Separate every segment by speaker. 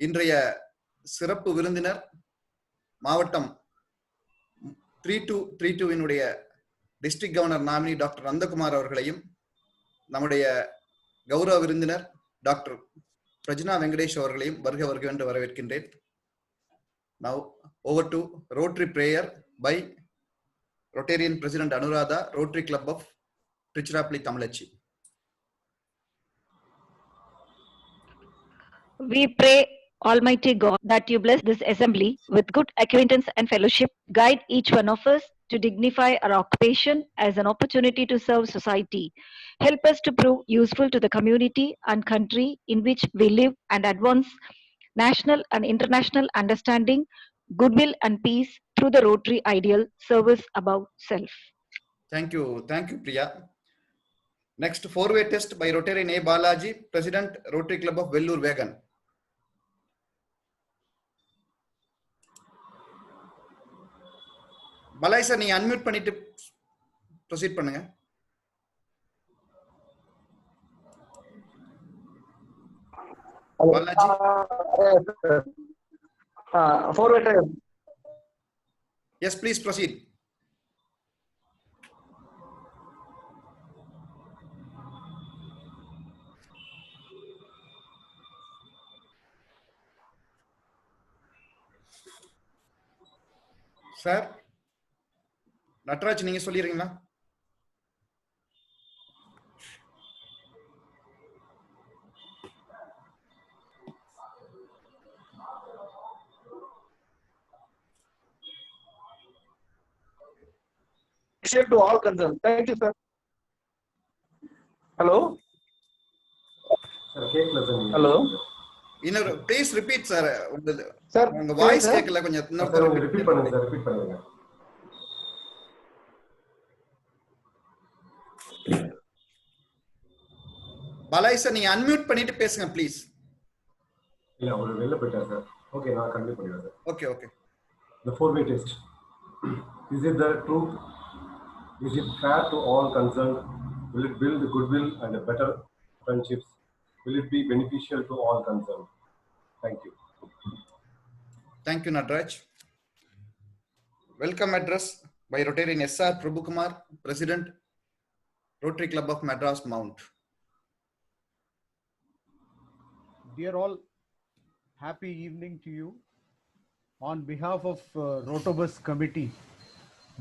Speaker 1: இன்றைய சிறப்பு விருந்தினர் மாவட்டம் 3232 இனுடைய district governor nominee doctor Nandakumar அவர்களையும் நம்முடைய கௌரவ விருந்தினர் டாக்டர் பிரஜ்னா வெங்கடேஷ் அவர்களையும் வருக வருக என்று வரவேற்கின்றேன். Now over to Rotary prayer by Rotarian President Anuradha, Rotary Club of Tiruchirappalli Tamazhachi.
Speaker 2: We pray, Almighty God, that you bless this assembly with good acquaintance and fellowship, guide each one of us to dignify our occupation as an opportunity to serve society. Help us to prove useful to the community and country in which we live and advance national and international understanding, goodwill and peace through the Rotary ideal service above self.
Speaker 1: Thank you, Priya. Next, four-way test by Rotarian A. Balaji, President, Rotary Club of Vellore Vegan. Balai sir, நீங்க unmute பண்ணிட்டு proceed பண்ணுங்க. Balaji.
Speaker 3: Four-way test.
Speaker 1: Yes, please proceed. Sir, Natraj நீங்க சொல்லிருக்கீங்களா?
Speaker 3: Share to all concerned. Thank you, sir. Hello. Hello.
Speaker 1: இன்னொரு please repeat sir.
Speaker 3: Sir,
Speaker 1: உங்க voice கேட்கல, கொஞ்சம் இன்னொரு
Speaker 4: repeat பண்ணுங்க சார், ரிப்பீட் பண்ணுங்க.
Speaker 1: பலாய் சார் நீங்க அன்மியூட் பண்ணிட்டு பேசுங்க ப்ளீஸ்.
Speaker 4: இல்ல அவர் வெளில போயிட்டார் சார். ஓகே, நான் கண்டினியூ பண்ணிடுறேன் sir.
Speaker 1: Okay.
Speaker 4: The four-way test. Is it the truth? Is it fair to all concerned? Will it build goodwill and better friendships? Will it be beneficial to all concerned? Thank you.
Speaker 1: Thank you, Natraj. Welcome address by Rotarian S.R. Prabhukumar, President, Rotary Club of Madras Mount.
Speaker 5: Dear all, happy evening to you. On behalf of Rotobus Committee,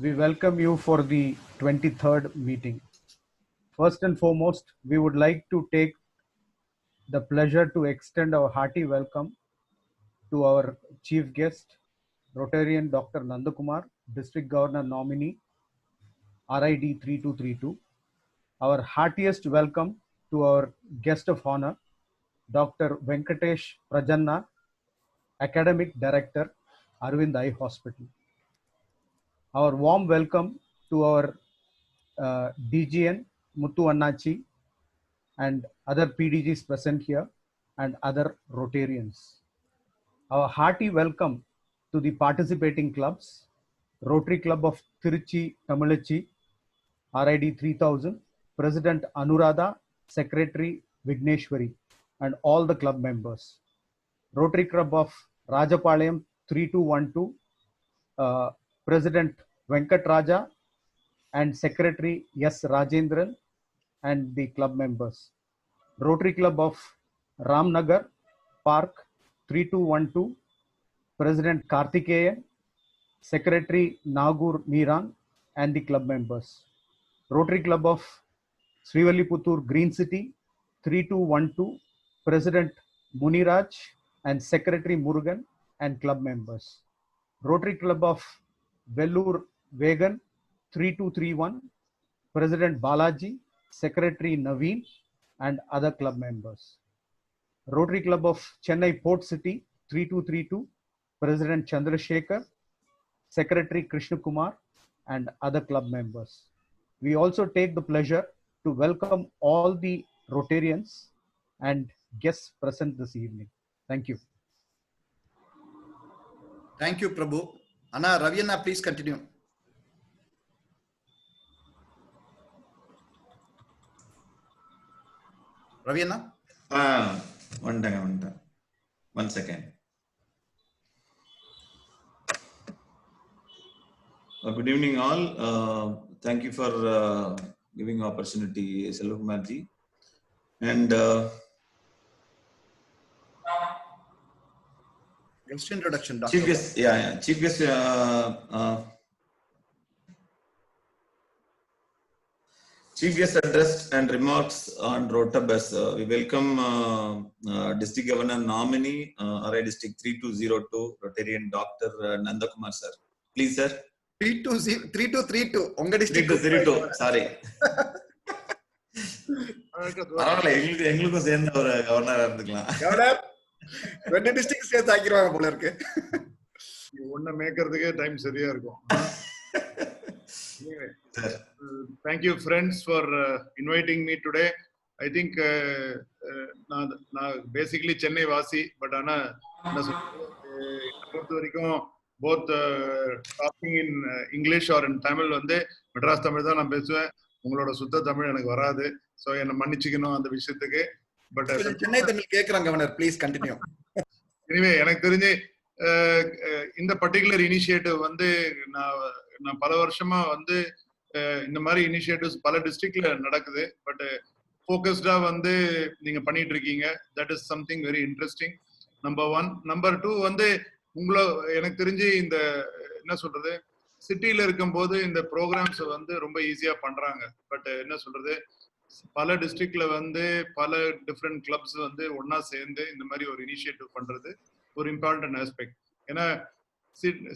Speaker 5: we welcome you for the 23rd meeting. First and foremost, we would like to take the pleasure to extend our hearty welcome to our chief guest, Rotarian Dr. Nandakumar, District Governor nominee, RID 3232. Our heartiest welcome to our guest of honor, Dr. Venkatesh Prajanna, Academic Director, Arvind Eye Hospital. Our warm welcome to our DGN, Muthu Annachi, and other PDGs present here, and other Rotarians. Our hearty welcome to the participating clubs, Rotary Club of Tiruchi Tamazhachi, RID 3000, President Anuradha, Secretary Vigneshwari, and all the club members. Rotary Club of Rajapalayam 3212, President Venkat Raja and Secretary S. Rajendran and the club members. Rotary Club of Ramnagar Park 3212, President Karthikeyan, Secretary Nagur Miran and the club members. Rotary Club of Srivilliputturu Green City 3212, President Muniraj and Secretary Murugan and club members. Rotary Club of Vellore Vegan 3231, President Balaji, Secretary Naveen and other club members. Rotary Club of Chennai Port City 3232, President Chandrasekhar, Secretary Krishna Kumar and other club members. We also take the pleasure to welcome all the Rotarians and guests present this evening. Thank you.
Speaker 1: Thank you, Prabhu. Anna, Ravianna, please continue. Ravianna?
Speaker 6: வந்துட்டேன். One second. Good evening, all. Thank you for giving opportunity, Selvakumar ji. And
Speaker 1: Just introduction, Dr.
Speaker 6: Chief Guest, Chief Guest. Chief Guest address and remarks on Rotabus. We welcome District Governor nominee, RI District 3202, Rotarian Dr. Nandakumar sir. Please, sir.
Speaker 1: 3232. Unga district
Speaker 6: 3232. Sorry. பரவாயில்ல, எங்களுக்கும் சேர்ந்த ஒரு கவர்னரா இருந்துக்கலாம்.
Speaker 1: Governor 20 district சேர்த்து ஆக்கிடுவாங்க போல இருக்கு.
Speaker 7: ஒண்ணு மேய்க்கிறதுக்கே time சரியா இருக்கும். Anyway, thank you friends for inviting me today. I think நான் basically சென்னை வாசி, பட் ஆனா பொறுத்த வரைக்கும் both talking in English or in Tamil வந்து மெட்ராஸ் தமிழ் தான் நான் பேசுவேன். உங்களோட சுத்த தமிழ் எனக்கு வராது. சோ என்ன மன்னிச்சுக்கணும் அந்த விஷயத்துக்கு. பட்
Speaker 1: சென்னை தமிழ் கேக்குறாங்க கவர்னர், ப்ளீஸ் கண்டினியூ.
Speaker 7: எனிவே எனக்கு தெரிஞ்சு இந்த பர்டிகுலர் இனிஷியேட்டிவ் வந்து நான் பல வருஷமா வந்து இந்த மாதிரி இனிஷியேட்டிவ்ஸ் பல டிஸ்ட்ரிக்ட்ல நடக்குது. பட் ஃபோக்கஸ்டா வந்து நீங்க பண்ணிட்டு இருக்கீங்க. That is something very interesting. Number 1. Number 2 வந்து எனக்கு தெரிஞ்சு இந்த என்ன சொல்றது, சிட்டில இருக்கும்போது இந்த ப்ரோக்ராம்ஸ் வந்து ரொம்ப ஈஸியா பண்றாங்க. பட் என்ன சொல்றது, பல டிஸ்ட்ரிக்ட்ல வந்து பல டிஃப்ரெண்ட் கிளப்ஸ் வந்து ஒன்னா சேர்ந்து இந்த மாதிரி ஒரு இனிஷியேட்டிவ் பண்றது ஒரு இம்பார்ட்டன்ட் ஆஸ்பெக்ட். ஏன்னா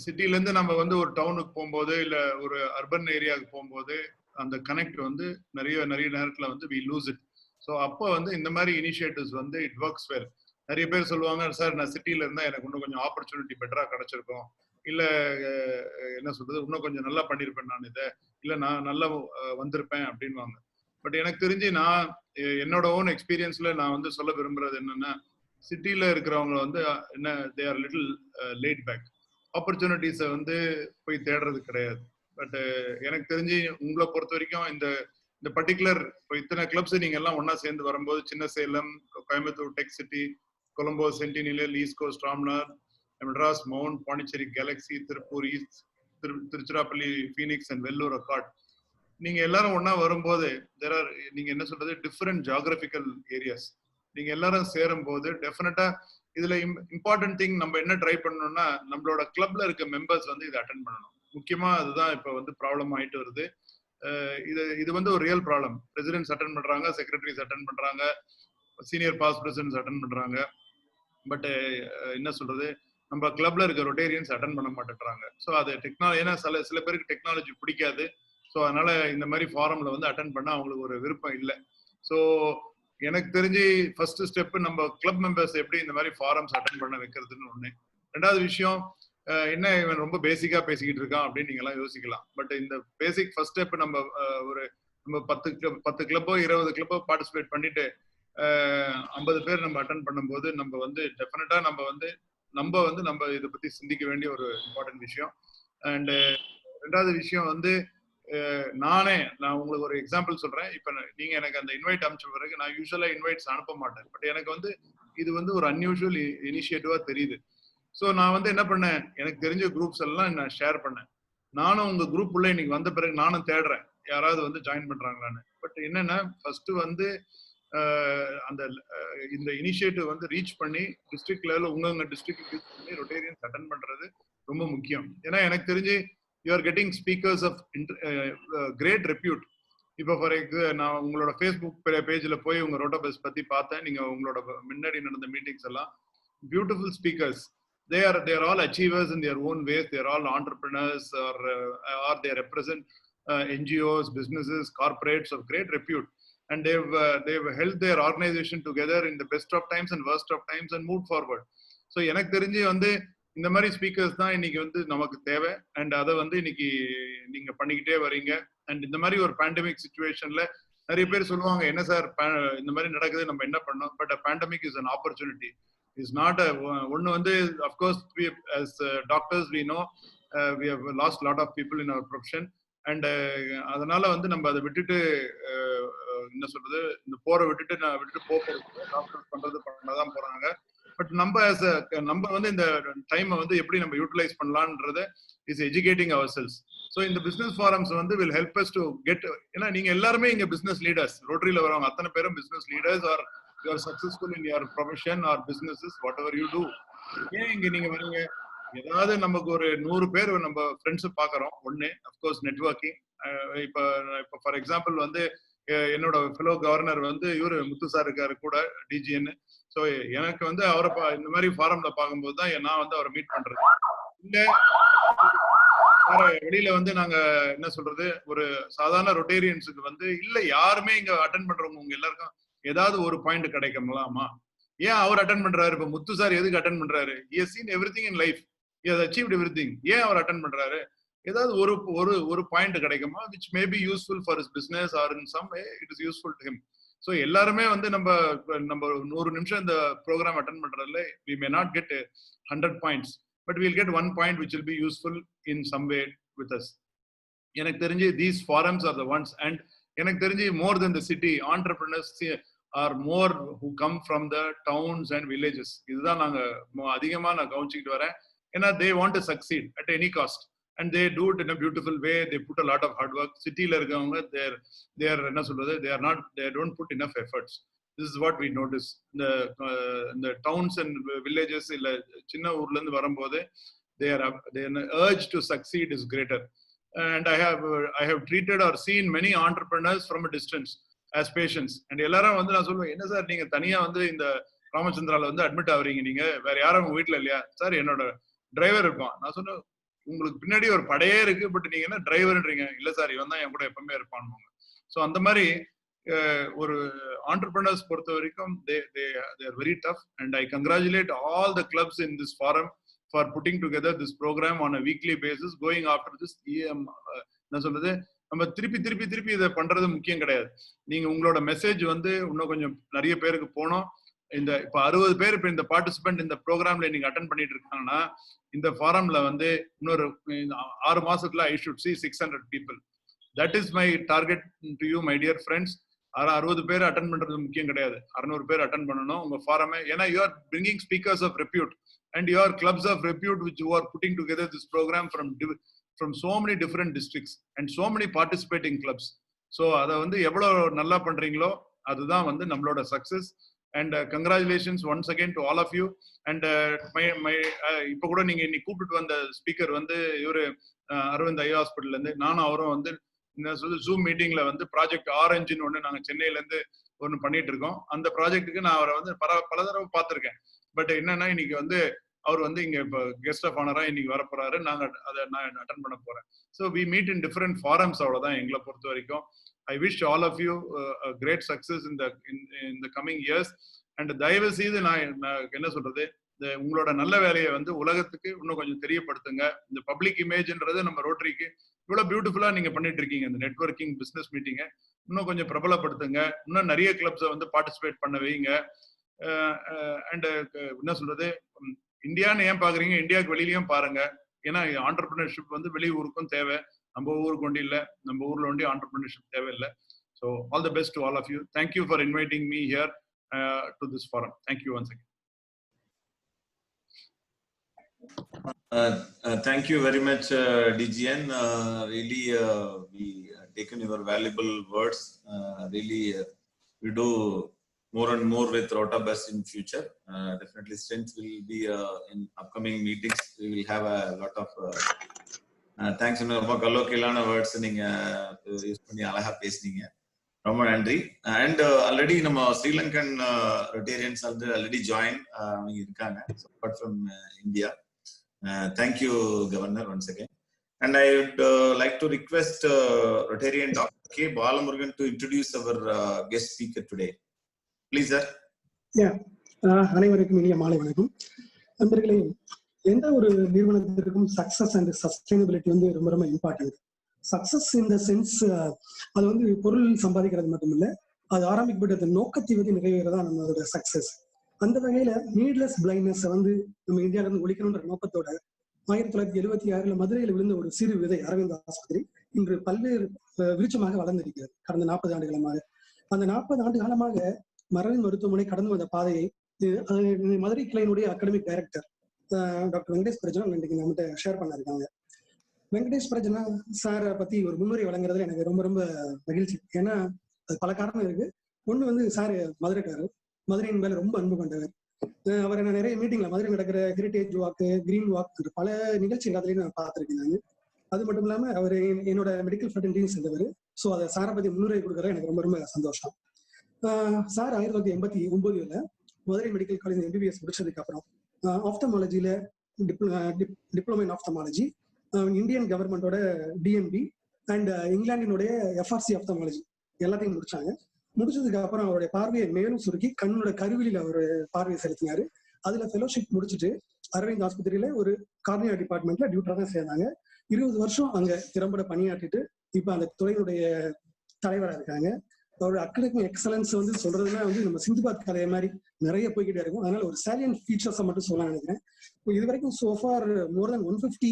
Speaker 7: சிட்டில இருந்து நம்ம வந்து ஒரு டவுனுக்கு போகும்போது இல்ல ஒரு அர்பன் ஏரியாவுக்கு போகும்போது அந்த கனெக்ட் வந்து நிறைய நேரத்துல வந்து we lose it. ஸோ அப்போ வந்து இந்த மாதிரி இனிஷியேட்டிவ்ஸ் வந்து இட் ஒர்க்ஸ் வெல். நிறைய பேர் சொல்லுவாங்க, சார் நான் சிட்டில இருந்தா எனக்கு இன்னும் கொஞ்சம் ஆப்பர்ச்சுனிட்டி பெட்டரா கிடைச்சிருக்கும், இல்ல என்ன சொல்றது இன்னும் கொஞ்சம் நல்லா பண்ணிருப்பேன் நான் இதை, இல்ல நான் நல்லா வந்திருப்பேன் அப்படின்வாங்க. பட் எனக்கு தெரிஞ்சு நான் என்னோட ஓன் எக்ஸ்பீரியன்ஸ்ல நான் வந்து சொல்ல விரும்புறது என்னன்னா, சிட்டில இருக்கிறவங்க வந்து என்ன they are little late back, ஆப்பர்ச்சுனிட்டிஸை வந்து போய் தேடுறது கிடையாது. பட் எனக்கு தெரிஞ்சு உங்களை பொறுத்த வரைக்கும் இந்த பர்டிகுலர் இப்போ இத்தனை கிளப்ஸ் நீங்க எல்லாம் ஒன்னா சேர்ந்து வரும்போது, சின்ன Salem, Coimbatore tech city, Colombo, centennial, east coast, Ramnad, Madras, mount, Pondicherry, galaxy, Tiruppur east, Tiruchirappalli, phoenix and Vellore அக்காட், நீங்க எல்லாரும் ஒன்னா வரும்போது நீங்க என்ன சொல்றது டிஃப்ரெண்ட் ஜியாகிரபிக்கல் ஏரியாஸ் நீங்க எல்லாரும் சேரும் போது டெஃபினட்டா இதுல இம்பார்ட்டன்ட் திங் நம்ம என்ன ட்ரை பண்ணணும்னா, நம்மளோட கிளப்ல இருக்க மெம்பர்ஸ் வந்து இதை அட்டென்ட் பண்ணணும். முக்கியமா அதுதான் இப்ப வந்து ப்ராப்ளம் ஆயிட்டு வருது. இது வந்து ஒரு ரியல் ப்ராப்ளம். பிரசிடென்ட்ஸ் அட்டென்ட் பண்றாங்க, செக்ரட்டரிஸ் அட்டென்ட் பண்றாங்க, சீனியர் பாஸ் பிரசிடென்ட்ஸ் அட்டென்ட் பண்றாங்க. பட் என்ன சொல்றது, நம்ம கிளப்ல இருக்க ரொட்டேரியன்ஸ் அட்டென்ட் பண்ண மாட்டேன்றாங்க. ஸோ அது டெக்னாலஜி, ஏன்னா சில பேருக்கு டெக்னாலஜி பிடிக்காது. ஸோ அதனால இந்த மாதிரி ஃபாரம்ல வந்து அட்டென்ட் பண்ண அவங்களுக்கு ஒரு விருப்பம் இல்லை. ஸோ எனக்கு தெரிஞ்சு ஃபர்ஸ்ட் ஸ்டெப் நம்ம கிளப் மெம்பர்ஸ் எப்படி இந்த மாதிரி ஃபாரம்ஸ் அட்டென்ட் பண்ண வைக்கிறதுன்னு ஒண்ணு. ரெண்டாவது விஷயம், என்ன இவன் ரொம்ப பேசிக்கா பேசிக்கிட்டு இருக்கான் அப்படின்னு நீங்க எல்லாம் யோசிக்கலாம். பட் இந்த பேசிக் ஃபர்ஸ்ட் ஸ்டெப் நம்ம 10 கிளப்போ 20 கிளப்போ பார்ட்டிசிபேட் பண்ணிட்டு 50 பேர் நம்ம அட்டென்ட் பண்ணும்போது நம்ம வந்து டெஃபினட்டா நம்ம இதை பத்தி சிந்திக்க வேண்டிய ஒரு இம்பார்ட்டன்ட் விஷயம். அண்ட் ரெண்டாவது விஷயம் வந்து நான் உங்களுக்கு ஒரு எக்ஸாம்பிள் சொல்றேன். இப்ப நீங்க எனக்கு அந்த இன்வைட் அனுப்பிச்ச பிறகு, நான் யூஸ்வலா இன்வைட்ஸ் அனுப்ப மாட்டேன். பட் எனக்கு வந்து இது வந்து ஒரு அன்யூஷுவல் இனிஷியேட்டிவா தெரியுது. ஸோ நான் வந்து என்ன பண்ணேன், எனக்கு தெரிஞ்ச குரூப்ஸ் எல்லாம் நான் ஷேர் பண்ணேன். நானும் உங்க குரூப் உள்ள இன்னைக்கு வந்த பிறகு நானும் தேடுறேன் யாராவது வந்து ஜாயின் பண்றாங்களான்னு. பட் என்னன்னா, ஃபர்ஸ்ட் வந்து இந்த இனிஷியேட்டிவ் வந்து ரீச் பண்ணி டிஸ்ட்ரிக்ட் லெவலில் உங்க டிஸ்ட்ரிக்ட் ரீச் பண்ணி ரொட்டேரியன்ஸ் அட்டென்ட் பண்றது ரொம்ப முக்கியம். ஏன்னா எனக்கு தெரிஞ்சு you are getting speakers of great repute. இப்போ ஃபார் நான் உங்களோட ஃபேஸ்புக் பேஜ்ல போய் உங்க ரோட்டோபஸ் பத்தி பார்த்தேன். நீங்க உங்களோட முன்னாடி நடந்த மீட்டிங்ஸ் எல்லாம் beautiful speakers. they are all achievers in their own ways. they are all entrepreneurs or they represent NGOs, businesses, corporates of great repute, and they've held their organization together in the best of times and worst of times and moved forward. So எனக்கு தெரிஞ்சு வந்து இந்த மாதிரி speakers தான் இன்னைக்கு வந்து நமக்கு தேவை. அண்ட் அதை வந்து இன்னைக்கு நீங்க பண்ணிக்கிட்டே வரீங்க. அண்ட் இந்த மாதிரி ஒரு பேண்டமிக் சிச்சுவேஷன்ல நிறைய பேர் சொல்லுவாங்க, என்ன சார் இந்த மாதிரி நடக்குது, நம்ம என்ன பண்ணோம். But pandemic is an opportunity. Is not ஒன்னு வந்து of course as doctors we know we have lost a lot of people in our profession. And அதனால வந்து நம்ம அதை விட்டுட்டு என்ன சொல்றது, இந்த விட்டுட்டு போறது டாக்டர்ஸ் பண்ணதான் போறாங்க. பட் நம்ம வந்து இந்த டைமை வந்து எப்படி நம்ம யூட்டிலைஸ் பண்ணலாம்ன்றது is educating ourselves. So இந்த பிசினஸ் ஃபாரம்ஸ் வந்து will help us to get, ஏன்னா நீங்க எல்லாருமே இங்க பிசினஸ் லீடர்ஸ், ரோட்டரியில வரவங்க அத்தனை பேரும் business leaders are you are successful in your profession or businesses whatever you do. ஏன் இங்க நீங்க வரீங்க? ஏதாவது நமக்கு ஒரு 100 பேர் நம்ம ஃப்ரெண்ட்ஸ் பாக்குறோம். ஒண்ணு அப்கோர்ஸ் நெட்வொர்க்கிங். இப்ப ஃபார் எக்ஸாம்பிள் வந்து என்னோட ஃபெலோ கவர்னர் வந்து இவரு முத்து சார் இருக்காரு கூட, டிஜிஎன். ஸோ எனக்கு வந்து அவரை இந்த மாதிரி ஃபாரம்ல பார்க்கும்போது தான் நான் வந்து அவரை மீட் பண்றது. இல்ல வேற வெளியில வந்து நாங்க என்ன சொல்றது, ஒரு சாதாரண ரொட்டேரியன்ஸுக்கு வந்து இல்ல யாருமே இங்க அட்டன் பண்றவங்க உங்க எல்லாருக்கும் ஏதாவது ஒரு பாயிண்ட் கிடைக்கலாமா? ஏன் அவர் அட்டன் பண்றாரு? இப்ப முத்து சார் எதுக்கு அட்டன் பண்றாரு? he has seen everything in life, he has achieved everything. ஏன் அவர் அட்டன் பண்றாரு? ஏதாவது ஒரு பாயிண்ட் கிடைக்குமா which may be useful for his business or in some way it is useful to him. So எல்லாருமே வந்து நம்ம 100 நிமிஷம் இந்த ப்ரோக்ராம் அட்டன் பண்றதுல we may not get 100 points, but we'll get 1 point which will be useful in some way with us. எனக்கு தெரிஞ்சு these forums are the ones, and எனக்கு தெரிஞ்சு more than the city, entrepreneurs are more who come from the towns and villages. இதுதான் நாங்க அதிகமா நான் கவனிச்சுக்கிட்டு வரேன். ஏன்னா they want to succeed at any cost and they do it in a beautiful way. They put a lot of hard work. சிட்டில இருக்கவங்க they are என்ன சொல்றது, they don't put enough efforts. This is what we notice. The towns and villages இல்ல சின்ன ஊர்ல இருந்து வரும்போது their urge to succeed is greater. And I have treated or seen many entrepreneurs from a distance as patients. And எல்லாரும் வந்து நான் சொல்லுவேன், என்ன சார் நீங்க தனியா வந்து இந்த ராமச்சந்திரால வந்து அட்மிட் ஆகுறீங்க, நீங்க வேற யாரும் உங்க வீட்டுல இல்லையா? சார் என்னோட டிரைவர் இருப்பான். நான் சொன்னேன், உங்களுக்கு பின்னாடி ஒரு படையே இருக்கு, பட் நீங்க என்ன டிரைவர்ன்றீங்க? இல்ல சார் இவன் தான் என் கூட எப்பவுமே இருப்பான். ஸோ அந்த மாதிரி ஒரு entrepreneurs பொறுத்த வரைக்கும் they are very tough, and I congratulate all the clubs in this forum for putting together this program on a weekly basis, going after this என்ன சொல்றது, நம்ம திருப்பி இதை பண்றது முக்கியம் கிடையாது. நீங்க உங்களோட மெசேஜ் வந்து இன்னும் கொஞ்சம் நிறைய பேருக்கு போனோம். இந்த இப்ப 60 பேர் இப்ப இந்த பார்ட்டிசிபென்ட் இந்த ப்ரோக்ராம்ல நீங்க அட்டன் பண்ணிட்டு இருக்காங்கன்னா, இந்த ஃபாரம்ல வந்து இன்னொரு 6 மாசத்துல I should see 600 people. That is my target to you, my dear friends. 60 பேர் அட்டன் பண்றது முக்கியம் கிடையாது, 600 பேர் அட்டன் பண்ணணும் உங்க ஃபாரமே. ஏன்னா you are bringing speakers of repute and your clubs of repute which you are putting together this program from so many different districts and so many participating clubs. So அதை வந்து எவ்வளவு நல்லா பண்றீங்களோ அதுதான் வந்து நம்மளோட success. And congratulations once again to all of you. And my இப்ப கூட நீங்க இன்னைக்கு கூப்பிட்டு வந்த ஸ்பீக்கர் வந்து இவரு அரவிந்த் ஐ ஹாஸ்பிட்டல்ல இருந்து, நானும் அவரும் வந்து என்ன சொல்றது ஜூம் மீட்டிங்ல வந்து ப்ராஜெக்ட் ஆரஞ்சுன்னு ஒண்ணு நாங்க சென்னையில இருந்து ஒண்ணு பண்ணிட்டு இருக்கோம். அந்த ப்ராஜெக்ட்டுக்கு நான் அவரை வந்து பல தடவை பார்த்திருக்கேன். பட் என்னன்னா இன்னைக்கு வந்து அவர் வந்து இங்க இப்போ கெஸ்ட் ஆஃப் ஆனரா இன்னைக்கு வர போறாரு, அதை நான் அட்டன் பண்ண போறேன். So we meet in different forums. அவ்வளவுதான் எங்களை பொறுத்த வரைக்கும். I wish all of you a great success in the coming years. And தயவு செய்து நான் என்ன சொல்றது, உங்களோட நல்ல வேலையை வந்து உலகத்துக்கு இன்னும் கொஞ்சம் தெரியப்படுத்துங்க. இந்த பப்ளிக் இமேஜ்ன்றது நம்ம ரோட்டரிக்கு இவ்வளவு பியூட்டிஃபுல்லா நீங்க பண்ணிட்டு இருக்கீங்க. இந்த நெட்வொர்க்கிங் பிசினஸ் மீட்டிங்கை இன்னும் கொஞ்சம் பிரபலப்படுத்துங்க. இன்னும் நிறைய கிளப்ஸை வந்து பார்ட்டிசிபேட் பண்ண வைங்க. அண்ட் என்ன சொல்றது, இந்தியான்னு ஏன் பாக்குறீங்க, இந்தியாவுக்கு வெளியிலயும் பாருங்க. ஏன்னா ஆண்டர்பிரினர்ஷிப் வந்து வெளி ஊருக்கும் தேவை, நம்ம ஊருக்கு ஒண்டி இல்ல, நம்ம ஊர்ல ஒண்டி ஆண்டர்பிரினர்ஷிப் தேவையில்லை. So all the best to all of you. Thank you for inviting me here to this forum. Thank you once again.
Speaker 6: Thank you very much, DGN. Really, we taken your valuable words. Really, we do more and more with Rotabus in future. Definitely, strength will be in upcoming meetings. We will have a lot of. Thanks. ரொம்ப கலோக்கியலான words நீங்க use பண்ணி அழகா பேசுனீங்க, ரொம்ப நன்றி. And already நம்ம Sri Lankan Rotarians வந்து already join இருக்காங்க, support from India. Thank you governor once again. And I would like to request Rotarian Dr. K. Balamurugan to introduce our guest speaker today. Please, sir.
Speaker 8: Yeah. அனைவருக்கும் இனிய மாலை வணக்கம். நண்பர்களே, எந்த ஒரு நிறுவனத்திற்கும் சக்சஸ் அண்ட் சஸ்டைனபிலிட்டி வந்து ரொம்ப ரொம்ப important. Success in the sense அது வந்து பொருள் சம்பாதிக்கிறது மட்டும் இல்லை, அது ஆரம்பிக்கப்பட்ட நோக்கத்தை வந்து நிறைவேறதா நம்மளோட சக்சஸ். அந்த வகையில நீட்லெஸ் பிளைண்ட்னஸ் வந்து நம்ம இந்தியாவில இருந்து ஒழிக்கணுன்ற நோக்கத்தோட 1976 மதுரையில் விழுந்த ஒரு சிறு விதை அரவிந்த் ஆஸ்பத்திரி இன்று பல்வேறு விருட்சமாக வளர்ந்திருக்கிறது. கடந்த 40 ஆண்டு காலமாக, அந்த 40 ஆண்டு காலமாக மரபின் மருத்துவமனை கடந்து வந்த பாதையை மதுரை கிளைனுடைய academic director doctor Venkatesh Prajana இன்னைக்கு நம்மகிட்ட ஷேர் பண்ணிருக்காங்க. வெங்கடேஷ் பிரஜனா சாரை பத்தி ஒரு முன்னுரை வழங்குறதுல எனக்கு ரொம்ப ரொம்ப மகிழ்ச்சி. ஏன்னா அது பல காரணம் இருக்கு. ஒண்ணு வந்து சார் மதுரைக்காரர், மதுரையின் மேல ரொம்ப அன்பு கொண்டவர். அவரை நான் நிறைய மீட்டிங்ல மதுரை நடக்கிற ஹெரிட்டேஜ் வாக்கு, கிரீன் வாக், பல நிகழ்ச்சி எல்லாத்துலயும் நான் பார்த்திருக்கேன் நான். அது மட்டும் இல்லாம அவர் என்னோட மெடிக்கல் ஃப்ரெண்டையும் சேர்ந்தவர். ஸோ அதை சாரை பத்தி முன்னுரை கொடுக்கறது எனக்கு ரொம்ப ரொம்ப சந்தோஷம். Sir 1989 Madurai medical college MBBS முடிச்சதுக்கு அப்புறம் ஆப்தமாலஜியில டிப்ளமோ இன் ஆப்தமாலஜி, இந்தியன் கவர்மெண்டோட DNB அண்ட் இங்கிலாந்தினுடைய FRC ஆப்தமாலஜி எல்லாத்தையும் முடிச்சாங்க. முடிச்சதுக்கு அப்புறம் அவருடைய பார்வையை மேலும் சுருக்கி கண்ணோட கருவிலில் அவர் பார்வையை செலுத்தினாரு. அதுல ஃபெலோஷிப் முடிச்சுட்டு அரவிந்த் ஆஸ்பத்திரியில ஒரு கார்னியா டிபார்ட்மெண்ட்ல டியூட்டரா தான் சேர்ந்தாங்க. 20 வருஷம் அங்க திறம்பட பணியாற்றிட்டு இப்ப அந்த துறையினுடைய தலைவராக இருக்காங்க. அவரோட அகாடமிக் எக்ஸலன்ஸ் வந்து சொல்றதுன்னா வந்து நம்ம சிந்துபாத் கதையை மாதிரி நிறைய போய்கிட்டே இருக்கும். அதனால ஒரு சாலியன் ஃபீச்சர்ஸை மட்டும் சொல்ல நினைக்கிறேன். இது வரைக்கும் சோஃபார் மோர் தென் 150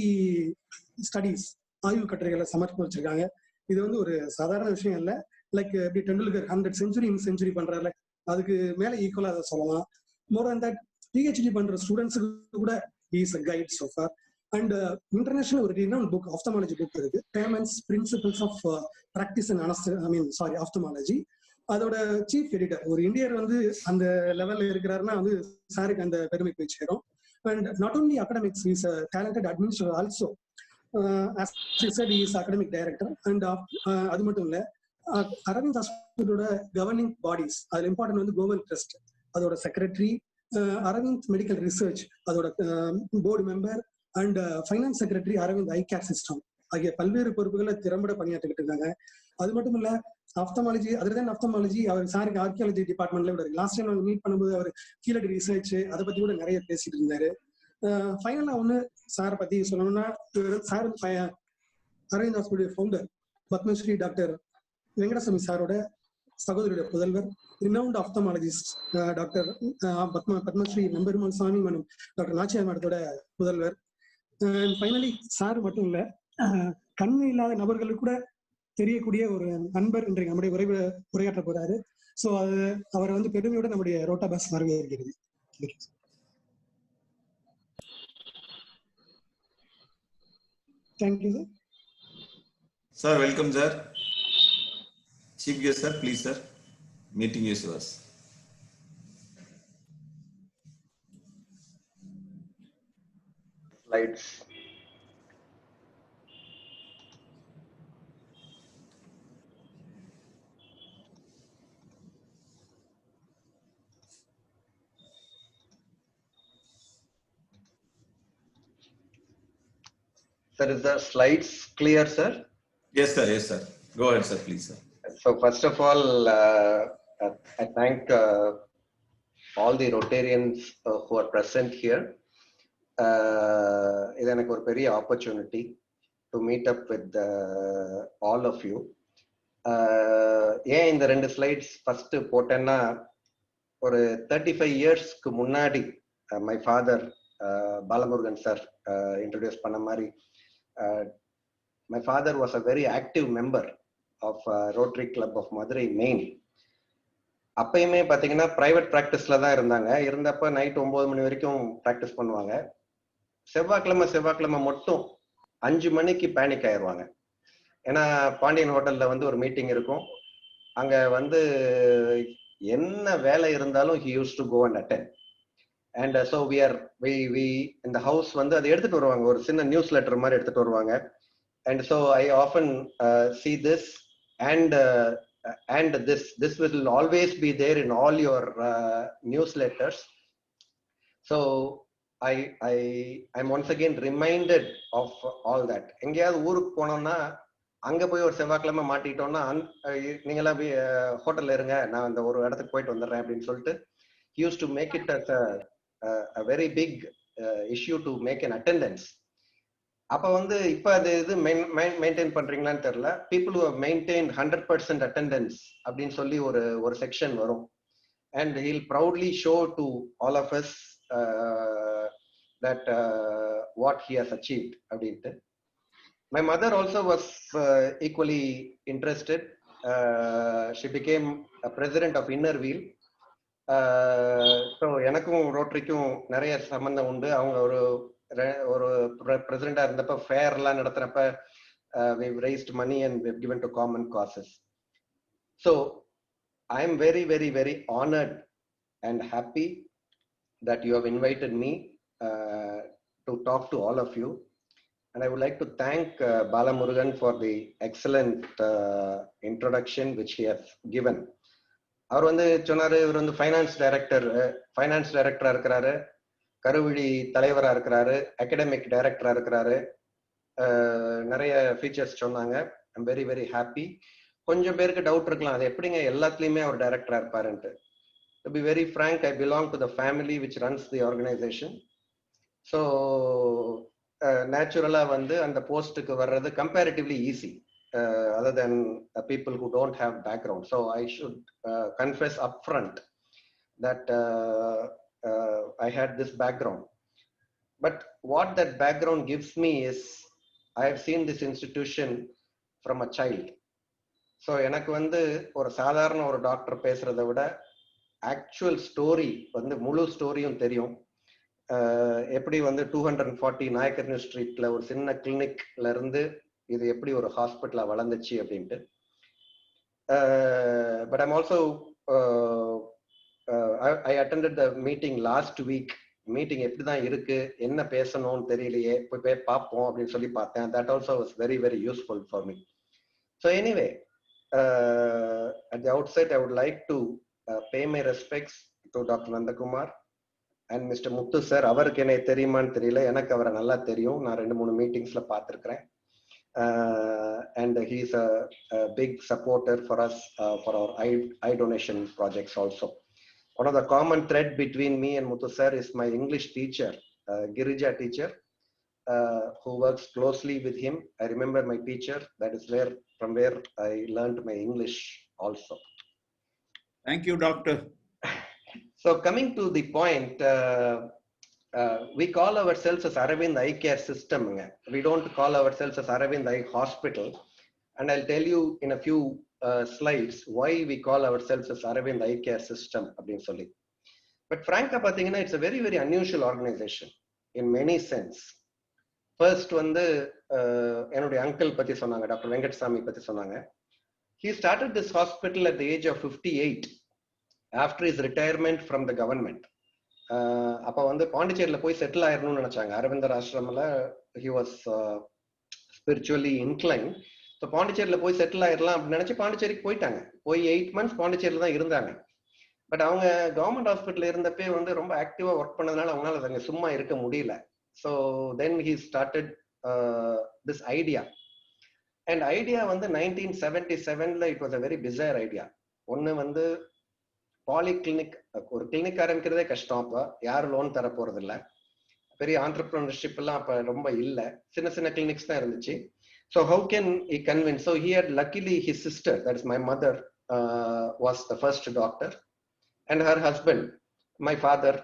Speaker 8: ஸ்டடீஸ் ஆய்வு கட்டுரைகளை சமர்ப்பிச்சிருக்காங்க. இது வந்து ஒரு சாதாரண விஷயம் இல்லை. லைக் எப்படி டெண்டுல்கர் 100 செஞ்சுரி பண்றாரு, அதுக்கு மேல ஈக்குவலா அதை சொல்லலாம். மோர் தென் தட் PhD பண்ற ஸ்டூடெண்ட்ஸுக்கு கூட is a guide so far. And international ஒரு புக், ஆப்தமாலஜி புக் இருக்கு, payments principles of practice and ophthalmology. அதோட சீஃப் எடிட்டர் ஒரு இந்தியர் வந்து அந்த லெவல்ல இருக்கிறாருன்னா வந்து சாருக்கு அந்த பெருமை போய் சேரும். And not only academics, is a talented administrator also. As he said, he is academic director. And அது மட்டும் இல்ல, அரவிந்த் ஹாஸ்பிட்டலோட கவர்னிங் பாடிஸ் அதுல இம்பார்ட்டன்ட் வந்து கோவல் ட்ரஸ்ட், அதோட செக்ரட்டரி, அரவிந்த் மெடிக்கல் ரிசர்ச் அதோட board member, and finance secretary Aravind eye care system ஆகிய பல்வேறு பொறுப்புகளை திறம்பட பணியாற்றிக்கிட்டு இருக்காங்க. அது மட்டும் இல்ல, ஆப்தமாலஜி அதர் ஆப்தமாலஜி அவர் சாருக்கு ஆர்கியாலஜி டிபார்ட்மெண்ட்ல கூட லாஸ்ட் டைம் நம்ம மீட் பண்ணும்போது அவர் ஃபீல்டு ரிசர்ச் அதை பத்தி கூட நிறைய பேசிட்டு இருந்தாரு. ஃபைனலா ஒண்ணு சாரை பத்தி சொல்லணும்னா, sir Aravind hospital founder Padmashri doctor Venkataswamy சாரோட சகோதரியோட புதல்வர், renowned ophthalmologist doctor Padmashri Namperumalsamy மற்றும் டாக்டர் நாச்சியார் மேடத்தோட புதல்வர். ஃபைனலி சார் மட்டும் இல்ல, கண்ணு இல்லாத நபர்களுக்கு கூட தெரியக்கூடிய ஒரு நண்பர் இன்றைக்கு நம்முடைய உரையாற்ற போறாரு. ஸோ அது அவரை வந்து பெருமையோட நம்முடைய ரோட்டா பஸ் வரவேற்கிறது. Thank you sir.
Speaker 6: Sir welcome sir. Chief guest sir, please sir. Meeting is yours.
Speaker 9: Slides. Sir, is the slides clear, sir?
Speaker 6: Yes sir, yes sir. Go ahead sir, please sir.
Speaker 9: So first of all, I thank all the Rotarians who are present here. It's a very opportunity to meet up with all of you. In the two slides, first போட்டேன்னா ஒரு 35 yearsக்கு முன்னாடி my father Balamurugan sir introduce பண்ண மாதிரி, my father was a very active member of Rotary Club of Madurai Main. அப்பயுமே பாத்தீங்கன்னா private பிராக்டிஸ்ல தான் இருந்தப்ப night 9 மணி வரைக்கும் பிராக்டிஸ் பண்ணுவாங்க. செவ்வாய்க்கிழமை மட்டும் 5 மணிக்கு பேனிக் ஆயிடுவாங்க. ஏன்னா பாண்டியன் ஹோட்டல்ல வந்து ஒரு மீட்டிங் இருக்கும். அங்க வந்து என்ன வேலை இருந்தாலும் he used to go and attend. And so we in the house வந்து அதை எடுத்துட்டு வருவாங்க, ஒரு சின்ன நியூஸ் லெட்டர் மாதிரி எடுத்துட்டு வருவாங்க. And so I often see this. And this will always be there in all your newsletters. So I'm once again reminded of all that. எங்கேயாவது ஊருக்கு போனோம்னா அங்க போய் ஒரு செவ்வாய்க்கிழமை மாட்டிட்டோம்னா, நீங்களாம் போய் ஹோட்டல்ல இருங்க, நான் அந்த ஒரு இடத்துக்கு போயிட்டு வந்துடுறேன் அப்படின்னு சொல்லிட்டு he used to make it as a very big issue to make an attendance. அப்ப வந்து இப்ப அது இது மெயின்டைன் பண்றீங்களான்னு தெரியல. people who have maintained 100% attendance அப்படின்னு சொல்லி ஒரு செக்ஷன் வரும். and he'll proudly show to all of us that what he has achieved அப்படின்ட்டு. My mother also was equally interested. She became a president of Inner Wheel. So எனக்கும் ரோட்டரிக்கும் நிறைய சம்பந்தம் உண்டு. அவங்க ஒரு பிரசிடண்டா இருந்தப்ப ஃபேர்லாம் நடத்துறப்ப we've raised money and we've given to common causes. So I am very, very, very honored and happy that you have invited me to talk to all of you. And I would like to thank Bala Murugan for the excellent introduction which he has given. அவர் வந்து சொன்னாரு, இவர் வந்து finance டைரக்டரா இருக்கிறாரு, கருவிழி தலைவரா இருக்கிறாரு, academic டைரக்டரா இருக்கிறாரு, நிறைய ஃபீச்சர்ஸ் சொன்னாங்க. I'm very very happy. கொஞ்சம் பேருக்கு டவுட் இருக்கலாம், அது எப்படிங்க எல்லாத்துலயுமே அவர் டைரக்டரா இருப்பாருன்ட்டு. To be very frank, I belong to the family which runs the organisation. So நேச்சுரலா வந்து அந்த போஸ்ட்டுக்கு வர்றது comparatively easy other than people who don't have background. So I should confess upfront that I had this background. But what that background gives me is I have seen this institution from a child. So எனக்கு வந்து ஒரு சாதாரண ஒரு doctor பேசுறதை விட actual story வந்து முழு ஸ்டோரியும் தெரியும். எப்படி வந்து 240 நாயக்கர் ஸ்ட்ரீட்ல ஒரு சின்ன கிளினிக்ல இருந்து இது எப்படி ஒரு ஹாஸ்பிட்டலா வளர்ந்துச்சு அப்படின்ட்டு. But I'm also I attended the meeting last week. Meeting எப்படிதான் இருக்கு, என்ன பேசணும்னு தெரியலையே, போய் பார்ப்போம் அப்படின்னு சொல்லி பார்த்தேன். That also was very very useful for me. So anyway, at the outside I would like to pay my respects to doctor Nandakumar and mister Muthu sir. அவருக்கு என்ன தெரியுமான்னு தெரியல, எனக்கு அவரை நல்லா தெரியும். நான் 2-3 மீட்டிங்ஸ்ல பார்த்துருக்கிறேன். And he is a big supporter for us for our eye donation projects also. One of the common thread between me and Muthu sir is my English teacher, Girija teacher, who works closely with him. I remember my teacher. That is from where I learned my English also.
Speaker 6: Thank you, doctor.
Speaker 9: So coming to the point, we call ourselves as Aravind Eye Care System. We don't call ourselves as Aravind Eye Hospital. And I'll tell you in a few slides why we call ourselves as Aravind Eye Care System. But frankly, it's a very, very unusual organization in many sense. First, வந்து என்னுடைய uncle பத்தி சொன்னாங்க, doctor Venkatsamy பத்தி சொன்னாங்க. He started this hospital at the age of 58 after his retirement from the government. அப்போ வந்து பாண்டிச்சேரியில போய் செட்டில் ஆயிடணும்னு நினைச்சாங்க. அரவிந்தர் ஆசிரமில் he was spiritually inclined. So பாண்டிச்சேரியில போய் செட்டில் ஆயிடலாம் அப்படின்னு நினைச்சு பாண்டிச்சேரிக்கு போயிட்டாங்க. போய் 8 months பாண்டிச்சேரியில தான் இருந்தாங்க. பட் அவங்க கவர்மெண்ட் ஹாஸ்பிட்டல் இருந்தப்பே வந்து ரொம்ப ஆக்டிவா ஒர்க் பண்ணதுனால அவங்களால அங்கே சும்மா இருக்க முடியல. So then he started this idea. And idea வந்து 1977ல it was a very bizarre idea. ஒன்று வந்து பாலிகிளினிக், ஒரு கிளினிக் ஆரம்பிக்கிறதே கஷ்டம். அப்போ யாரும் லோன் தர போறது இல்லை, பெரிய ஆண்டர்பிரினர்ஷிப் எல்லாம் அப்ப ரொம்ப இல்லை, சின்ன சின்ன கிளினிக்ஸ் தான் இருந்துச்சு. So how can he convince? So he had luckily his sister, that is my mother, was the first doctor, and her husband, my father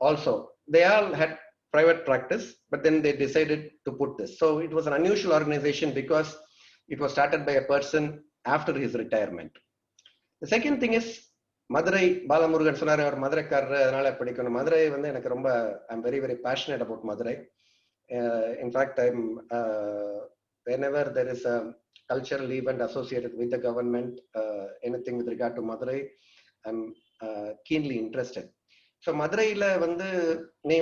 Speaker 9: also. They all had private practice, but then they decided to put this. So it was an unusual organization because it was started by a person after his retirement. The second thing is Madurai. Balamurugan சொன்னார் அவர் மதுரைக்காரர், அதனால படிக்கணும். மதுரை வந்து எனக்கு ரொம்ப, I am very very passionate about Madurai. In fact I am whenever there is a cultural event associated with the government, anything with regard to Madurai, I'm keenly interested. So மதுரையில வந்து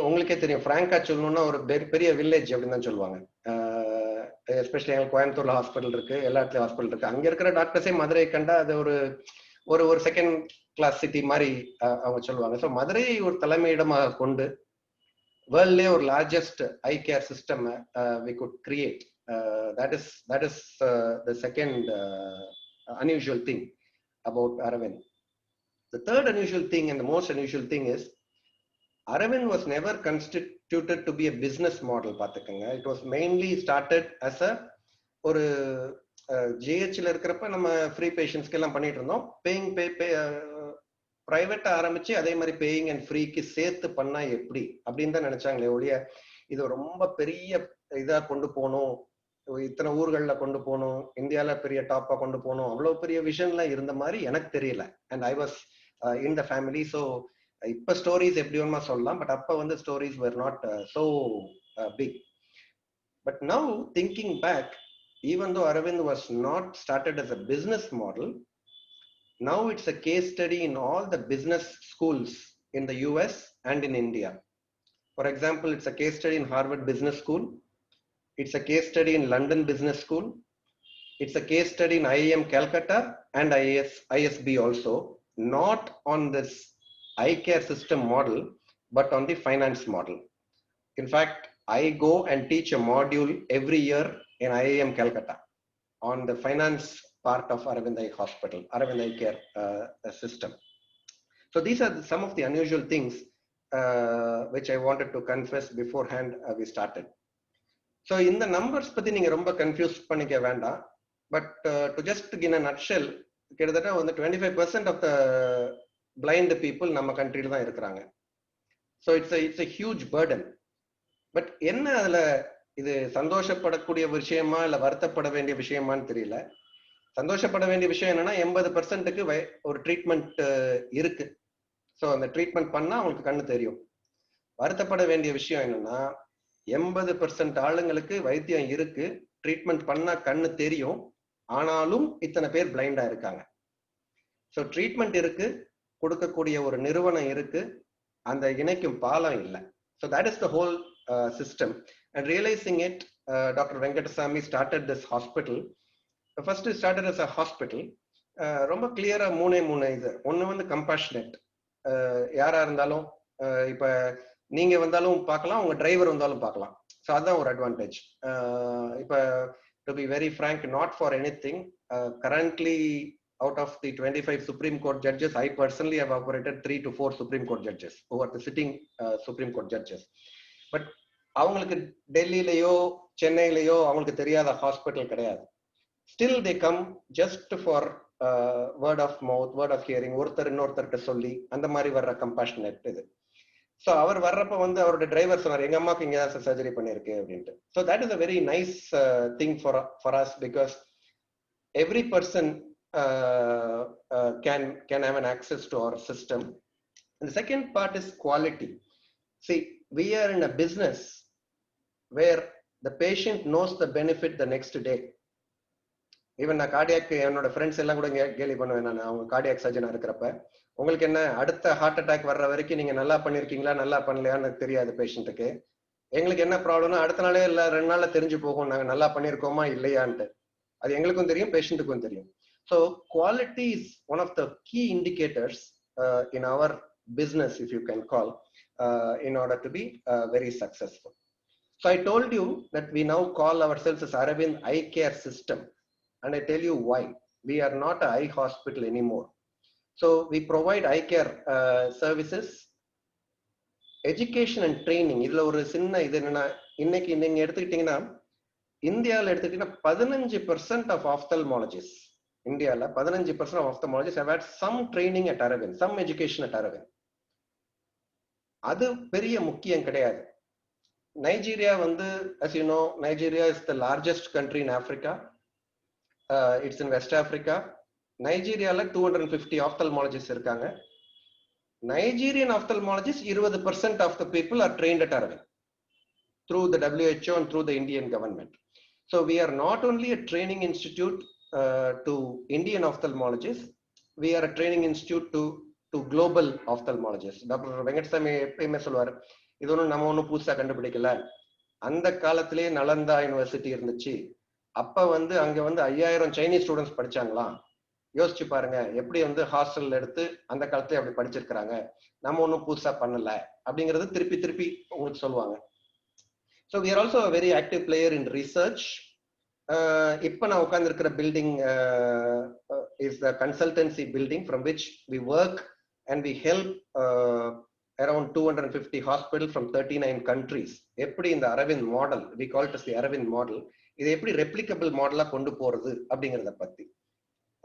Speaker 9: உங்களுக்கே தெரியும், ஃப்ராங்கா சொல்லணும்னா ஒரு பெரிய வில்லேஜ் அப்படின்னு தான் சொல்லுவாங்க. எஸ்பெஷலி எங்களுக்கு கோயம்புத்தூர்ல ஹாஸ்பிட்டல் இருக்கு, எல்லா இடத்துலயும் ஹாஸ்பிட்டல் இருக்கு. அங்க இருக்கிற டாக்டர்ஸே மதுரை கண்டா அது ஒரு செகண்ட் கிளாஸ் சிட்டி மாதிரி அவங்க சொல்லுவாங்க. ஸோ மதுரையை ஒரு தலைமையிடமாக கொண்டு வேர்ல்ட்லேயே ஒரு largest eye care system we could create. That is the second unusual thing about Aravind. The third unusual thing and the most unusual thing is Aravind was never constituted to be a business model. பாத்துக்கங்க, it was mainly started as a ஒரு ஜிஹெச்ல இருக்கிறப்ப நம்ம free பேஷண்ட்ஸ்க்கு எல்லாம் பண்ணிட்டு இருந்தோம். Paying பிரைவேட்டா ஆரம்பிச்சு அதே மாதிரி பேயிங் அண்ட் ஃப்ரீக்கு சேர்த்து பண்ணா எப்படி அப்படின்னு தான் நினைச்சாங்களே ஒழிய இது ரொம்ப பெரிய இதா கொண்டு போகணும், இத்தனை ஊர்கள்ல கொண்டு போகணும், இந்தியால பெரிய டாப்பா கொண்டு போகணும், அவ்வளவு பெரிய விஷன்ல இருந்த மாதிரி எனக்கு தெரியல. And I was in the family. So இப்ப ஸ்டோரிஸ் எப்படி வேணுமா சொல்லலாம், பட் அப்ப வந்து stories were not so big. But now thinking back, even though Aravind was not started as a business model, now it's a case study in all the business schools in the US and in India. For example, it's a case study in Harvard Business School. It's a case study in London Business School. It's a case study in IIM Calcutta and ISB also, not on this eye care system model, but on the finance model. In fact, I go and teach a module every year in IIM Calcutta on the finance part of Aravind Eye Hospital, Aravind Eye Care system. So these are some of the unusual things which I wanted to confess beforehand we started. So in the numbers பத்தி நீங்க ரொம்ப confuse பண்ணிக்க வேண்டாம், but to just in a nutshell, கிட்டத்தட்ட வந்து 25% of the blind people நம்ம கண்ட்ரியில தான் இருக்கிறாங்க. So it's a huge burden. But என்ன அதுல இது சந்தோஷப்படக்கூடிய விஷயமா இல்ல வருத்தப்பட வேண்டிய விஷயமான்னு தெரியல. சந்தோஷப்பட வேண்டிய விஷயம் என்னன்னா 80%க்கு ஒரு ட்ரீட்மெண்ட் இருக்கு. ஸோ அந்த ட்ரீட்மெண்ட் பண்ணா அவங்களுக்கு கண்ணு தெரியும். வருத்தப்பட வேண்டிய விஷயம் என்னன்னா 80% ஆளுங்களுக்கு வைத்தியம் இருக்கு, ட்ரீட்மெண்ட் பண்ணா கண்ணு தெரியும், ஆனாலும் இத்தனை பேர் பிளைண்டா இருக்காங்க. ஸோ ட்ரீட்மெண்ட் இருக்கு, கொடுக்கக்கூடிய ஒரு நிறுவனம் இருக்கு, அந்த இணைக்கும் பாலம் இல்லை. So that is the whole system. And realizing it, Dr. Venkatasamy started this hospital. First it started as a hospital. ரொம்ப கிளியரா மூணே இது. ஒன்று வந்து கம்பேஷனேட், யாரா இருந்தாலும் இப்ப நீங்க வந்தாலும் பார்க்கலாம், உங்க டிரைவர் வந்தாலும் பார்க்கலாம். ஸோ அதுதான் ஒரு அட்வான்டேஜ். இப்ப to be very frank, not for anything, currently out of the 25 Supreme Court judges, I personally have operated 3 to 4 Supreme Court judges who are the sitting Supreme Court judges. But அவங்களுக்கு டெல்லியிலையோ சென்னையிலையோ அவங்களுக்கு தெரியாத hospital கிடையாது. Still they come just for word of mouth, word of hearing, ஒருத்தர் இன்னொருத்தர்கிட்ட சொல்லி அந்த மாதிரி வர்ற கம்பேஷனேட் இது. ஸோ அவர் வர்றப்ப வந்து அவரோட டிரைவர் சொன்னார், எங்க அம்மாவுக்கு இங்கே தான் சர்ஜரி பண்ணிருக்கு அப்படின்ட்டு. So that is a very nice thing for us, because every person can have an access to our system. And the second part is quality. See, we are in a business where the patient knows the benefit the next day. Even நான் cardiac என்னோட friends எல்லாம் கூட கேலி பண்ணுவேன், நான் அவங்க cardiac சர்ஜனா இருக்கிறப்ப, உங்களுக்கு என்ன அடுத்த ஹார்ட் அட்டாக் வர்ற வரைக்கும் நீங்க நல்லா பண்ணிருக்கீங்களா நல்லா பண்ணலையான்னு தெரியாது பேஷண்ட்டுக்கு. எங்களுக்கு என்ன ப்ராப்ளம்னா அடுத்த நாளே இல்லை 2 நாள்ல தெரிஞ்சு போகும் நாங்க நல்லா பண்ணிருக்கோமா இல்லையான்ட்டு. அது எங்களுக்கும் தெரியும், பேஷண்ட்டுக்கும் தெரியும். So quality is one of the key indicators in our business, if you can call, in order to be very successful. So I told you that we now call ourselves as Aravind Eye Care System, and I tell you why. We are not an eye hospital anymore. So we provide eye care services, education and training. இதுல ஒரு சின்ன இது என்னன்னா, இன்னைக்கு நீங்க எடுத்துக்கிட்டீங்கன்னா இந்தியாவில் எடுத்துக்கிட்டீங்கன்னா 15% of ophthalmologists, இந்தியாவில் 15% of ophthalmologists have had some training at Aravind, some education at Aravind. அது பெரிய முக்கியம் கிடையாது. நைஜீரியா வந்து, as you know, Nigeria is the largest country in Africa. It's in West Africa. நைஜீரியால 250 ophthalmologists இருக்காங்க. Nigerian ophthalmologists, 20% of the people are trained at Aravind through the WHO and through the Indian government. So we are not only a training institute to Indian ophthalmologists, we are a training institute to global ophthalmologists. Doctor Venkatasamy எப்பயுமே சொல்லுவார், இது ஒன்றும் நம்ம ஒன்றும் புதுசாக கண்டுபிடிக்கல, அந்த காலத்திலே நலந்தா யூனிவர்சிட்டி இருந்துச்சு, அப்ப வந்து அங்க வந்து 5000 சைனீஸ் ஸ்டூடெண்ட்ஸ் படிச்சாங்களாம். யோசிச்சு பாருங்க, எப்படி வந்து ஹாஸ்டல்ல எடுத்து அந்த காலத்துல அப்படி படிச்சிருக்கிறாங்க, நம்ம ஒன்றும் புதுசா பண்ணல அப்படிங்கறது திருப்பி திருப்பி உங்களுக்கு சொல்லுவாங்க. So we are also a very active player in research. இப்ப நான் உட்கார்ந்து இருக்கிற building is the consultancy building from which we work and we help around 250 hospitals from 39 countries. எப்படி இந்த Aravind model, we call it as the Aravind model, இதை எப்படி ரெப்ளிகபிள் மாடலா கொண்டு போறது அப்படிங்கறத பத்தி.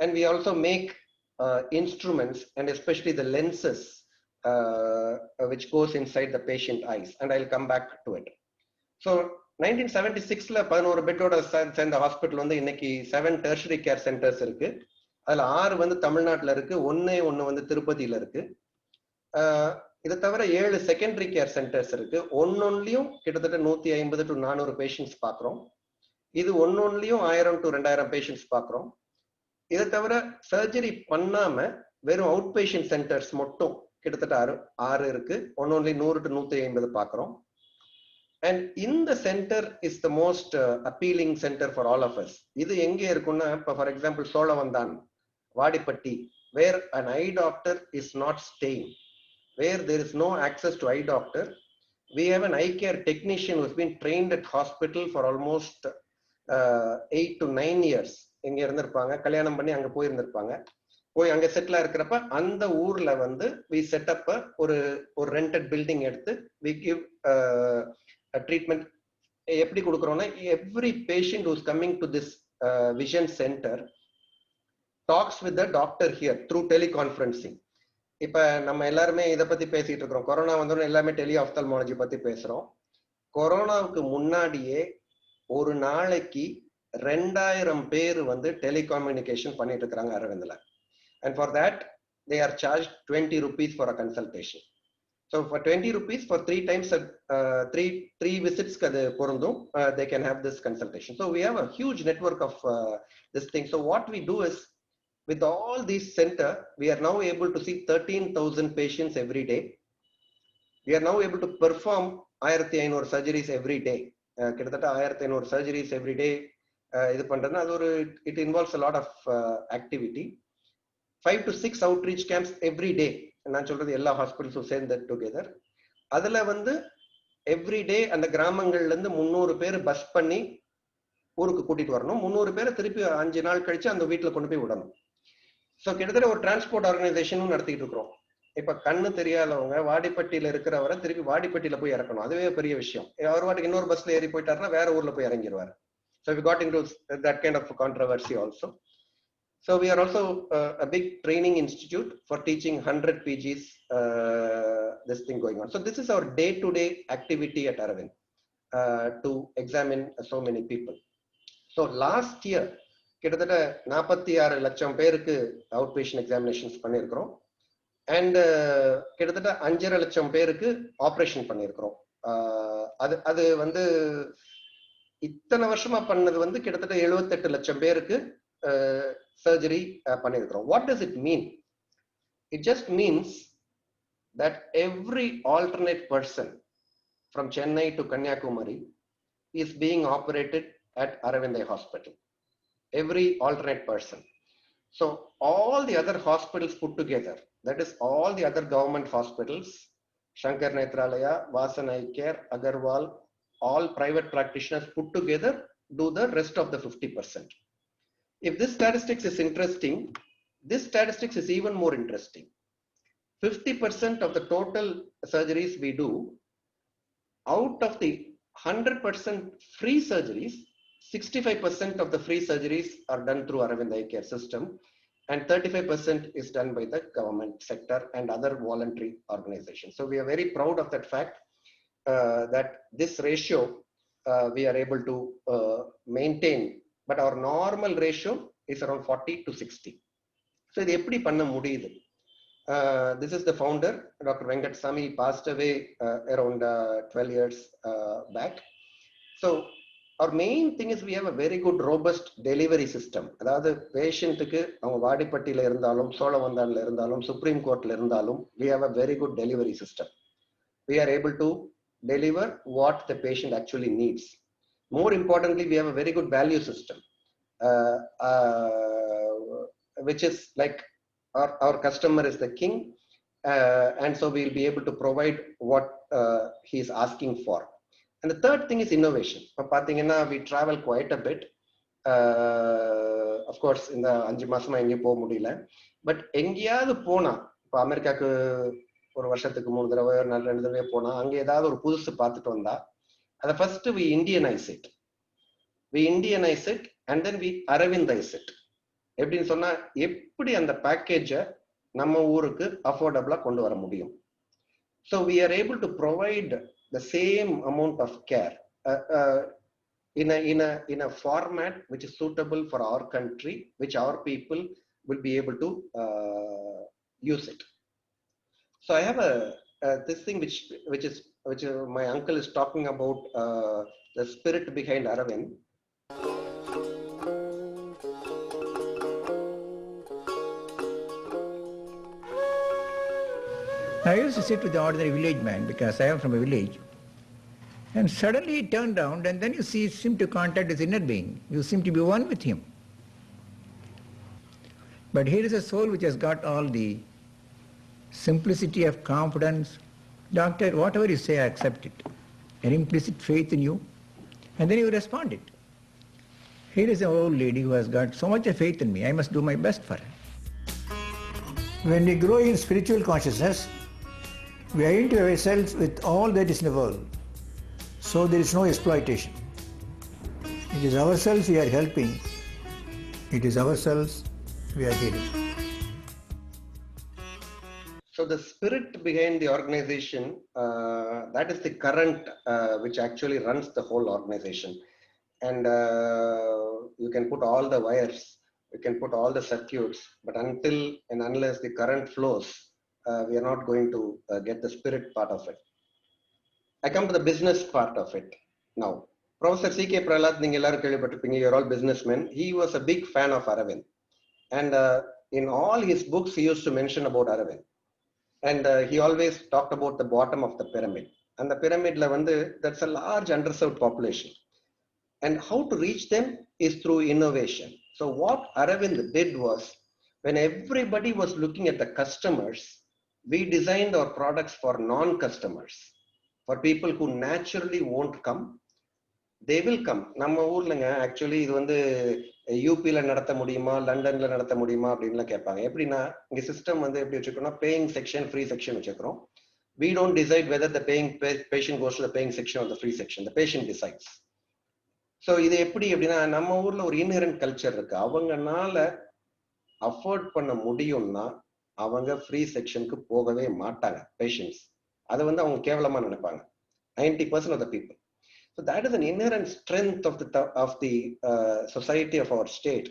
Speaker 9: And we also make instruments and especially the lenses which goes inside the patient eyes, and I'll come back to it. So 1976ல 11 பெட்டோட சேர்ந்த ஹாஸ்பிட்டல் வந்து இன்னைக்கு 7 tertiary care centers இருக்கு. அதுல 6 வந்து தமிழ்நாட்டுல இருக்கு, ஒண்ணு வந்து திருப்பதியில இருக்கு. இதை தவிர 7 செகண்டரி கேர் சென்டர்ஸ் இருக்கு. ஒன்னொன்லயும் கிட்டத்தட்ட 150 to 400 பேஷண்ட்ஸ் பாக்குறோம். இது ஒன்னொன்லயும் 1000 to 2000 பேஷண்ட்ஸ் பாக்குறோம். இதை தவிர சர்ஜரி பண்ணாம வெறும் அவுட் பேஷண்ட் சென்டர்ஸ் மட்டும் கிட்டத்தட்ட 6 இருக்கு. ஒன்னொன்லி 100 to 150 பாக்குறோம். And in the center is the most appealing center for all of us. இது எங்க இருக்குன்னா, இப்போ for example Cholavandan, Vadipatti, where an eye doctor is not staying, where there is no access to eye doctor. We have an eye care technician who has been trained at hospital for almost 8 to 9 years. இங்க இருந்திருப்பாங்க, கல்யாணம் பண்ணி அங்க போயிருந்திருப்பாங்க. போய் அங்க settle இருக்கிறப்ப அந்த ஊர்ல வந்து we set up ஒரு rented building எடுத்து we give treatment. எப்படி கொடுக்குறோம்னா, every patient who is coming to this vision center talks with the doctor here through teleconferencing. இப்ப நம்ம எல்லாருமே இதை பத்தி பேசிட்டு இருக்கிறோம். கொரோனா வந்தோம் எல்லாமே டெலி ஆப்தல்மாலஜி பத்தி பேசுறோம். கொரோனாவுக்கு முன்னாடியே ஒரு நாளைக்கு 2000 பேர் வந்து டெலிகம்யூனிகேஷன் பண்ணிட்டு இருக்கிறாங்க அரவிந்த்ல. And for that they are charged 20 rupees for a consultation. So for 20 rupees for 3 times, 3 visits they can have this consultation. So we have a huge network of this thing. So what we do is, with all these center, we are now able to see 13,000 patients every day. We are now able to perform 1500 surgeries every day. கிட்டத்தட்ட 1500 surgeries every day. இது பண்றதுன்னா அது ஒரு it involves a lot of activity. 5 to 6 outreach camps every day. நான் சொல்றது எல்லா ஹாஸ்பிட்டல்ஸும் சேர்ந்து together. அதுல வந்து எவ்ரி டே அந்த கிராமங்கள்ல இருந்து 300 பேர் பஸ் பண்ணி ஊருக்கு கூட்டிட்டு வரணும். 300 பேரை திருப்பி 5 நாள் கழிச்சு அந்த வீட்டுல கொண்டு போய் விடணும். ஸோ கிட்டத்தட்ட ஒரு டிரான்ஸ்போர்ட் ஆர்கனைசேஷனும் நடத்திட்டு இருக்கிறோம். இப்ப கண்ணு தெரியாதவங்க வாடிப்பட்டியில இருக்கிறவரை திருப்பி வாடிப்பட்டியில போய் இறக்கணும். அதுவே பெரிய விஷயம். அவர் வாட்டுக்கு இன்னொரு பஸ்ல ஏறி போயிட்டாருன்னா வேற ஊர்ல போய் இறங்கிடுவார். So we got into that kind of controversy also. So we are also a big training institute for teaching 100 PGs, this thing going on. So this is our day-to-day activity at Aravind, to examine so many people. So last year, கிட்டத்தட்ட 46 லட்சம் பேருக்கு out patient examinations பண்ணியிருக்கிறோம். And கிட்டத்தட்ட 5.5 லட்சம் பேருக்கு operation பண்ணியிருக்கிறோம். அது வந்து இத்தனை வருஷமா பண்ணது வந்து கிட்டத்தட்ட 78 லட்சம் பேருக்கு surgery பண்ணிருக்கிறோம். What does it mean? It just means that every alternate person from Chennai to Kanyakumari is being operated at Aravind Eye Hospital. Every alternate person. So all the other hospitals put together, that is all the other government hospitals, Shankar Nethralaya, Vasan Eye Care, Agarwal, all private practitioners put together do the rest of the 50%. If this statistics is interesting, this statistics is even more interesting. 50% of the total surgeries we do, out of the 100% free surgeries, 65% of the free surgeries are done through Aravind Eye Care system, and 35% is done by the government sector and other voluntary organizations. So we are very proud of that fact, that this ratio we are able to maintain. But our normal ratio is around 40 to 60. So இது எப்படி பண்ண முடியுது? This is the founder, Dr. Venkatasamy. He passed away around 12 years back. So our main thing is we have a very good robust delivery system. அதாவது பேஷண்ட்டுக்கு அவங்க வாடிப்பட்டியில இருந்தாலும் சோழவந்தான்ல இருந்தாலும் supreme கோர்ட்ல இருந்தாலும் we have a very good delivery system. We are able to deliver what the patient actually needs. More importantly, we have a very good value system, which is like our customer is the king, and so we'll be able to provide what he is asking for. And the third thing is innovation. We travel quite a bit. Of course, in the 5 மாசமா எங்கேயும் போக முடியல. But எங்கேயாவது போனா, இப்போ அமெரிக்காவுக்கு ஒரு வருஷத்துக்கு 3 தடவை 2 தடவை போனா அங்க ஏதாவது ஒரு புதுசு பார்த்துட்டு வந்தா அதை first we Indianize it and then we Aravindize it. எப்படின்னு சொன்னா எப்படி அந்த பேக்கேஜை நம்ம ஊருக்கு அஃபோர்டபுளா கொண்டு வர முடியும். So we are able to provide the same amount of care in a format which is suitable for our country, which our people will be able to use it. So I have this thing which my uncle is talking about, the spirit behind Aravind.
Speaker 10: I used to sit with the ordinary village man because I am from a village. And suddenly he turned around and then you seem to contact his inner being. You seem to be one with him. But here is a soul which has got all the simplicity of confidence. Doctor, whatever you say, I accept it. An implicit faith in you. And then you respond it. Here is an old lady who has got so much of faith in me. I must do my best for her. When we grow in spiritual consciousness, we identify ourselves with all that is in the world. So there is no exploitation. It is ourselves we are helping. It is ourselves we are healing.
Speaker 9: So the spirit behind the organization, that is the current which actually runs the whole organization. And you can put all the wires, you can put all the circuits, but until and unless the current flows, we are not going to get the spirit part of it. I come to the business part of it now. Professor C.K. Prahlad, you're all businessmen. He was a big fan of Aravind. And in all his books, he used to mention about Aravind. And he always talked about the bottom of the pyramid. And the pyramid, that's a large underserved population. And how to reach them is through innovation. So what Aravind did was, when everybody was looking at the customers, we designed our products for non-customers, for people who naturally won't come. They will come. Namma ஊர்லங்க actually இது வந்து யூபில நடத்த முடியுமா, லண்டன்ல நடத்த முடியுமா அப்படின்லாம் கேட்பாங்க. எப்படின்னா இங்க சிஸ்டம் வந்து எப்படி வச்சுக்கோன்னா பேயிங் செக்ஷன், ஃப்ரீ செக்ஷன் வச்சுக்கிறோம். We don't decide whether the paying patient goes to the paying section or the free section. The patient decides. So இது எப்படி அப்படின்னா நம்ம ஊர்ல ஒரு இன்ஹெரண்ட் கல்ச்சர் இருக்கு. அவங்கனால அஃபோர்ட் பண்ண முடியும்னா அவங்க ஃப்ரீ செக்ஷனுக்கு போகவே மாட்டாங்க பேஷண்ட்ஸ். அதை வந்து அவங்க கேவலமா நினைப்பாங்க 90% of the people. So that is an inherent strength of the society of our state,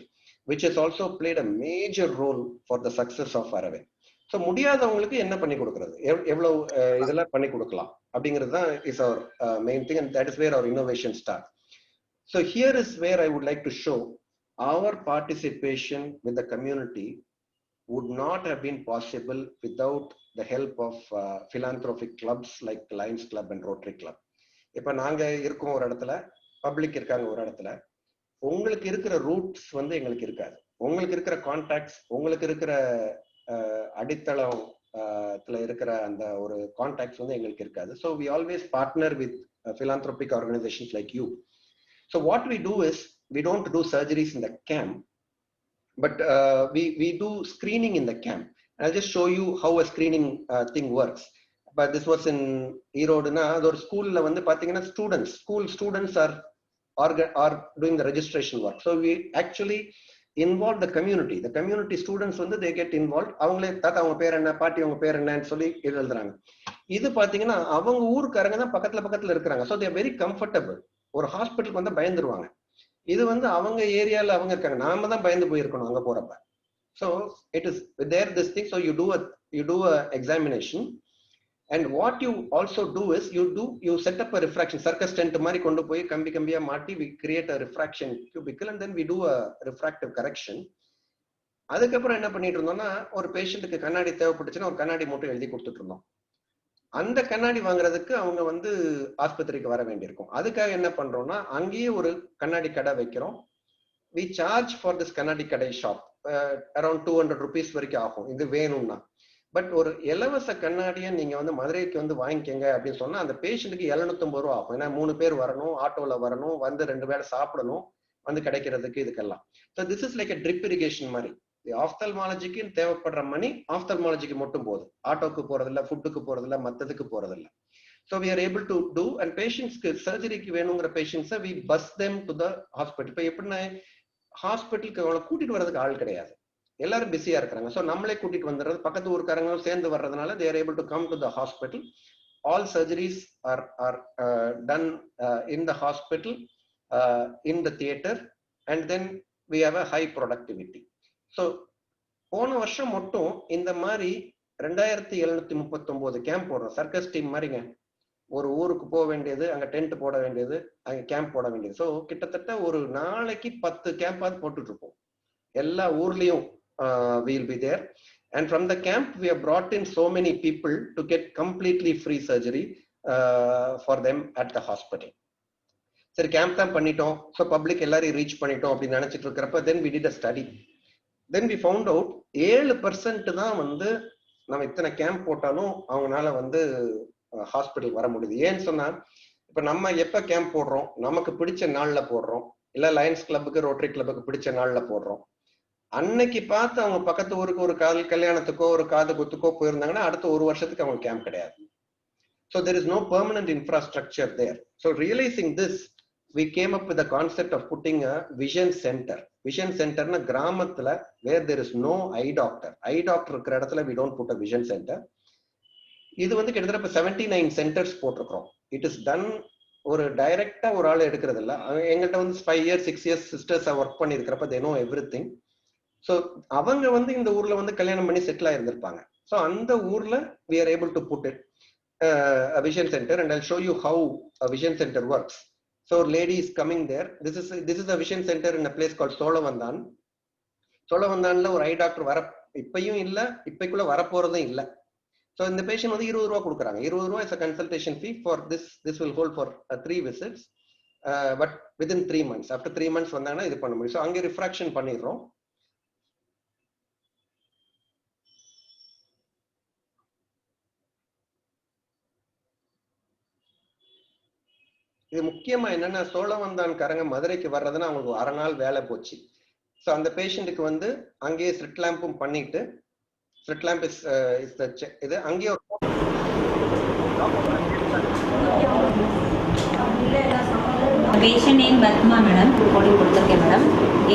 Speaker 9: which has also played a major role for the success of Aravind. So முடியாதவங்களுக்கு என்ன பண்ணி கொடுக்கிறது, எவ்வளவு இதெல்லாம் பண்ணி கொடுக்கலாம் அப்படிங்கிறது தான் is our main thing, and that is where our innovation starts. So here is where I would like to show our participation with the community would not have been possible without the help of philanthropic clubs like Lions Club and Rotary Club. இப்ப நாங்க இருக்கோம் ஒரு இடத்துல, public இருக்காங்க ஒரு இடத்துல, உங்களுக்கு இருக்கிற ரூட்ஸ் வந்து எங்களுக்கு இருக்காது. உங்களுக்கு இருக்கிற கான்டாக்ட்ஸ், உங்களுக்கு இருக்கிற அடித்தளத்துல இருக்கிற அந்த ஒரு கான்டாக்ட்ஸ் வந்து எங்களுக்கு இருக்காது. So we always partner with philanthropic organizations like you. So what we do is, we don't do surgeries in the camp, but we do screening in the camp. I'll just show you how a screening thing works. But this was in Erodna, or school வந்து பாத்தீங்கன்னா school students are doing the registration work. So we actually involve the community. The community students வந்து they get involved. அவங்களே தாத்தா அவங்க பேர் என்ன, பாட்டி அவங்க பேர் என்னன்னு சொல்லி எழுதுறாங்க. இது பாத்தீங்கன்னா அவங்க ஊருக்காரங்க தான் பக்கத்துல இருக்கிறாங்க. So they are very comfortable. ஒரு ஹாஸ்பிட்டலுக்கு வந்து பயந்துருவாங்க. இது வந்து அவங்க ஏரியால அவங்க இருக்காங்க, நாம தான் பயந்து போயிருக்கணும் அங்க போறப்ப. So it is there this thing. So you do a examination. And what you also do is you set up a refraction circus tent மாதிரி கொண்டு போய் கம்பியா மாட்டி we create a refraction cubicle and then we do a refractive correction. அதுக்கப்புறம் என்ன பண்ணிட்டு இருந்தோம்னா, ஒரு பேஷண்ட்டுக்கு கண்ணாடி தேவைப்பட்டுச்சுன்னா ஒரு கண்ணாடி மட்டும் எழுதி கொடுத்துட்டு இருந்தோம். அந்த கண்ணாடி வாங்குறதுக்கு அவங்க வந்து ஆஸ்பத்திரிக்கு வர வேண்டியிருக்கும். அதுக்காக என்ன பண்றோம்னா, அங்கேயே ஒரு கண்ணாடி கடை வைக்கிறோம். we charge for this கண்ணாடி கடை ஷாப் around 200 rupees வரைக்கும் ஆகும் இது வேணும்னா. பட் ஒரு இலவச கண்ணாடியை நீங்க வந்து மதுரைக்கு வந்து வாங்கிக்கங்க அப்படின்னு சொன்னா அந்த பேஷண்ட்டுக்கு 750 ரூபா ஆகும். ஏன்னா 3 பேர் வரணும், ஆட்டோல வரணும், வந்து 2 வேளை சாப்பிடணும், வந்து கிடைக்கிறதுக்கு இதுக்கெல்லாம். So this is like a drip irrigation மாதிரி. ஆப்தல்மாலஜிக்கு தேவைப்படுற மணி ஆப்தல்மாலஜிக்கு மட்டும் போகுது, ஆட்டோக்கு போறதில்ல, ஃபுட்டுக்கு போறதில்ல, மத்ததுக்கு போறதில்ல. So we are able to do, and பேஷண்ட்ஸ்க்கு சர்ஜரிக்கு வேணுங்கிற பேஷண்ட்ஸை we bus them to the hospital. இப்போ எப்படின்னா ஹாஸ்பிட்டலுக்கு அவங்களை கூட்டிட்டு வர்றதுக்கு ஆள் கிடையாது, எல்லாரும் பிஸியா இருக்கிறாங்க. ஸோ நம்மளே கூட்டிட்டு வந்துடுறது, பக்கத்து ஊருக்காரங்களும் சேர்ந்து வர்றதுனால they are able to come to the hospital. All surgeries are done in the hospital, in the theater, and then we have a high productivity. So போன வருஷம் மட்டும் இந்த மாதிரி 2739 கேம்ப் போடுறோம். சர்க்கஸ் டீம் மாதிரிங்க. ஒரு ஊருக்கு போக வேண்டியது, அங்க டென்ட் போட வேண்டியது, அங்க கேம்ப் போட வேண்டியது. ஸோ கிட்டத்தட்ட ஒரு நாளைக்கு 10 கேம்பாவது போட்டுட்டு இருப்போம். எல்லா ஊர்லயும் we'll be there. And from the camp we have brought in so many people to get completely free surgery for them at the hospital. சரி, கேம்ப் தான் பண்ணிட்டோம், ஸோ பப்ளிக் எல்லாரையும் ரீச் பண்ணிட்டோம் அப்படின்னு நினைச்சிட்டு இருக்கிறப்ப then we did a study. Then we found out 7% தான் வந்து நம்ம இத்தனை கேம்ப் போட்டாலும் அவங்களால வந்து ஹாஸ்பிட்டல் வர முடியுது. ஏன்னு சொன்னா, இப்ப நம்ம எப்ப கேம்ப் போடுறோம், நமக்கு பிடிச்ச நாள்ல போடுறோம், இல்ல லயன்ஸ் கிளப்புக்கு ரோட்டரி கிளப்புக்கு பிடிச்ச நாள்ல போடுறோம். அன்னைக்கு பார்த்து அவங்க பக்கத்து ஊருக்கு ஒரு கல்யாணத்துக்கோ ஒரு காது குத்துக்கோ போயிருந்தாங்கன்னா அடுத்த ஒரு வருஷத்துக்கு அவங்க கேம்ப் கிடையாது. So there is no permanent infrastructure there. So realizing this, we came up with the concept of putting a vision center. Vision center na கிராமத்துல where there is no eye doctor. Eye doctor இருக்கிற இடத்துல we don't put a vision center. இது வந்து கிட்டத்தட்ட இப்ப 79 centers போட்டிருக்கிறோம். It is done ஒரு டைரக்டா ஒரு ஆள் எடுக்கிறது இல்ல. எங்கள்கிட்ட வந்து 5 years 6 years சிஸ்டர்ஸா ஒர்க் பண்ணி இருக்கிறப்ப they know everything. ஸோ அவங்க வந்து இந்த ஊர்ல வந்து கல்யாணம் பண்ணி செட்டில் ஆயிருந்திருப்பாங்க. ஸோ அந்த ஊர்ல we are able to put it a vision center, and I'll show you how a vision center works. So lady is coming there. This is a vision center in a place called Solavandan. Solavandanல ஒரு ஐ doctor வர இப்பயும் இல்ல, இப்பைக்குள்ள வரப்போறதும் இல்ல. So இந்த patient வந்து 20 ரூபா கொடுக்குறாங்க. 20 ரூபா is a consultation fee for this will hold for 3 visits, but within 3 months. After 3 months வந்தாங்கன்னா இது பண்ண முடியும். ஸோ அங்கே ரிஃப்ராக்ஷன் பண்ணிடுறோம். இது முக்கியமா என்னன்னா, சோழவந்தான்காரங்க மதுரைக்கு வர்றதுன்னா அவங்களுக்கு ஒரு 1/2 நாள் வேலை போச்சு. ஸோ அந்த பேஷண்ட்டுக்கு வந்து அங்கேயே ஸ்ட்ரிட் லேம்பும் பண்ணிட்டு, ஸ்ட்ரிட் லேம்ப் இஸ் இது அங்கேயே ஒரு
Speaker 11: patient name Padma madam, coding கொடுத்துருக்கேன் மேடம்.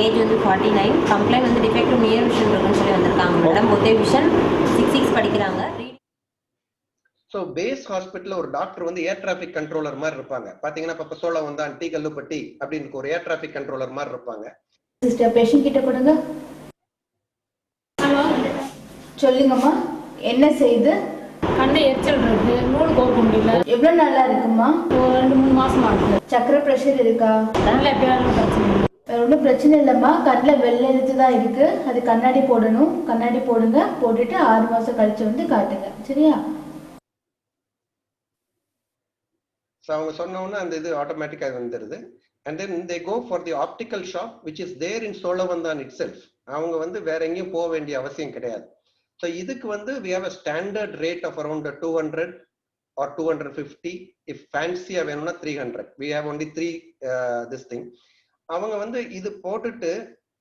Speaker 11: ஏஜ் வந்து 49. கம்ப்ளைண்ட் வந்து டிஃபெக்டிவ் நியர் விஷன் இருக்குன்னு சொல்லி வந்திருக்காங்க மேடம். ஒத்தே விஷன் 6 படிக்கிறாங்க.
Speaker 9: ஸோ பேஸ் ஹாஸ்பிட்டல் ஒரு டாக்டர் வந்து ஏர் டிராபிக் கண்ட்ரோலர் மாதிரி இருப்பாங்க. பாத்தீங்கன்னா இப்ப சோழவந்தான், டி கல்லுப்பட்டி அப்படின்னு ஒரு ஏர் டிராபிக் கண்ட்ரோலர் மாதிரி இருப்பாங்க.
Speaker 12: சிஸ்டர் பேஷண்ட் கிட்ட கொடுங்க. சொல்லுங்கம்மா, என்ன செய்து?
Speaker 13: கண்ணை எரிச்சல் இருக்கு, நூல் கோர்க்க முடியல.
Speaker 12: எவ்வளவு நாளா இருக்குமா?
Speaker 13: 2-3 மாசமா இருக்கு.
Speaker 12: சக்கரை பிரஷர் இருக்கா?
Speaker 13: கண்ணில் எப்பயாவது பிரச்சனை.
Speaker 12: வேற ஒன்றும் பிரச்சனை இல்லைம்மா. கண்ணில் வெள்ளை எழுத்து தான் இருக்கு, அது கண்ணாடி போடணும். கண்ணாடி போடுங்க, போட்டுட்டு 6 மாசம் கழிச்சு வந்து காட்டுங்க, சரியா?
Speaker 9: ஸோ அவங்க சொன்னோன்னா அந்த இது ஆட்டோமேட்டிக்காக வந்துடுது. And then they go for the optical shop which is there in Cholavandan itself. அவங்க வந்து வேற எங்கேயும் போக வேண்டிய அவசியம் கிடையாது. ஸோ இதுக்கு வந்து we have a standard rate of around 200 or 250. if fancy வேணும்னா 300. we have only 3 this thing. அவங்க வந்து இது போட்டுட்டு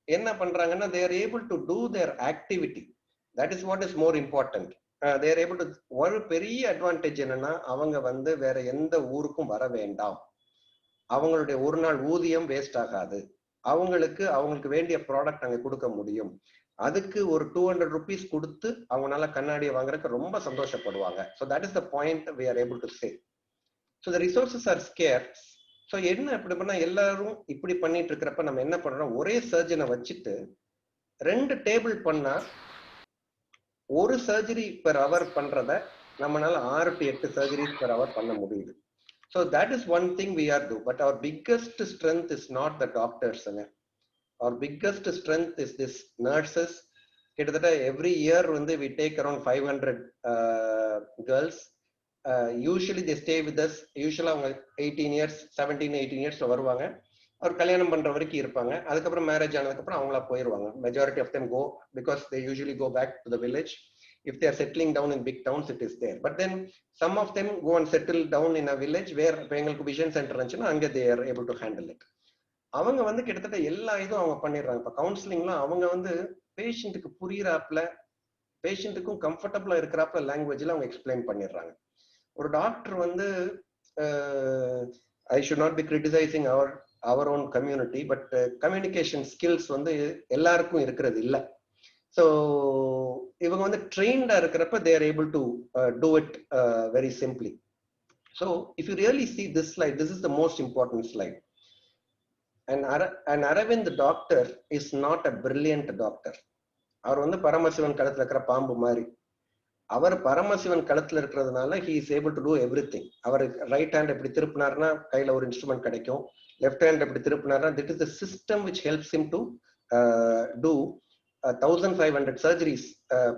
Speaker 9: என்ன பண்றாங்கன்னா they are able to do their activity. that is what is more important. they are able to ஒரு பெரிய advantage என்னன்னா, அவங்க வந்து வேற எந்த ஊருக்கும் வர வேண்டாம். அவங்களுடைய ஒரு நாள் ஊதியம் வேஸ்ட் ஆகாது. அவங்களுக்கு வேண்டிய ப்ராடக்ட் அங்க கொடுக்க முடியும். அதுக்கு ஒரு 200 rupees கொடுத்து அவங்களால கண்ணாடியை வாங்குறதுக்கு ரொம்ப சந்தோஷப்படுவாங்க. So that is the point we are able to say. So the resources are scarce. So என்ன இப்படி பண்ணா, எல்லாரும் இப்படி பண்ணிட்டு இருக்கிறப்ப நம்ம என்ன பண்றோம், ஒரே சர்ஜனை வச்சுட்டு 2 டேபிள் பண்ணா ஒரு சர்ஜரி பெர் அவர் பண்றத நம்மளால 6 to 8 surgeries per hour பண்ண முடியுது. So that is one thing we are do. But our biggest strength is not the doctors. Our biggest strength is this nurses. கிட்டத்தட்ட every year வந்து we take around 500 girls. Usually they stay with us. Usually அவங்க 18 years 17-18 years வருவாங்க. அவர் கல்யாணம் பண்ற வரைக்கும் இருப்பாங்க. அதுக்கப்புறம் marriage ஆனதுக்கு அப்புறம் அவங்களா போயிருவாங்க. Majority of them go because they usually go back to the village. If they are settling down in big towns, it is there. But then some of them go and settle down in a village where எங்களுக்கு vision centre இருந்துச்சுன்னா அங்கே they are able to handle it. அவங்க வந்து கிட்டத்தட்ட எல்லா இதுவும் அவங்க பண்ணிடுறாங்க. இப்போ கவுன்சிலிங்லாம் அவங்க வந்து பேஷண்ட்டுக்கு புரியிறாப்புல, பேஷண்ட்டுக்கும் கம்ஃபர்டபுளா இருக்கிறாப்புல லாங்குவேஜ்ல அவங்க எக்ஸ்பிளைன் பண்ணிடுறாங்க. ஒரு டாக்டர் வந்து I should not be criticizing our own community, but communication skills வந்து எல்லாருக்கும் இருக்கிறது இல்லை. ஸோ இவங்க வந்து ட்ரெயின்டா இருக்கிறப்ப they are able to do it very simply. So if you really see this slide, this is the most important slide. An Aravind doctor is not a brilliant doctor. அவர் வந்து பரமசிவன் கழுத்துல இருக்கிற பாம்பு மாதிரி. அவர் பரமசிவன் கழுத்துல இருக்கிறதுனால he is able to do everything. அவர் right hand எப்படி திருப்பினார்னா கையில ஒரு இன்ஸ்ட்ருமெண்ட் கிடைக்கும், லெஃப்ட் ஹேண்ட் எப்படி திருப்பினார்னா that is the system which helps him to do 1500 surgeries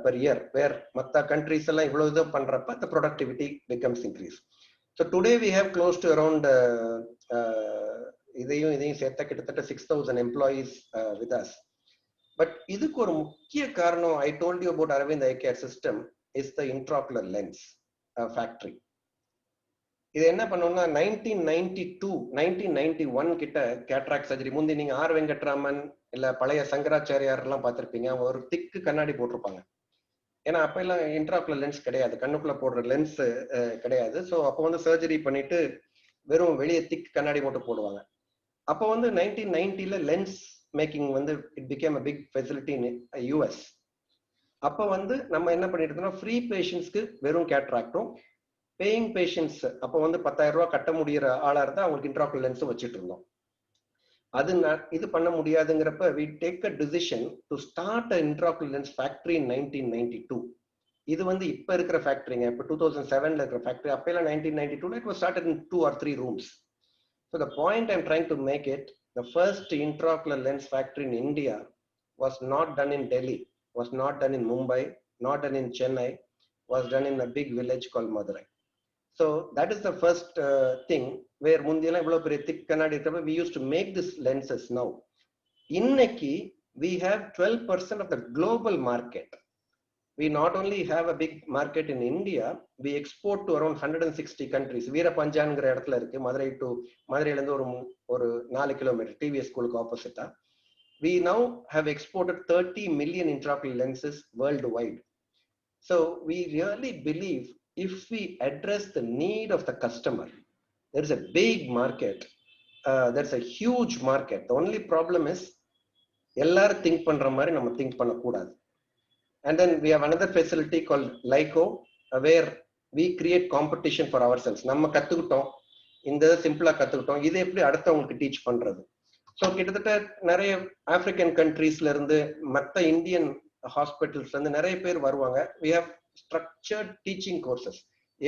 Speaker 9: per year, where மற்ற countries எல்லாம் இவ்வளவு இது பண்றப்ப the productivity becomes increased. So today we have close to around இதையும் சேர்த்தா கிட்டத்தட்ட 6000 employees with us. But இதுக்கு ஒரு முக்கிய காரணம், I told you about Aravind Eye Care System, is the intraocular lens factory. இது என்ன பண்ணோம்னா 1991 கிட்ட கேட்ராக்ட் சர்ஜரி. முந்தி நீங்க ஆர் வெங்கட்ராமன் இல்ல பழைய சங்கராச்சாரியார் எல்லாம் பார்த்திருப்பீங்க, அவங்க ஒரு திக்கு கண்ணாடி போட்டிருப்பாங்க. ஏன்னா அப்ப எல்லாம் இன்ட்ராகுலர் லென்ஸ் கிடையாது, கண்ணுக்குள்ள போடுற லென்ஸ் கிடையாது. ஸோ அப்போ வந்து சர்ஜரி பண்ணிட்டு வெறும் வெளியே திக் கண்ணாடி மட்டும் போடுவாங்க. அப்போ வந்து 1990ல லென்ஸ் மேக்கிங் வந்து it became a big facility in US. அப்போ வந்து நம்ம என்ன பண்ணிட்டு இருந்தோம்னா ஃப்ரீ பேஷண்ட்ஸ்க்கு வெறும் கேட்ராக்டும், பேயிங் பேஷண்ட்ஸ் அப்போ வந்து 10,000 ரூபாய் கட்ட முடியிற ஆளா இருந்தா அவங்களுக்கு இன்ட்ராகுலர் லென்ஸும் வச்சுட்டு இருந்தோம். அது இது பண்ண முடியாதுங்கிறப்ப we take a decision to start an intraocular lens factory in 1992. இது வந்து இப்ப இருக்கிற ஃபேக்டரிங்க, இப்ப 2007ல இருக்கிற ஃபேக்டரி. அப்பெல்லாம் 1992 it was started in 2 or 3 rooms. So the point I'm trying to make it, the first intraocular lens factory in India was not done in Delhi, was not done in Mumbai, not done in Chennai, was done in a big village called Madurai. So that is the first thing where முந்தியெல்லாம் இவ்வளவு பெரிய திக் கண்ணாடி இருக்கிறப்ப we used to make this lenses. Now இன்னைக்கு we have 12% of the global market. We not only have a big market in India, we export to around 160 countries. வீரபஞ்சான்ங்கிற இடத்துல இருக்கு, மதுரையில இருந்து ஒரு 4 கிலோமீட்டர் டிவிஎஸ் ஸ்கூலுக்கு ஆப்போசிட்டா. We now have exported 30 million intraocular lenses worldwide. So we really believe if we address the need of the customer, there is a big market. There's a huge market. The only problem is எல்லாரும் think பண்ற மாதிரி நம்ம think பண்ணக்கூடாது. And then we have another facility called Lyco, where we create competition for ourselves. நம்ம கத்துக்கிட்டோம், இந்த சிம்பிளா கத்துக்கிட்டோம், இதை எப்படி அடுத்தவங்களுக்கு டீச் பண்றது. ஸோ கிட்டத்தட்ட நிறைய ஆப்பிரிக்கன் கண்ட்ரீஸ்ல இருந்து மற்ற இந்தியன் ஹாஸ்பிட்டல்ஸ்ல இருந்து நிறைய பேர் வருவாங்க. we have structured teaching courses.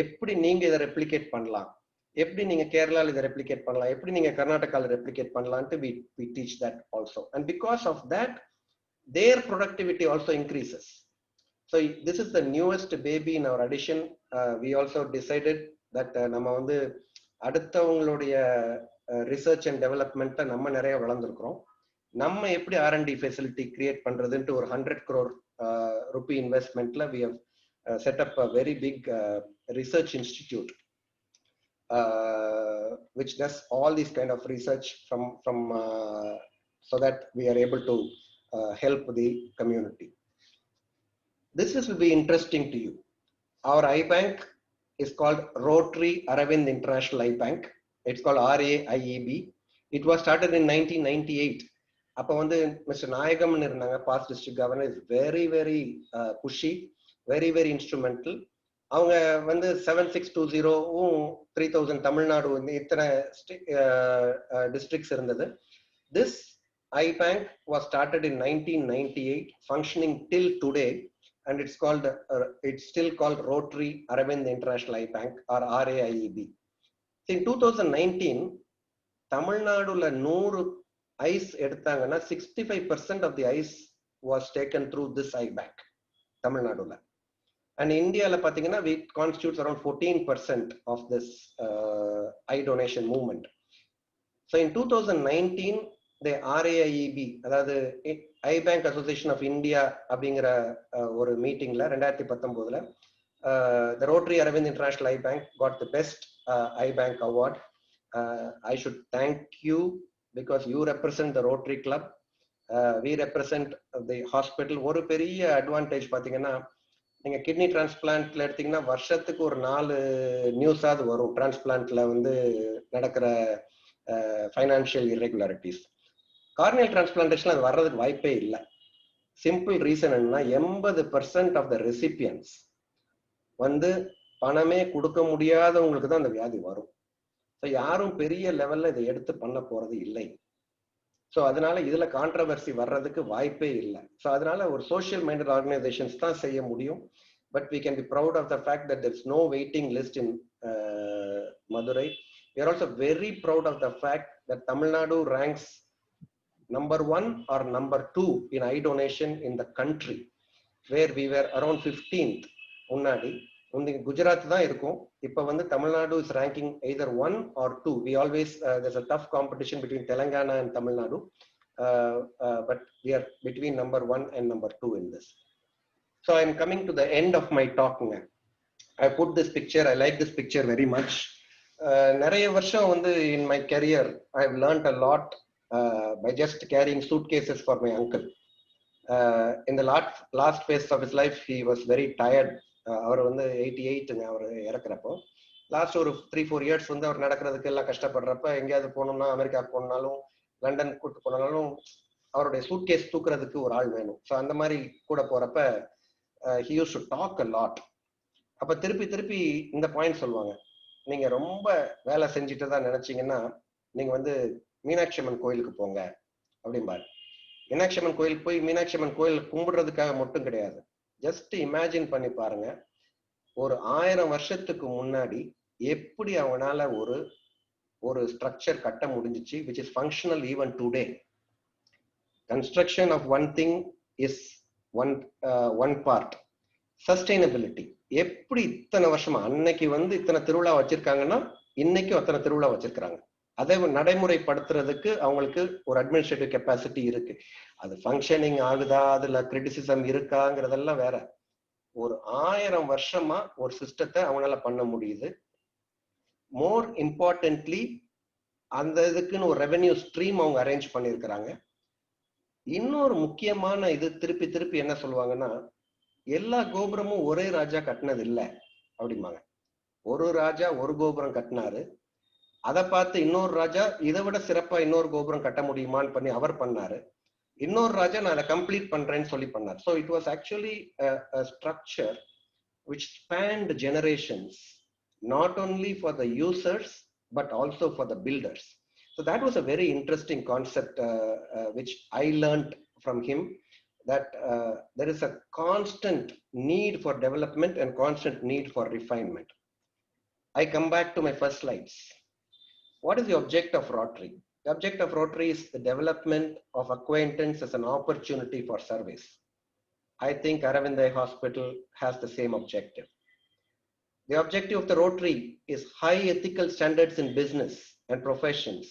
Speaker 9: எப்படி நீங்க இதை ரெப்ளிகேட் பண்ணலாம், எப்படி நீங்க கேரளால இதை ரெப்ளிகேட் பண்ணலாம், எப்படி நீங்க கர்நாடகால replicate பண்ணலாம்ட்டு we teach that also. And because of that their productivity also increases. So this is the newest baby in our addition. We also decided that நம்ம வந்து அடுத்தவங்களுடைய ரிசர்ச் அண்ட் டெவலப்மெண்ட்டை நம்ம நிறைய வளர்ந்துருக்கிறோம். நம்ம எப்படி R&D ஃபெசிலிட்டி கிரியேட் பண்றதுன்ட்டு ஒரு 100 crore rupee இன்வெஸ்ட்மெண்ட்ல we have set up a very big research institute which does all these kind of research from so that we are able to help the community. This will be interesting to you. Our eye bank is called Rotary Aravind International Eye Bank. It's called RAIEB. It was started in 1998. அப்போ வந்து mister நாயகம்னு இருந்தாங்க, past district governor. Is very very pushy, very very instrumental. அவங்க வந்து 7620 3000 தமிழ்நாடு வந்து இத்தனை districts இருந்தது. This eye bank was started in 1998, functioning till today, and it's still called Rotary Aravind International Eye Bank or RAIEB. In 2019 தமிழ்நாடுல 100 ice எடுத்தாங்கன்னா 65% of the ice was taken through this eye bank தமிழ்நாடுல. And இந்தியால பாத்தீங்கன்னா we constitutes around 14% of this eye donation movement. So in 2019 the RAIEB, அதாவது eye bank association of India அப்படிங்கிற ஒரு மீட்டிங்ல 2019ல the Rotary Aravind International Eye Bank got the best eye bank award. I should thank you because you represent the Rotary Club. We represent the hospital. ஒரு பெரிய advantage பாத்தீங்கன்னா, நீங்க kidney டிரான்ஸ்பிளான்ட்ல எடுத்தீங்கன்னா வருஷத்துக்கு ஒரு 4 நியூஸாவது வரும் டிரான்ஸ்பிளான்ட்ல வந்து நடக்கிற ஃபைனான்சியல் இர்ரெகுலாரிட்டிஸ். கார்னியல் டிரான்ஸ்பிளான்டேஷன்ல அது வர்றதுக்கு வாய்ப்பே இல்லை. சிம்பிள் ரீசன் என்னன்னா 80% ஆஃப் த ரெசிபியன்ஸ் வந்து பணமே கொடுக்க முடியாதவங்களுக்கு தான் அந்த வியாதி வரும். ஸோ யாரும் பெரிய லெவல்ல இதை எடுத்து பண்ண போறது இல்லை. ஸோ அதனால இதுல கான்ட்ரவர்சி வர்றதுக்கு வாய்ப்பே இல்லை. ஸோ அதனால ஒரு சோஷியல் மைண்டட் ஆர்கனைசேஷன்ஸ் தான் செய்ய முடியும். But we can be proud of the fact that there's no waiting list in Madurai. We are also very proud of the fact that Tamil Nadu ranks number 1 or number 2 in eye donation in the country, where we were around 15th. முன்னாடி குஜராத் தான் இருக்கும். இப்போ வந்து Tamil Nadu is ranking either 1 or 2. We always there's a tough competition between Telangana and Tamil Nadu, but we are between number 1 and number 2 in this. So I'm coming to the end of my talk now. I put this picture. I like this picture very much. நிறைய வருஷம் வந்து in my career I've learned a lot by just carrying suitcases for my uncle. In the last phase of his life he was very tired. அவர் வந்து 88 அவர் இறக்குறப்போ last ஒரு 3-4 years வந்து அவர் நடக்கிறதுக்கு எல்லாம் கஷ்டப்படுறப்ப எங்கேயாவது போகணும்னா அமெரிக்காவுக்கு போனாலும் லண்டன் கூட்டு போனாலும் அவருடைய சூட்கேஸ் தூக்குறதுக்கு ஒரு ஆள் வேணும். ஸோ அந்த மாதிரி கூட போறப்ப he used to talk a lot. அப்ப திருப்பி இந்த பாயிண்ட் சொல்லுவாங்க, நீங்க ரொம்ப வேலை செஞ்சுட்டு தான் நினைச்சீங்கன்னா நீங்க வந்து மீனாட்சி அம்மன் கோயிலுக்கு போங்க அப்படிம்பாரு. மீனாட்சி அம்மன் கோயிலுக்கு போய் மீனாட்சி அம்மன் கோயில் கும்பிடுறதுக்காக மட்டும் கிடையாது. ஜஸ்ட் இமேஜின் பண்ணி பாருங்க, ஒரு 1000 வருஷத்துக்கு முன்னாடி எப்படி அவனால ஒரு ஸ்ட்ரக்சர் கட்ட முடிஞ்சிச்சு, which is functional even today. Construction of one thing is one part. Sustainability. எப்படி இத்தனை வருஷமா அன்னைக்கு வந்து இத்தனை திருவிழா வச்சிருக்காங்கன்னா இன்னைக்கும் அத்தனை திருவிழா வச்சிருக்காங்க. அதை நடைமுறைப்படுத்துறதுக்கு அவங்களுக்கு ஒரு அட்மினிஸ்ட்ரேட்டிவ் கெப்பாசிட்டி இருக்கு. அது ஃபங்க்ஷனிங் ஆகுதா, அதுல கிரிட்டிசிசம் இருக்காங்கிறதெல்லாம் வேற. ஒரு 1000 வருஷமா ஒரு சிஸ்டத்தை அவனால பண்ண முடியுது. மோர் இம்பார்ட்டன்ட்லி அந்த இதுக்குன்னு ஒரு ரெவென்யூ ஸ்ட்ரீம் அவங்க அரேஞ்ச் பண்ணியிருக்கிறாங்க. இன்னொரு முக்கியமான இது திருப்பி என்ன சொல்லுவாங்கன்னா, எல்லா கோபுரமும் ஒரே ராஜா கட்டினது இல்லை அப்படிம்பாங்க. ஒரு ராஜா ஒரு கோபுரம் கட்டினாரு, அதை பார்த்து இன்னொரு ராஜா இதை விட சிறப்பா இன்னொரு கோபுரம் கட்ட முடியுமான்னு பண்ணி அவர் பண்ணாரு. இன்னொரு ராஜா நான் அதை கம்ப்ளீட் பண்றேன்னு சொல்லி பண்ணார். So it was actually a structure which spanned generations, not only for the users but also for the builders. So that was a very interesting concept which I learned from him, that there is a constant need for development and constant need for refinement. I come back to my first slides. What is the object of Rotary? The object of Rotary is the development of acquaintance as an opportunity for service. I think Aravind Eye Hospital has the same objective. The objective of the Rotary is high ethical standards in business and professions,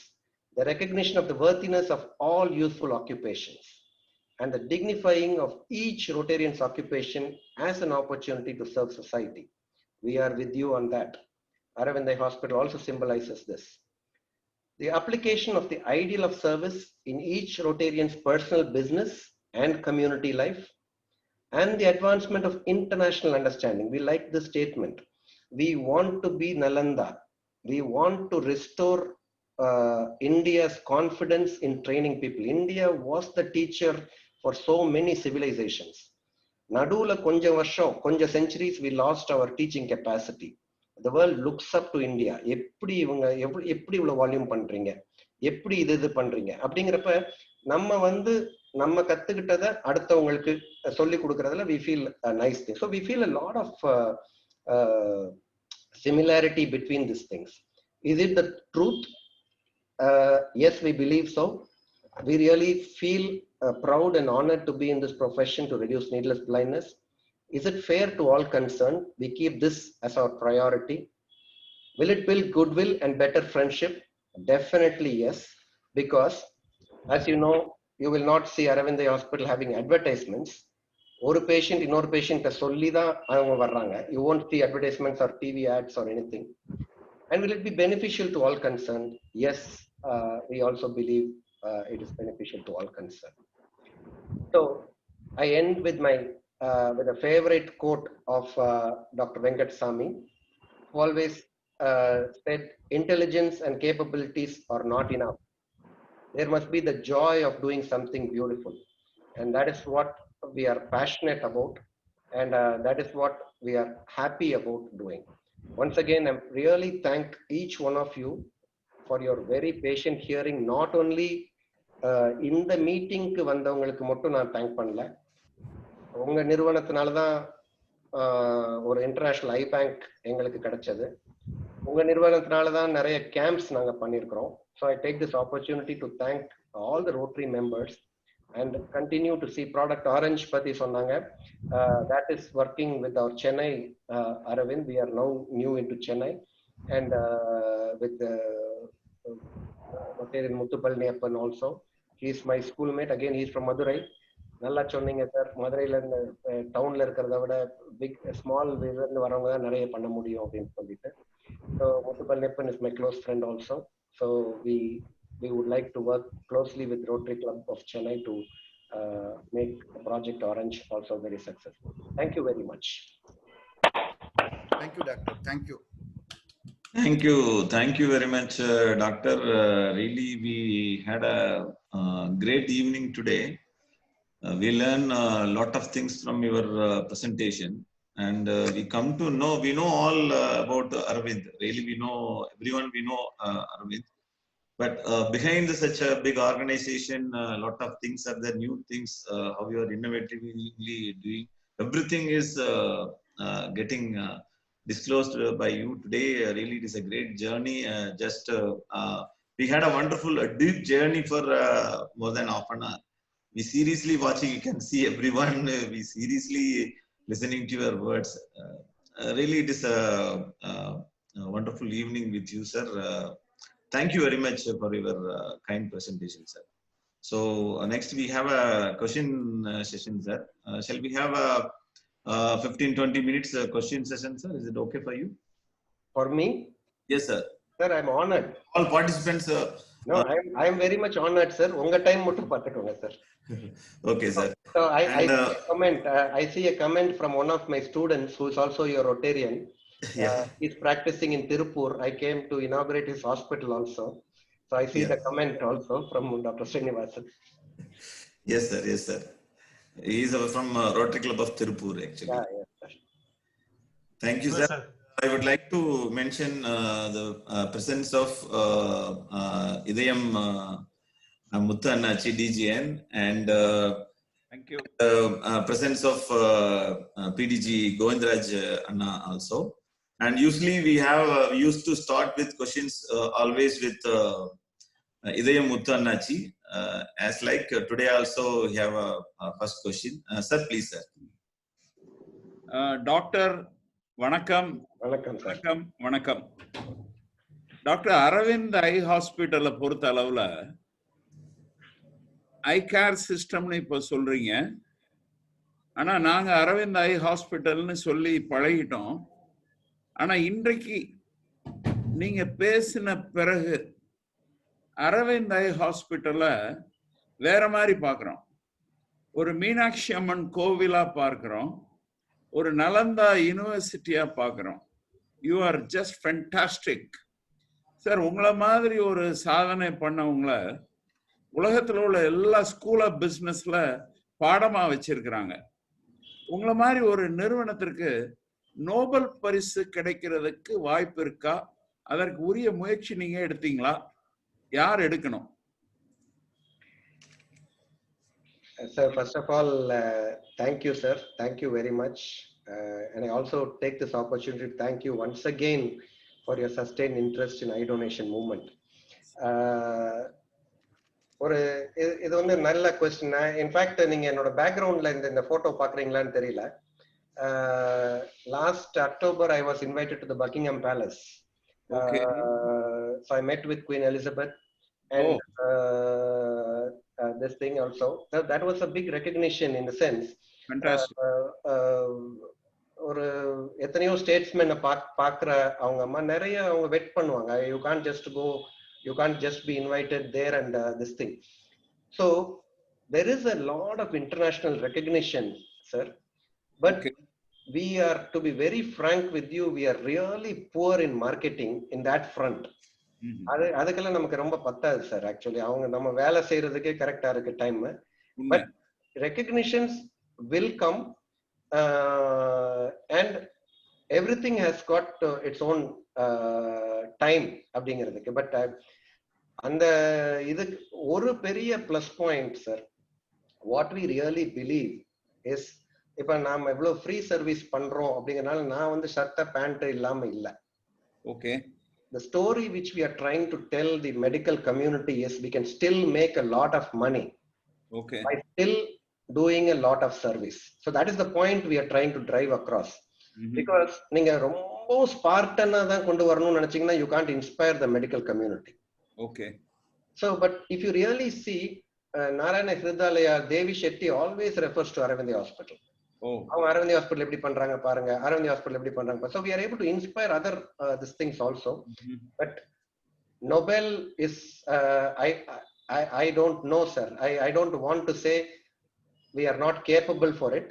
Speaker 9: the recognition of the worthiness of all useful occupations, and the dignifying of each Rotarian's occupation as an opportunity to serve society. We are with you on that. Aravind Eye Hospital also symbolizes this. The application of the ideal of service in each Rotarian's personal business and community life, and the advancement of international understanding. We like this statement. We want to be Nalanda. We want to restore India's confidence in training people. India was the teacher for so many civilizations. Nadula konja varsham, konja centuries, we lost our teaching capacity. The world looks up to India. எப்படி இவ்வளவு volume பண்றீங்க, எப்படி இது பண்றீங்க அப்படிங்கிறப்ப நம்ம கத்துக்கிட்டதை அடுத்தவங்களுக்கு சொல்லி கொடுக்கறதுல we feel a nice thing. So we feel a lot of similarity between these things. Is it the truth? Yes, we believe so. We really feel proud and honored to be in this profession to reduce needless blindness. Is it fair to all concerned? We keep this as our priority. Will it build goodwill and better friendship? Definitely yes, because as you know, you will not see Aravind Eye Hospital having advertisements. ஒரு patient இன்னொரு பேஷண்ட்டை சொல்லி தான் அவங்க வர்றாங்க. You won't see advertisements or TV ads or anything. And will it be beneficial to all concerned? Yes, we also believe it is beneficial to all concerned. So I end with with a favorite quote of Dr. Venkat Sami, who always said, intelligence and capabilities are not enough. There must be the joy of doing something beautiful. And that is what we are passionate about. And that is what we are happy about doing. Once again, I really thank each one of you for your very patient hearing, not only இந்த மீட்டிங்க்கு வந்தவங்களுக்கு மட்டும் நான் thank பண்ணல. உங்க நிறுவனத்தினால தான் ஒரு international I bank எங்களுக்கு கிடைச்சது. உங்க நிறுவனத்தினால தான் நிறைய கேம்ப்ஸ் நாங்க பண்ணியிருக்கிறோம். So I take this opportunity to thank all the rotary members and continue to see product orange pati sonnanga. That is working with our Chennai Aravind. We are now new into Chennai and with Rotarian Muthupalniyappan also. He is my schoolmate. Again, he is from Madurai. நல்லா சொன்னீங்க sir. மதுரையில இந்த டவுன்ல இருக்கிறத விட big small இருந்து வரவங்க தான் நிறைய பண்ண முடியும் அப்படின்னு சொல்லிட்டு. So Muthupalniyappan is my close friend also. So we would like to work closely with Rotary Club of Chennai to make Project Orange also very successful. Thank you very much.
Speaker 1: Thank you, Doctor. Thank you.
Speaker 6: Thank you very much, Doctor. Really, we had a great evening today. We learned a lot of things from your presentation, and we come to know, we know all about Aravind. Really, we know everyone. We know Aravind. But behind such a big organization, a lot of things are there, new things, how you are innovatively doing. Everything is getting disclosed by you today. Really, it is a great journey. We had a wonderful, deep journey for more than half an hour. We seriously watching, you can see everyone, we seriously listening to your words. Really, it is a wonderful evening with you, sir. Thank you very much for your kind presentation, sir. So next we have a question session, sir. Shall we have a 15-20 minutes question session, sir? Is it okay for you?
Speaker 9: For me?
Speaker 6: Yes, sir.
Speaker 9: Sir, I'm honored.
Speaker 6: All participants.
Speaker 9: No, I am very much honored, sir. Unga time muttu paathukonga, sir.
Speaker 6: Okay, sir.
Speaker 9: So I see a comment from one of my students who is also your Rotarian. He's practicing in Tirupur. I came to inaugurate his hospital also. So I see the comment also from Dr. Srinivasan.
Speaker 6: Yes, sir. Yes, sir. He is from Rotary Club of Tirupur, actually.
Speaker 9: Yes, sir.
Speaker 6: Thank you, sir. I would like to mention the presence of Idayam Muthu Annachi, DGN, and
Speaker 14: thank you.
Speaker 6: Presence of PDG Govindraj Anna also. And usually we used to start with questions always with Idayam Muthu Annachi. As like today also we have a first question. Sir, please, sir.
Speaker 14: Doctor, வணக்கம். வணக்கம். Doctor Aravind ஐ ஹாஸ்பிட்டலை பொறுத்த அளவுல ஐ care சிஸ்டம்னு இப்போ சொல்றீங்க. ஆனா நாங்க அரவிந்த் ஐ ஹாஸ்பிட்டல்னு சொல்லி பழகிட்டோம். ஆனா இன்றைக்கு நீங்க பேசின பிறகு அரவிந்த் ஐ ஹாஸ்பிட்டலை வேற மாதிரி பார்க்கிறோம். ஒரு மீனாட்சி அம்மன் கோவிலா பார்க்கிறோம், ஒரு நலந்தா யூனிவர்சிட்டியா பார்க்கிறோம். You are just fantastic sir. உங்களை மாதிரி ஒரு சாதனை பண்ணவங்கள உலகத்தில் உள்ள எல்லா ஸ்கூல் ஆஃப் பிஸ்னஸ்ல பாடமா வச்சிருக்கிறாங்க. உங்களை மாதிரி ஒரு நிறுவனத்திற்கு நோபல் பரிசு கிடைக்கிறதுக்கு வாய்ப்பு இருக்கா? அதற்கு உரிய முயற்சி நீங்க எடுத்தீங்களா? யார் எடுக்கணும்?
Speaker 9: Sir, first of all, thank you, sir. Thank you very much. And I also take this opportunity to thank you once again for your sustained interest in eye donation movement. இது வந்து நல்ல கொஸ்டின். இன்ஃபேக்ட் நீங்க என்னோட பேக்ரவுண்ட்ல இந்த photo பாக்குறீங்களான்னு தெரியல. Last October I was invited to the Buckingham Palace. So I met with Queen Elizabeth and this thing also. So that was a big recognition in the sense.
Speaker 14: Fantastic.
Speaker 9: ஒரு எத்தனையோ statesmen பாக்குற அவங்க அம்மா நிறைய அவங்க wait பண்ணுவாங்க. You can't just be invited there and this thing. So there is a lot of international recognition, sir, but we are, to be very frank with you, we are really poor in marketing in that front. அதுக்கெல்லாம் நமக்கு ரொம்ப பத்தாது sir. Actually அவங்க நம்ம வேலை செய்யறதுக்கே கரெக்டா இருக்கு time. But recognitions will come and everything has got its own time அப்படிங்கிறதுக்கு. பட் அந்த இது ஒரு பெரிய plus point sir, what we really believe is, இப்ப நாம எவ்வளவு ஃப்ரீ சர்வீஸ் பண்றோம் அப்படிங்கறனால நான் வந்து ஷர்ட் பேண்ட் இல்லாம இல்ல.
Speaker 14: Okay.
Speaker 9: The story which we are trying to tell the medical community is we can still make a lot of money
Speaker 14: okay
Speaker 9: by still doing a lot of service. So that is the point we are trying to drive across. Because நீங்க ரொம்ப ஸ்பார்ட்டனா தான் கொண்டு வரணும்னு நினைச்சீங்கன்னா you can't inspire the medical community.
Speaker 14: Okay.
Speaker 9: So but if you really see, Narayana Hridalaya Devi Shetty always refers to Aravindhi Hospital. அவங்க அரவிந்தி hospital எப்படி பண்றாங்க பாருங்க, அரவிந்தி ஹாஸ்பிட்டல் எப்படி பண்றாங்க. So we are able to inspire other these things also. But Nobel is I don't know sir, I don't want to say we are not capable for it.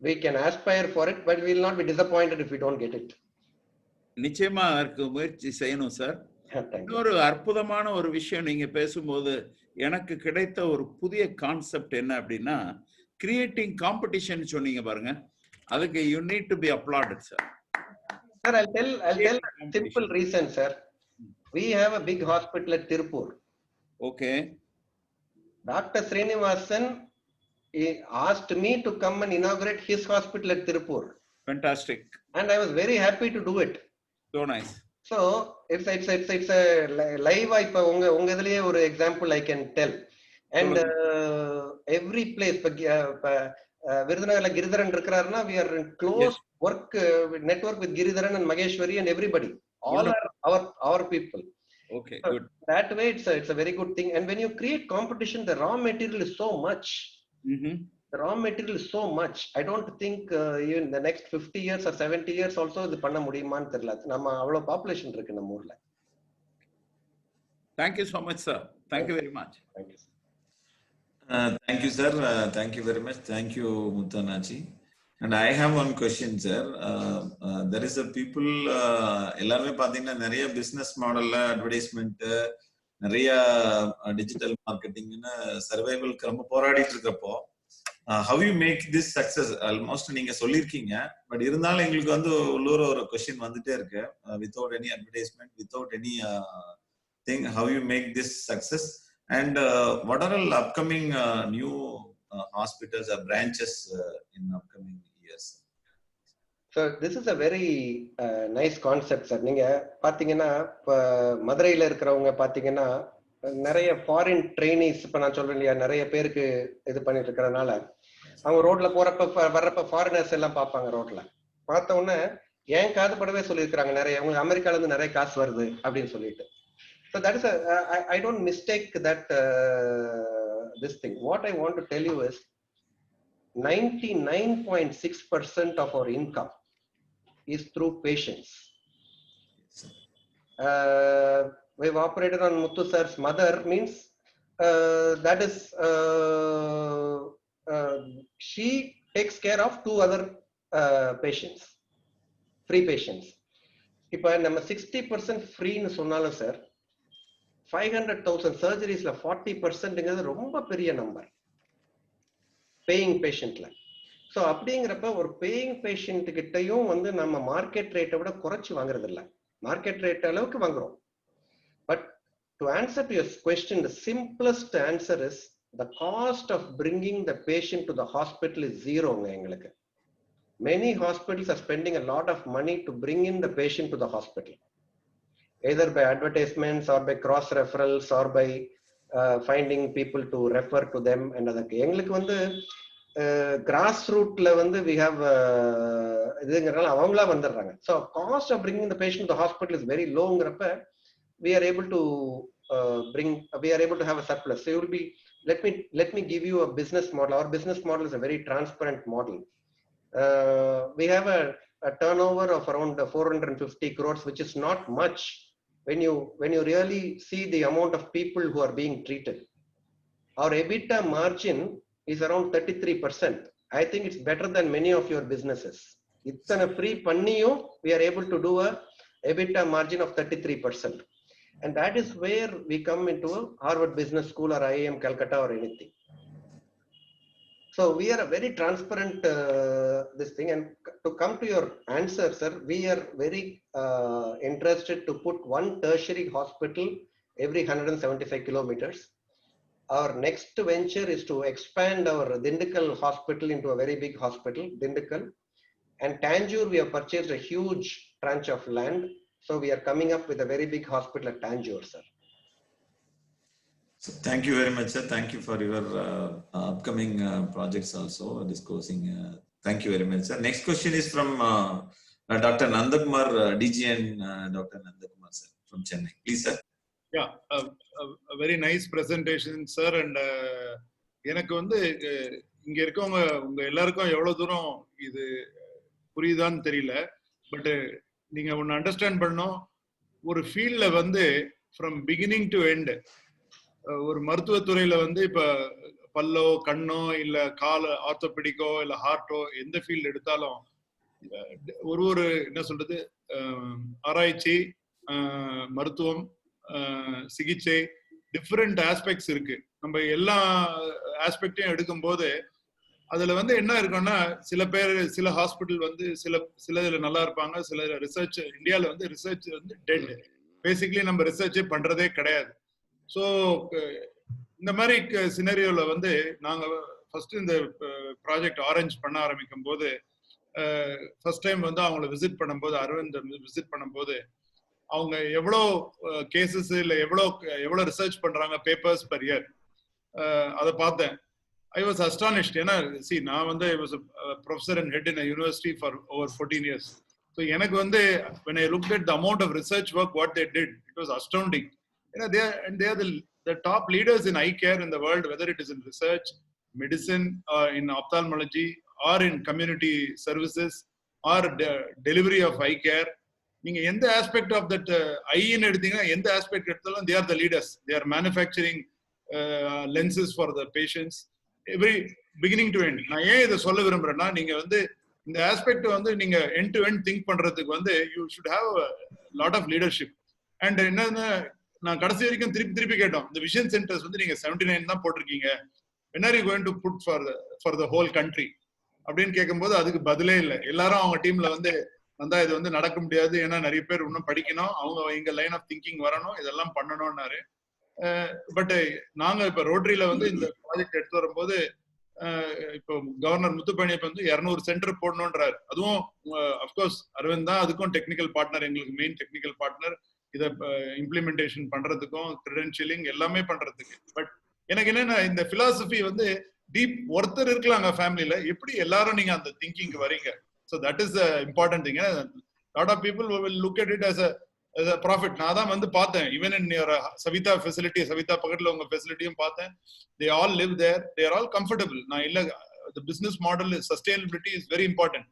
Speaker 9: We can aspire for it, but we will not be disappointed if we don't get it.
Speaker 14: நிச்சயமா அதற்கு முயற்சி செய்யணும் sir. இன்னொரு அற்புதமான ஒரு விஷயம் நீங்க பேசும்போது எனக்கு கிடைத்த ஒரு புதிய கான்செப்ட் என்ன அப்படின்னா, creating competition சொன்னீங்க பாருங்க, அதுக்கு you need to be applauded sir.
Speaker 9: Sir, I'll tell a simple reason sir. We have a big hospital at Tirupur.
Speaker 14: Okay.
Speaker 9: Dr. Srinivasan he asked me to come and inaugurate his hospital at Tirupur.
Speaker 14: Fantastic.
Speaker 9: And I was very happy to do it.
Speaker 14: So nice.
Speaker 9: So it's a live இப்ப உங்க இதுலயே ஒரு example I can tell. And every place, Virudhunagarla Giridharan irukkrarna, we are in close work network with Giridharan and Mageshwari and everybody. All are our people.
Speaker 14: Okay,
Speaker 9: so
Speaker 14: good.
Speaker 9: That way it's a very good thing. And when you create competition, the raw material is so much. The raw material is so much. I don't think even the next 50 years or 70 years also இது பண்ண முடியுமான்னு தெரியல. நம்ம அவ்வளவு population இருக்கு நம்ம ஊர்ல.
Speaker 14: Thank you so much sir. Thank you very much.
Speaker 9: Thank you.
Speaker 6: Thank you, sir. Thank you very much. Thank you, Muthanachi. And I have one question, sir. There is a people, எல்லாருமே பார்த்தீங்கன்னா நிறைய business modelல advertisement, நிறைய digital marketing, survivalக்கு ரொம்ப போராடிட்டு இருக்கப்போ, how you make this success? Almost நீங்க சொல்லிருக்கீங்க, but இருந்தாலும் எங்களுக்கு வந்து உள்ளூர ஒரு question வந்துட்டே இருக்கு. Without any advertisement, without any thing, how you make this success? And what are all upcoming new hospitals or branches in upcoming years?
Speaker 9: So this is a very nice concept sir. நீங்க பாத்தீங்கன்னா மதுரையில இருக்கிறவங்க பாத்தீங்கன்னா நிறைய foreign trainees, இப்ப நான் சொல்றேன் இல்லையா, நிறைய பேருக்கு இது பண்ணிட்டு இருக்கிறதுனால அவங்க ரோட்ல போறப்ப வர்றப்ப ஃபாரினர்ஸ் எல்லாம் பார்ப்பாங்க. ரோட்ல பார்த்த உடனே ஏன் காது படவே சொல்லியிருக்கிறாங்க, நிறைய உங்களுக்கு அமெரிக்கால இருந்து நிறைய காசு வருது அப்படின்னு சொல்லிட்டு. So that is I don't mistake that this thing. What I want to tell you is 99.6% of our income is through patients. We've operated on Muthu sir's mother, means that is she takes care of 2 other patients, free patients. இப்ப நம்ம 60% ஃப்ரீன்னு சொன்னாலும் sir 500,000 சர்ஜரிஸ்ல 40% ரொம்ப பெரிய number paying பேஷண்ட்ல. So அப்படிங்கிறப்ப ஒரு paying patient கிட்டையும் வந்து நம்ம மார்க்கெட் ரேட்டை விட குறைச்சி வாங்குறது இல்லை, மார்க்கெட் ரேட் அளவுக்கு வாங்குறோம். But to answer to your question, the simplest answer is the cost of bringing the patient to the hospital is ஜீரோங்க. எங்களுக்கு many hospitals are spending a lot of money to bring in the patient to the hospital, either by advertisements or by cross referrals or by finding people to refer to them and other. எங்களுக்கு வந்து cross ரூட்ல வந்து we have இதுங்கறனால அவங்களா வந்துடுறாங்க. So cost of bringing the patient to the hospital is very lowங்கறப்ப we are able to have a surplus. So you will be, let me give you a business model. Our business model is a very transparent model. We have a turnover of around 450 crores, which is not much when you really see the amount of people who are being treated. Our EBITDA margin is around 33%. I think it's better than many of your businesses. It's a free panniyum, we are able to do a EBITDA margin of 33%. And that is where we come into a Harvard Business School or IIM Calcutta or anything. So we are a very transparent this thing. And to come to your answer, sir, we are very interested to put one tertiary hospital every 175 kilometers. our next venture is to expand our Dindigul hospital into a very big hospital, Dindigul. And Tanjore, we have purchased a huge tranche of land. So we are coming up with a very big hospital at Tanjore, sir.
Speaker 6: So thank you very much, sir. Thank you for your upcoming projects also disclosing. Thank you very much, sir. Next question is from Dr. Nandakumar, DGN Dr. Nandakumar, sir, from Chennai. Please, sir.
Speaker 7: Yeah, a very nice presentation, sir. And எனக்கு வந்து இங்க இருக்கவங்க உங்க எல்லாருக்கும் எவ்வளவு தூரம் இது புரியுதான்னு தெரியல. பட் நீங்க ஒன்னு அண்டர்ஸ்டாண்ட் பண்ணணும், ஒரு ஃபீல்ட்ல வந்து ஃப்ரம் பிகினிங் டு எண்ட், ஒரு மருத்துவத்துறையில வந்து இப்ப பல்லோ கண்ணோ இல்ல கால் ஆர்த்தோபெடிக்கோ இல்ல ஹார்ட்டோ எந்த ஃபீல்டு எடுத்தாலும் ஒரு என்ன சொல்றது, ஆராய்ச்சி, மருத்துவம், சிகிச்சை, டிஃப்ரெண்ட் ஆஸ்பெக்ட்ஸ் இருக்கு. நம்ம எல்லா ஆஸ்பெக்டையும் எடுக்கும்போது அதுல வந்து என்ன இருக்குன்னா, சில பேர் சில ஹாஸ்பிட்டல் வந்து சில இதுல நல்லா இருப்பாங்க, சில ரிசர்ச் இந்தியால வந்து ரிசர்ச் வந்து டெட். பேசிக்கலி நம்ம ரிசர்ச்சே பண்றதே கிடையாது. ஸோ இந்த மாதிரி சினரியோல வந்து நாங்க ஃபர்ஸ்ட் இந்த ப்ராஜெக்ட் ஆரேஞ்ச் பண்ண ஆரம்பிக்கும் போது, ஃபர்ஸ்ட் டைம் வந்து அவங்கள விசிட் பண்ணும்போது, அரவிந்த் விசிட் பண்ணும்போது, அவங்க எவ்வளோ கேசஸ் இல்லை எவ்வளோ ரிசர்ச் பண்றாங்க பேப்பர்ஸ் பர் இயர், அதை பார்த்தேன். I was astonished. ஏன்னா நான் வந்து I was a professor and head in a university for over 14 years. So எனக்கு வந்து when I looked at the amount of research work what they did, it was astounding. They are the top leaders in eye care in the world, whether it is in research, medicine, or in ophthalmology, or in community services, or delivery of eye care. நீங்க எந்த aspect of that eye ன்னு எடுத்தீங்கன்னா, எந்த aspect எடுத்தாலும் they are the leaders. They are manufacturing lenses for the patients. Every beginning to end. நான் ஏன் இதை சொல்ல விரும்புறேன்னா, நீங்க வந்து இந்த ஆஸ்பெக்ட் வந்து நீங்க end to end திங்க் பண்றதுக்கு வந்து you should have a lot of leadership. And என்னன்னா, நான் கடைசி வரைக்கும் திருப்பி கேட்டோம், இந்த விஷன் சென்டர்ஸ் வந்து நீங்க 79 தான் போட்டிருக்கீங்க, when are you going to put for the whole country அப்படின்னு கேட்கும்போது அதுக்கு பதிலே இல்லை. எல்லாரும் அவங்க டீம்ல வந்து வந்தா இது வந்து நடக்க முடியாது, ஏன்னா நிறைய பேர் இன்னும் படிக்கணும், அவங்க எங்க லைன் ஆஃப் திங்கிங் வரணும், இதெல்லாம் பண்ணணும்னாரு. பட் நாங்க இப்ப ரோட்டரியில வந்து இந்த ப்ராஜெக்ட் எடுத்து வரும்போது, இப்போ கவர்னர் முத்துப்பழனியப்பன் வந்து 200 சென்டர் போடணும்ன்றாரு. அதுவும் அப்கோர்ஸ் அரவிந்த் தான் அதுக்கும் டெக்னிக்கல் பார்ட்னர், எங்களுக்கு மெயின் டெக்னிக்கல் பார்ட்னர், இதை இம்ப்ளிமெண்டேஷன் பண்றதுக்கும் கிரெடென்ஷியலிங் எல்லாமே பண்றதுக்கு. பட் எனக்கு என்னன்னா, இந்த பிலாசபி வந்து டீப் ஒருத்தர் இருக்கலாங்க ஃபேமிலியில, எப்படி எல்லாரும் நீங்க அந்த திங்கிங் வரீங்க. So that is the important thing. Lot of people will look at it as a profit. நான் தான் வந்து பார்த்தேன், even in your Savitha facility, Savitha பக்கத்துல உங்க ஃபெசிலிட்டியும் பார்த்தேன். they all live there, they are all comfortable. நான் இல்ல, the business model is sustainability is very important.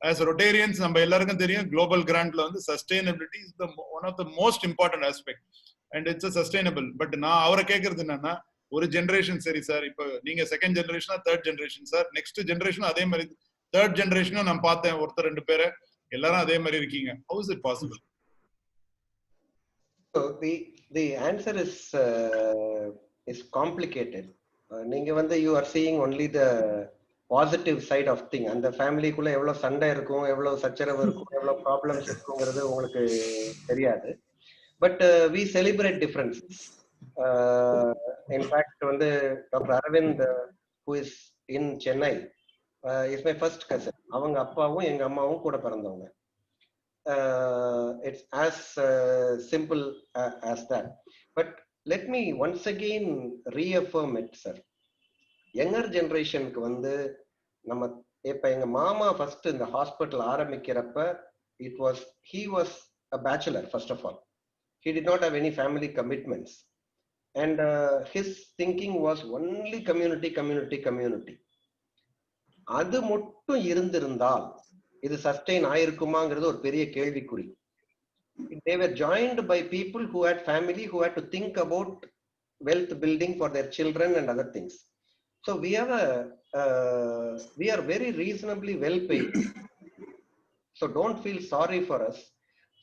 Speaker 7: As Rotarians நம்ம எல்லாருக்கும் தெரியும், குளோபல் கிராண்ட்ல வந்து sustainability is the one of the most important aspect and it's a sustainable. But நான் அவரை கேட்கறது என்னன்னா, ஒரு ஜெனரேஷன் சரி சார், இப்போ நீங்க செகண்ட் ஜெனரேஷனா தேர்ட் ஜெனரேஷன் சார், நெக்ஸ்ட் ஜெனரேஷனும் அதே மாதிரி, தேர்ட் ஜெனரேஷனும் நான் பார்த்தேன் ஒருத்தர் 2 பேரை, எல்லாரும் அதே மாதிரி இருக்கீங்க. how is it possible?
Speaker 9: So the answer is complicated. நீங்க வந்து you are seeing only the positive side of thing. அந்த ஃபேமிலிக்குள்ள எவ்வளவு சண்டை இருக்கும், எவ்வளவு சச்சரவு இருக்கும், எவ்வளவு ப்ராப்ளம்ஸ் இருக்குங்கிறது உங்களுக்கு தெரியாது. But we celebrate differences. In fact வந்து doctor Aravind who is in Chennai is my first cousin. அவங்க அப்பாவும் எங்க அம்மாவும் கூட பிறந்தவங்க. It's as simple as that. But let me once again reaffirm it, sir. Younger generationக்கு வந்து நம்ம இப்ப எங்க மாமா ஃபர்ஸ்ட் இந்த hospital ஆரம்பிக்கிறப்ப he was a bachelor first of all. He did not have any family commitments and his thinking was only community. அது மட்டும் இருந்திருந்தால் இது சஸ்டெயின் ஆயிருக்குமாங்கிறது ஒரு பெரிய கேள்விக்குறி. They were joined by people who had family, who had to think about wealth building for their children and other things. So we are very reasonably well paid. So don't feel sorry for us.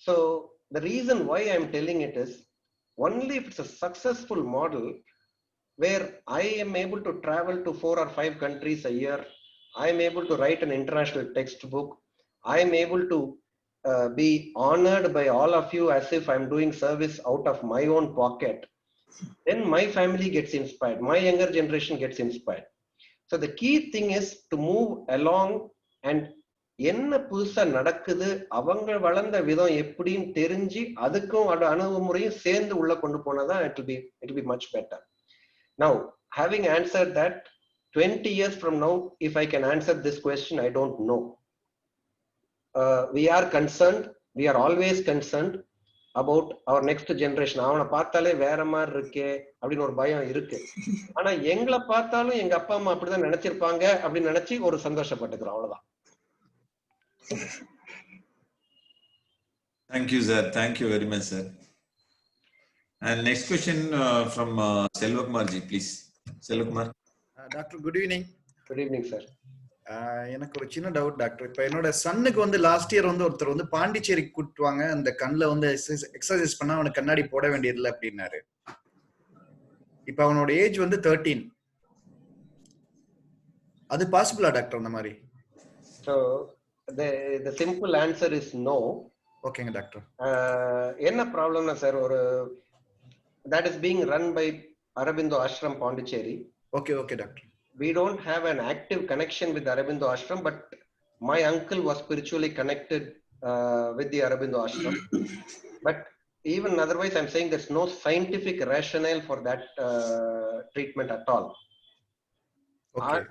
Speaker 9: So the reason why I'm telling it is, only if it's a successful model where I am able to travel to 4 or 5 countries a year, I am able to write an international textbook, I am able to be honored by all of you as if I'm doing service out of my own pocket. then my family gets inspired, my younger generation gets inspired. So the key thing is to move along and என்ன புதுசா நடக்குது, அவங்க வளர்ந்த விதம் எப்படின்னு தெரிஞ்சு அதுக்கும் அணுகுமுறையும் சேர்ந்து உள்ள கொண்டு போனாதான் it will be much better. Now, having answered that, 20 years from now, if I can answer this question, I don't know. We are concerned, we are always concerned about our next generation. அவனை பார்த்தாலே வேற மாதிரி இருக்கே அப்படின்னு ஒரு பயம் இருக்கு. ஆனா எங்களை பார்த்தாலும் எங்க அப்பா அம்மா அப்படிதான் நினைச்சிருப்பாங்க அப்படின்னு நினைச்சு ஒரு சந்தோஷப்பட்டுக்கிறோம், அவ்வளவுதான்.
Speaker 6: Thank you, sir. Thank you very much, sir. And next question from Selvakumar ji, please. Selvakumar.
Speaker 1: Doctor, good evening.
Speaker 9: Good evening, sir.
Speaker 1: எனக்கு ஒரு சின்ன டவுட் டாக்டர். இப்ப என்னோட சன்னுக்கு வந்து லாஸ்ட் இயர் வந்து ஒருத்தர் வந்து பாண்டிச்சேரிக்கு கூட்டுவாங்க, அந்த கண்ணில் வந்து எக்ஸசைஸ் பண்ணா அவனுக்கு கண்ணாடி போட வேண்டியதில்லை அப்படின்னாரு. இப்ப அவனோட ஏஜ் வந்து 13. அது பாசிபிளா டாக்டர் அந்த மாதிரி?
Speaker 9: So the simple answer is no.
Speaker 1: ஓகேங்க டாக்டர்.
Speaker 9: என்ன ப்ராப்ளம்னா சார், ஒரு that is being run by Aurobindo Ashram Pondicherry.
Speaker 1: Okay, okay doctor.
Speaker 9: We don't have an active connection with Aurobindo Ashram, but my uncle was spiritually connected with the Aurobindo Ashram. But even otherwise, I'm saying there's no scientific rationale for that treatment at all.
Speaker 1: Okay.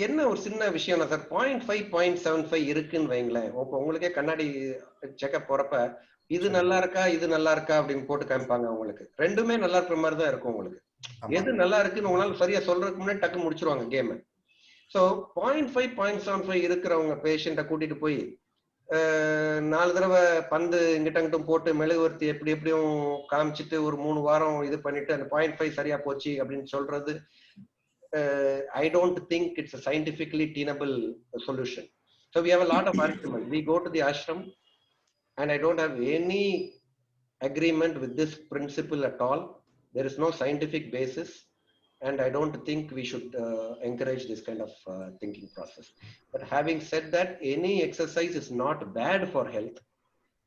Speaker 9: என்ன ஒரு சின்ன விஷயம் sir, 0.5 0.75 இருக்குன்னு வைங்களேன். இப்போ உங்களுக்கே கண்ணாடி checkup போறப்ப இது நல்லா இருக்கா இது நல்லா இருக்கா அப்படின்னு போட்டு காமிப்பாங்க. உங்களுக்கு ரெண்டுமே நல்லா இருக்கிற மாதிரி தான் இருக்கும். உங்களுக்கு எது நல்லா இருக்குன்னு உங்களால சரியா சொல்றதுக்கு முன்னாடி டக்கு முடிச்சிருவாங்க கேம். ஸோ 0.5 0.75 இருக்கிறவங்க பேஷண்ட்டை கூட்டிட்டு போய் 4 தடவை பந்து இங்கிட்டங்கிட்டும் போட்டு மெழுகுவர்த்தி எப்படி எப்படியும் காமிச்சிட்டு ஒரு 3 வாரம் இது பண்ணிட்டு அந்த 0.5 சரியா போச்சு அப்படின்னு சொல்றது, I don't think it's a scientifically tenable solution. So we have a lot of argument. We go to the ashram and I don't have any agreement with this principle at all. There is no scientific basis and I don't think we should encourage this kind of thinking process. But having said that, any exercise is not bad for health.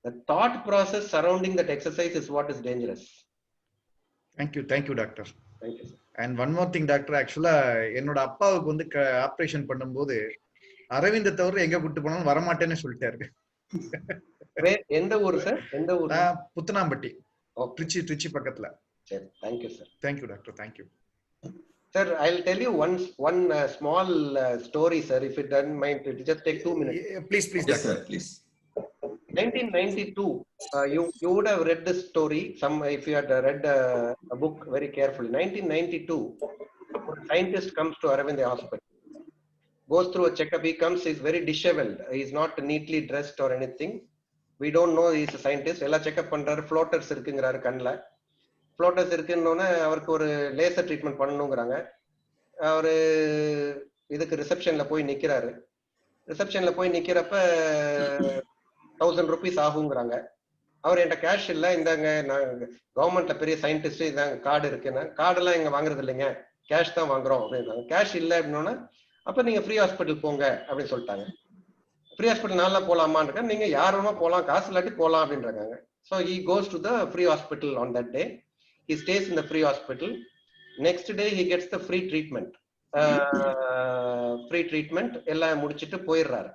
Speaker 9: The thought process surrounding that exercise is what is dangerous.
Speaker 1: Thank you doctor.
Speaker 9: Thank you sir.
Speaker 1: And one more thing doctor, actually என்னோட அப்பாவுக்கு வந்து operation பண்ணும்போது அரவிந்த தவிர எங்க கூட்டு போனாலும் வரமாட்டேன்னு சொல்லிட்டாரு.
Speaker 9: எந்த ஊர் சார்? எந்த ஊர்?
Speaker 1: புத்தனாம்பட்டி, திருச்சி பக்கத்துல.
Speaker 9: சரி, thank you sir.
Speaker 1: Thank you doctor, thank you.
Speaker 9: Sir, I'll tell you one small story sir, if you don't mind. It just take 2 minutes.
Speaker 1: Please
Speaker 6: yes
Speaker 1: doctor.
Speaker 6: sir, please.
Speaker 9: 1992, you would have read this story if you had read a book very carefully. 1992, a scientist comes to Aravind Hospital, goes through a checkup. He comes, he's very disheveled, he's not neatly dressed or anything. We don't know he's a scientist. Ella checkup பண்றாரு, floaters இருக்குங்கறாரு கண்ணல. floaters இருக்குன்னோனே அவருக்கு ஒரு laser treatment பண்ணனும்ங்கறாங்க. அவரு இதுக்கு ரிசப்ஷன்ல போய் நிக்கிறாரு. ரிசப்ஷன்ல போய் நிக்கிறப்ப 1000 rupees ஆகுங்கிறாங்க. அவர் என்கிட்ட cash இல்லை, இந்தாங்க நான் கவர்மெண்ட்ல பெரிய சயின்டிஸ்ட், இதாங்க கார்டு இருக்குன்னா, கார்டெல்லாம் இங்க வாங்குறது இல்லைங்க, கேஷ் தான் வாங்குறோம் அப்படின்னாங்க. கேஷ் இல்லை அப்படின்னா அப்ப நீங்க ஃப்ரீ ஹாஸ்பிட்டல் போங்க அப்படின்னு சொல்லிட்டாங்க. ஃப்ரீ ஹாஸ்பிட்டல் நல்லா போலாமான்னு இருக்கேன். நீங்க யாருமா போகலாம், காசு இல்லாட்டி போகலாம் அப்படின்றாங்க. So he goes to the free hospital on that day. He stay in the free hospital. Next day he gets the free treatment. Free treatment எல்லாம் முடிச்சுட்டு போயிடுறாரு.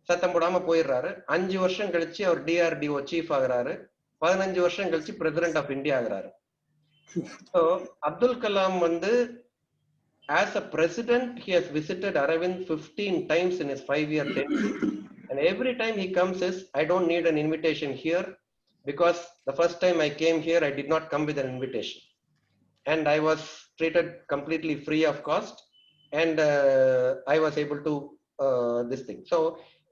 Speaker 9: சத்தம் போடாம போயிடுறாரு. 5 வருஷம் கழிச்சு அவர் DRDO சீஃப் ஆகுறாரு. 15 வருஷம் கழிச்சு பிரசிடென்ட் ஆஃப் இந்தியா ஆகுறாரு. ஸோ அப்துல் கலாம் வந்து as a president he has visited Aravind 15 times in his 5-year tenure, and every time he comes is, I don't need an invitation here because the first time I came here I did not come with an invitation and I was treated completely free of cost and I was able to this thing. So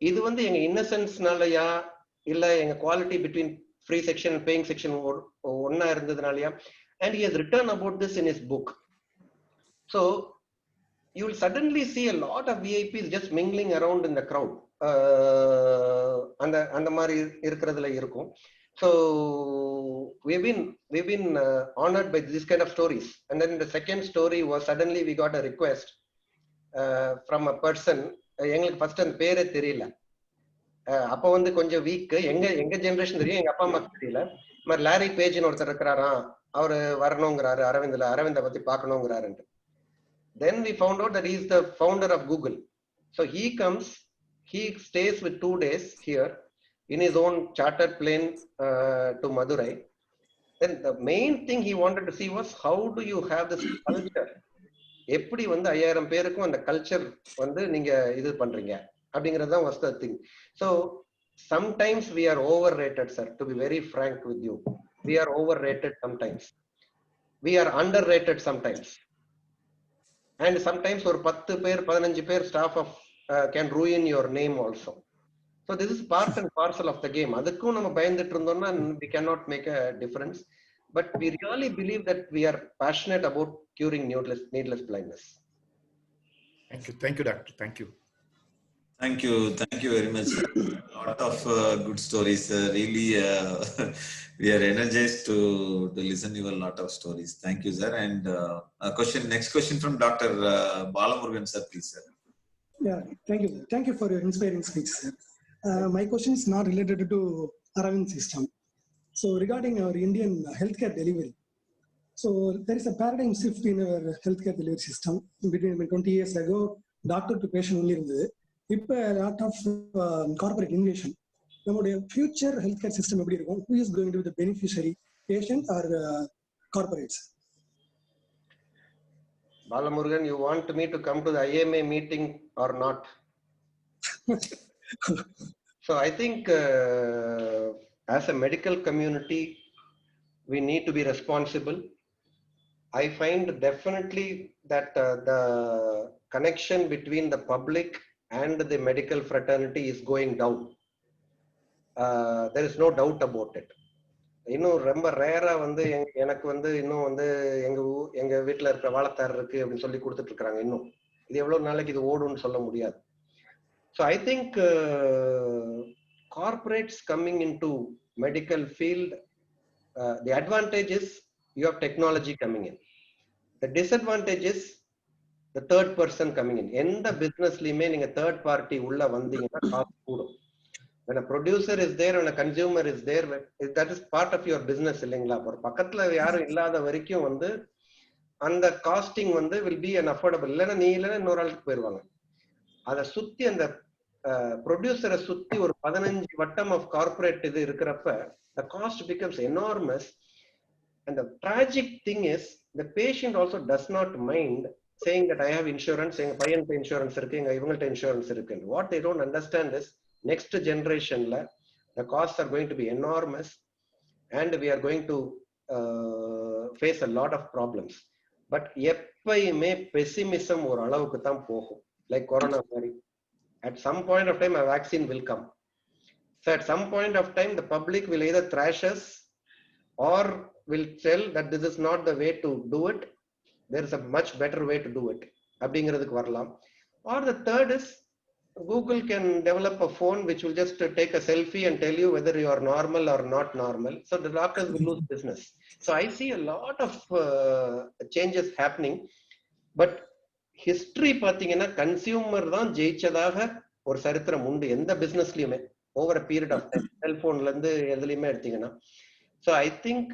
Speaker 9: இது வந்து எங்க இன்னசென்ஸ்னாலயா இல்ல எங்க quality between free section and paying section ஒன்னா இருந்ததுனாலயா? And he has written about this in his book. So you will suddenly see a lot of VIPs just mingling around in the crowd. அந்த மாதிரி இருக்கிறதுல இருக்கும். So we've been honored by this kind of stories. And then the second story was, suddenly we got a request from a person. எங்களுக்கு first அந்த பேரே தெரியல. அப்ப வந்து கொஞ்சம் வீக். எங்க ஜெனரேஷன் தெரியும், எங்க அப்பா அம்மாக்கு தெரியல. மாதிரி லாரி பேஜ்னு ஒருத்தர் இருக்கிறாராம், அவரு வரணுங்கிறாரு, அரவிந்த பத்தி பார்க்கணுங்கிறாருன்ட்டு. Then we found out that he is the founder of Google. So he comes, he stays with 2 days here in his own chartered plane to Madurai. Then the main thing he wanted to see was how do you have this culture? எப்படி வந்து 5000 பேருக்கும் அந்த culture வந்து நீங்க இது பண்றீங்க அப்படிங்கிறது தான் was the thing. So sometimes we are overrated, sir, to be very frank with you. We are overrated sometimes. We are underrated sometimes. And sometimes ஒரு 10 பேர் 15 பேர் staff of can ruin your name also. So this is part and parcel of the game. அதுக்கும் நம்ம பயந்துட்டு இருந்தோம்னா we cannot make a difference. But we really believe that we are passionate about curing needless blindness.
Speaker 1: Thank you, doctor. Thank you
Speaker 6: very much. A lot of good stories. Really, we are energized to listen to a lot of stories. Thank you, sir. And next question from Dr. Balamurugan, sir, please, sir.
Speaker 8: Yeah, thank you. Thank you for your inspiring speech, sir. My question is not related to Aravind system. So regarding our Indian healthcare delivery, so there is a paradigm shift in our healthcare delivery system. Between 20 years ago, doctor to patient only இருந்தது. இப்போ a lot of corporate innovation. நம்முடைய future healthcare system எப்படி இருக்கும்? Who is going to be the beneficiary, patient or corporates?
Speaker 9: Balamurugan, you want me to come to the IMA meeting or not? So I think as a medical community, we need to be responsible. I find definitely that the connection between the public and the medical fraternity is going down. There is no doubt about it. இன்னும் ரொம்ப ரேரா வந்து எனக்கு வந்து இன்னும் வந்து எங்க வீட்டுல இருக்கிற வாழைத்தார் இருக்கு அப்படின்னு சொல்லி கொடுத்துட்டு இருக்காங்க. இன்னும் இது எவ்வளவு நாளைக்கு இது ஓடும்னு சொல்ல முடியாது. So I think corporates coming into medical field, the advantage is you have technology coming in. The disadvantage is the third person coming in. எந்த பிசினஸ்லயுமே நீங்க third party உள்ள வந்தீங்கன்னா காசு கூடும். When a producer is there, when a consumer is there, that is part of your business இல்லைங்களா? ஒரு பக்கத்துல யாரும் இல்லாத வரைக்கும் வந்து அந்த காஸ்டிங் வந்து will be an affordable. இல்லைன்னா நீ இல்லைன்னா இன்னொரு ஆளுக்கு போயிடுவாங்க. அதை சுத்தி அந்த ப்ரொடியூசரை சுத்தி ஒரு 15 வட்டம் ஆஃப் கார்பரேட் இது இருக்கிறப்ப the cost becomes enormous. And the tragic thing is the patient also does not mind saying that I have insurance, எங்க பையன்கிட்ட இன்சூரன்ஸ் இருக்கு, எங்க இவங்கள்ட்ட இன்சூரன்ஸ் இருக்கு. What they don't understand is next generationல the costs are going to be enormous and we are going to face a lot of problems. But எப்பயுமே pessimism ஒரு அளவுக்கு தான் போகும். Like corona மாதிரி. At some point of time a vaccine will come. So at some point of time the public will either thrash us or will tell that this is not the way to do it. There is a much better way to do it. அப்படிங்கிறதுக்கு வரலாம். Or the third is Google can develop a phone which will just take a selfie and tell you whether you are normal or not normal. So the doctors will lose business. So I see a lot of changes happening. But history பாத்தீங்கன்னா consumer தான் ஜெயிச்சதாக ஒரு சரித்திரம் உண்டு எந்த பிசினஸ்லயுமே over a period of time. செல்போன்ல இருந்து எதுலயுமே எடுத்தீங்கன்னா. So I think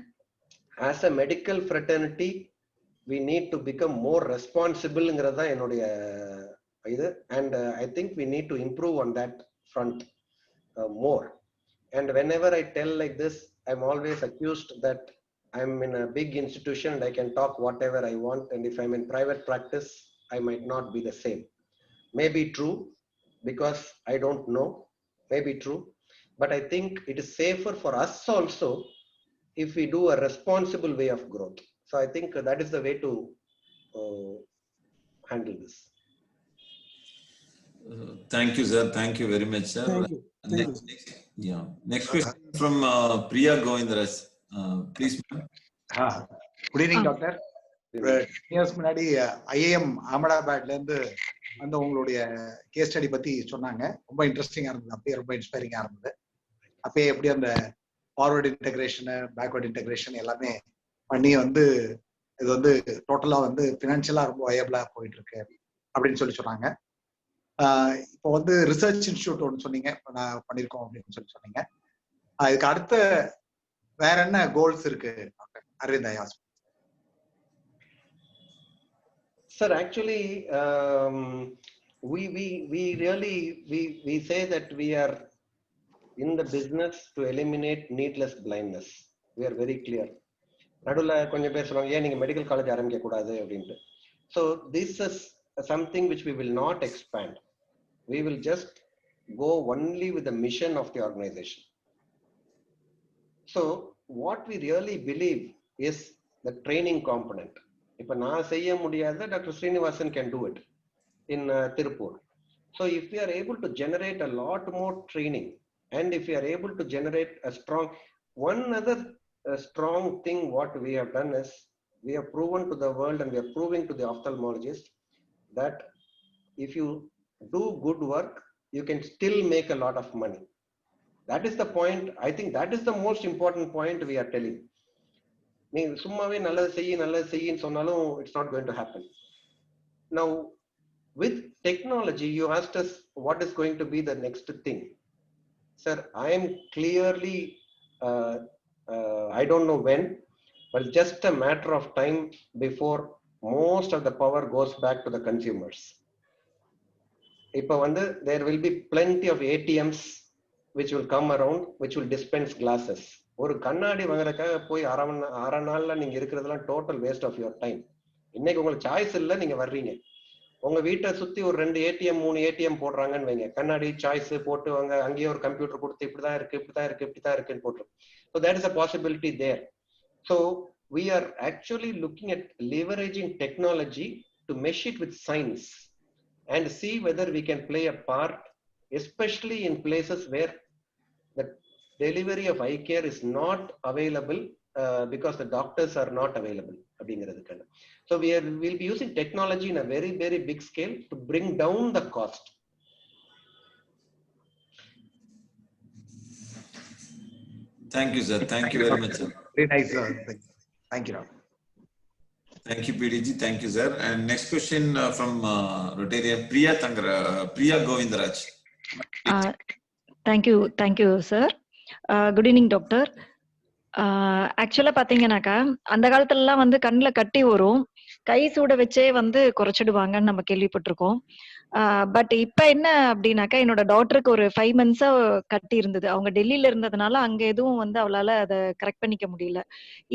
Speaker 9: as a medical fraternity we need to become more responsible-ங்கிறது தான் என்னுடைய இது. And I think we need to improve on that front more. And whenever I tell like this, I'm always accused that I'm in a big institution and I can talk whatever I want, and if I'm in private practice I might not be the same. Maybe true because I don't know, maybe true, but I think it is safer for us also if we do a responsible way of growth. So I think that is the way to handle this.
Speaker 6: Thank you, sir. Thank you very much, sir.
Speaker 8: Thank you.
Speaker 6: Next question from Priya Govindaraj. Please, ma'am.
Speaker 15: Good evening, doctor. Years முன்னாடி IIM அகமதாபாத்ல இருந்து வந்து உங்களுடைய case study பத்தி சொன்னாங்க. ரொம்ப இன்ட்ரெஸ்டிங்கா இருந்தது. அப்படியே ரொம்ப இன்ஸ்பைரிங்கா இருந்தது. அப்பயே எப்படி அந்த ஃபார்வர்ட் இன்டெகிரேஷன், பேக்வர்ட் இன்டெகிரேஷன் எல்லாமே பண்ணி வந்து இது வந்து டோட்டலா வந்து பினான்சியலா ரொம்ப வயபிளா போயிட்டு இருக்கு அப்படின்னு சொன்னாங்க. இப்போ வந்து ரிசர்ச் இன்ஸ்டியூட் ஒன்று சொன்னீங்க, நான் பண்ணியிருக்கோம் அப்படின்னு சொன்னீங்க. இதுக்கு அடுத்த வேற என்ன கோல்ஸ் இருக்கு Arvind Eye Hospital.
Speaker 9: Sir, actually, we really say that we are in the business to eliminate needless blindness. We are very clear. நடுவில் கொஞ்சம் பேர் சொல்லுவாங்க ஏன் நீங்க மெடிக்கல் காலேஜ் ஆரம்பிக்க கூடாது அப்படின்ட்டு. So this is something which we will not expand. We will just go only with the mission of the organization. So what we really believe is the training component. இப்ப நான் செய்ய முடியாத doctor Srinivasan can do it in Tirupur. So if we are able to generate a lot more training and if we are able to generate a strong, one other strong thing what we have done is we have proven to the world and we are proving to the ophthalmologists that if you do good work, you can still make a lot of money. That is the point. I think that is the most important point we are telling. நீங்க சும்மாவே நல்லது செய்யின்னு சொன்னாலும் it's not going to happen. Now with technology, you asked us what is going to be the next thing. Sir, I am clearly I don't know when, but it's just a matter of time before most of the power goes back to the consumers. Ipa vandu there will be plenty of ATMs which will come around which will dispense glasses. ஒரு கண்ணாடி வாங்குறதுக்காக போய் அரை நாள்ல நீங்க இருக்கிறதெல்லாம் total waste of your time. இன்னைக்கு உங்களுக்கு சாய்ஸ் இல்லை, நீங்க வர்றீங்க உங்க வீட்டை சுத்தி ஒரு 2 ATM 3 ATM போடுறாங்கன்னு வைங்க, கண்ணாடி சாய்ஸ் போட்டு வாங்க, அங்கேயே ஒரு கம்ப்யூட்டர் கொடுத்து இப்படிதான் இருக்குன்னு போட்டு. So that is a possibility there. So we are actually looking at leveraging technology to mesh it with science and see whether we can play a part, especially in places where the delivery of eye care is not available because the doctors are not available. So we'll be using technology in a very, very big scale to bring down the cost.
Speaker 6: Thank you, sir. Thank you very much, sir.
Speaker 15: Very nice, sir. Thank you.
Speaker 6: Thank you, PDG. Thank you, sir. And next question from Rotarian Priya Govindaraj.
Speaker 2: Thank you, sir. Good evening, doctor. ஆக்சுவலா பாத்தீங்கன்னாக்கா அந்த காலத்துல எல்லாம் வந்து கண்ணுல கட்டி வரும், கை சூட வச்சே வந்து குறைச்சிடுவாங்கன்னு நம்ம கேள்விப்பட்டிருக்கோம். பட் இப்ப என்ன அப்படின்னாக்கா என்னோட டாட்டருக்கு ஒரு 5 months கட்டி இருந்தது. அவங்க டெல்லியில இருந்ததுனால அங்க எதுவும் வந்து அவளால அதை கரெக்ட் பண்ணிக்க முடியல.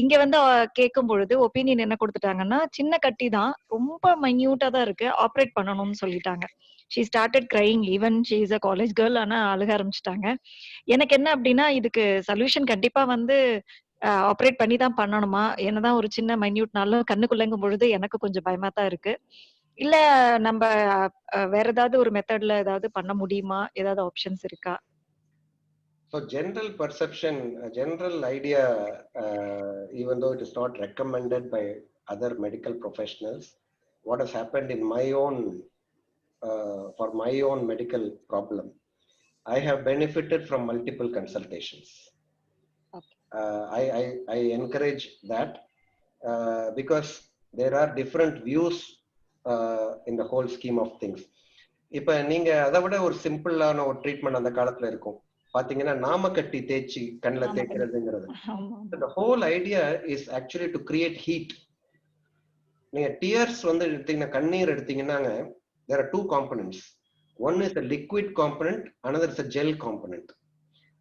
Speaker 2: இங்க வந்து கேட்கும் பொழுது ஒப்பீனியன் என்ன கொடுத்துட்டாங்கன்னா, சின்ன கட்டி தான், ரொம்ப மைன்யூட்டா தான் இருக்கு, ஆப்ரேட் பண்ணணும்னு சொல்லிட்டாங்க. she started crying, even she is a college girl. ஆனா அழுக ஆரம்பிச்சிட்டாங்க. எனக்கு என்ன அப்படின்னா, இதுக்கு சொல்யூஷன் கண்டிப்பா வந்து ஆப்ரேட் பண்ணி தான் பண்ணணுமா? என்னதான் ஒரு சின்ன மைன்யூட்னாலும் கண்ணுக்குள்ளங்கும் பொழுது எனக்கு கொஞ்சம் பயமா தான் இருக்கு. இல்ல நம்ம வேற ஏதாவது ஒரு மெத்தட்ல ஏதாவது பண்ண முடியுமா? ஏதாவது ஆப்ஷன்ஸ் இருக்கா?
Speaker 9: So general perception, general idea, even though it is not recommended by other medical professionals, what has happened in my own for my own medical problem, I have benefited from multiple consultations. I encourage that because there are different views in the whole scheme of things. இப்ப நீங்க அதை விட ஒரு சிம்பிளான ஒரு treatment அந்த காலத்துல இருக்கும் பாத்தீங்கன்னா, நாமக்கட்டி தேய்ச்சி கண்ணில் தேய்க்கிறதுங்கிறது. The whole idea is actually to create heat. நீங்க டியர்ஸ் வந்து எடுத்தீங்கன்னா, கண்ணீர் எடுத்தீங்கன்னாங்க, there are 2 components. One is the liquid component, another is the gel component.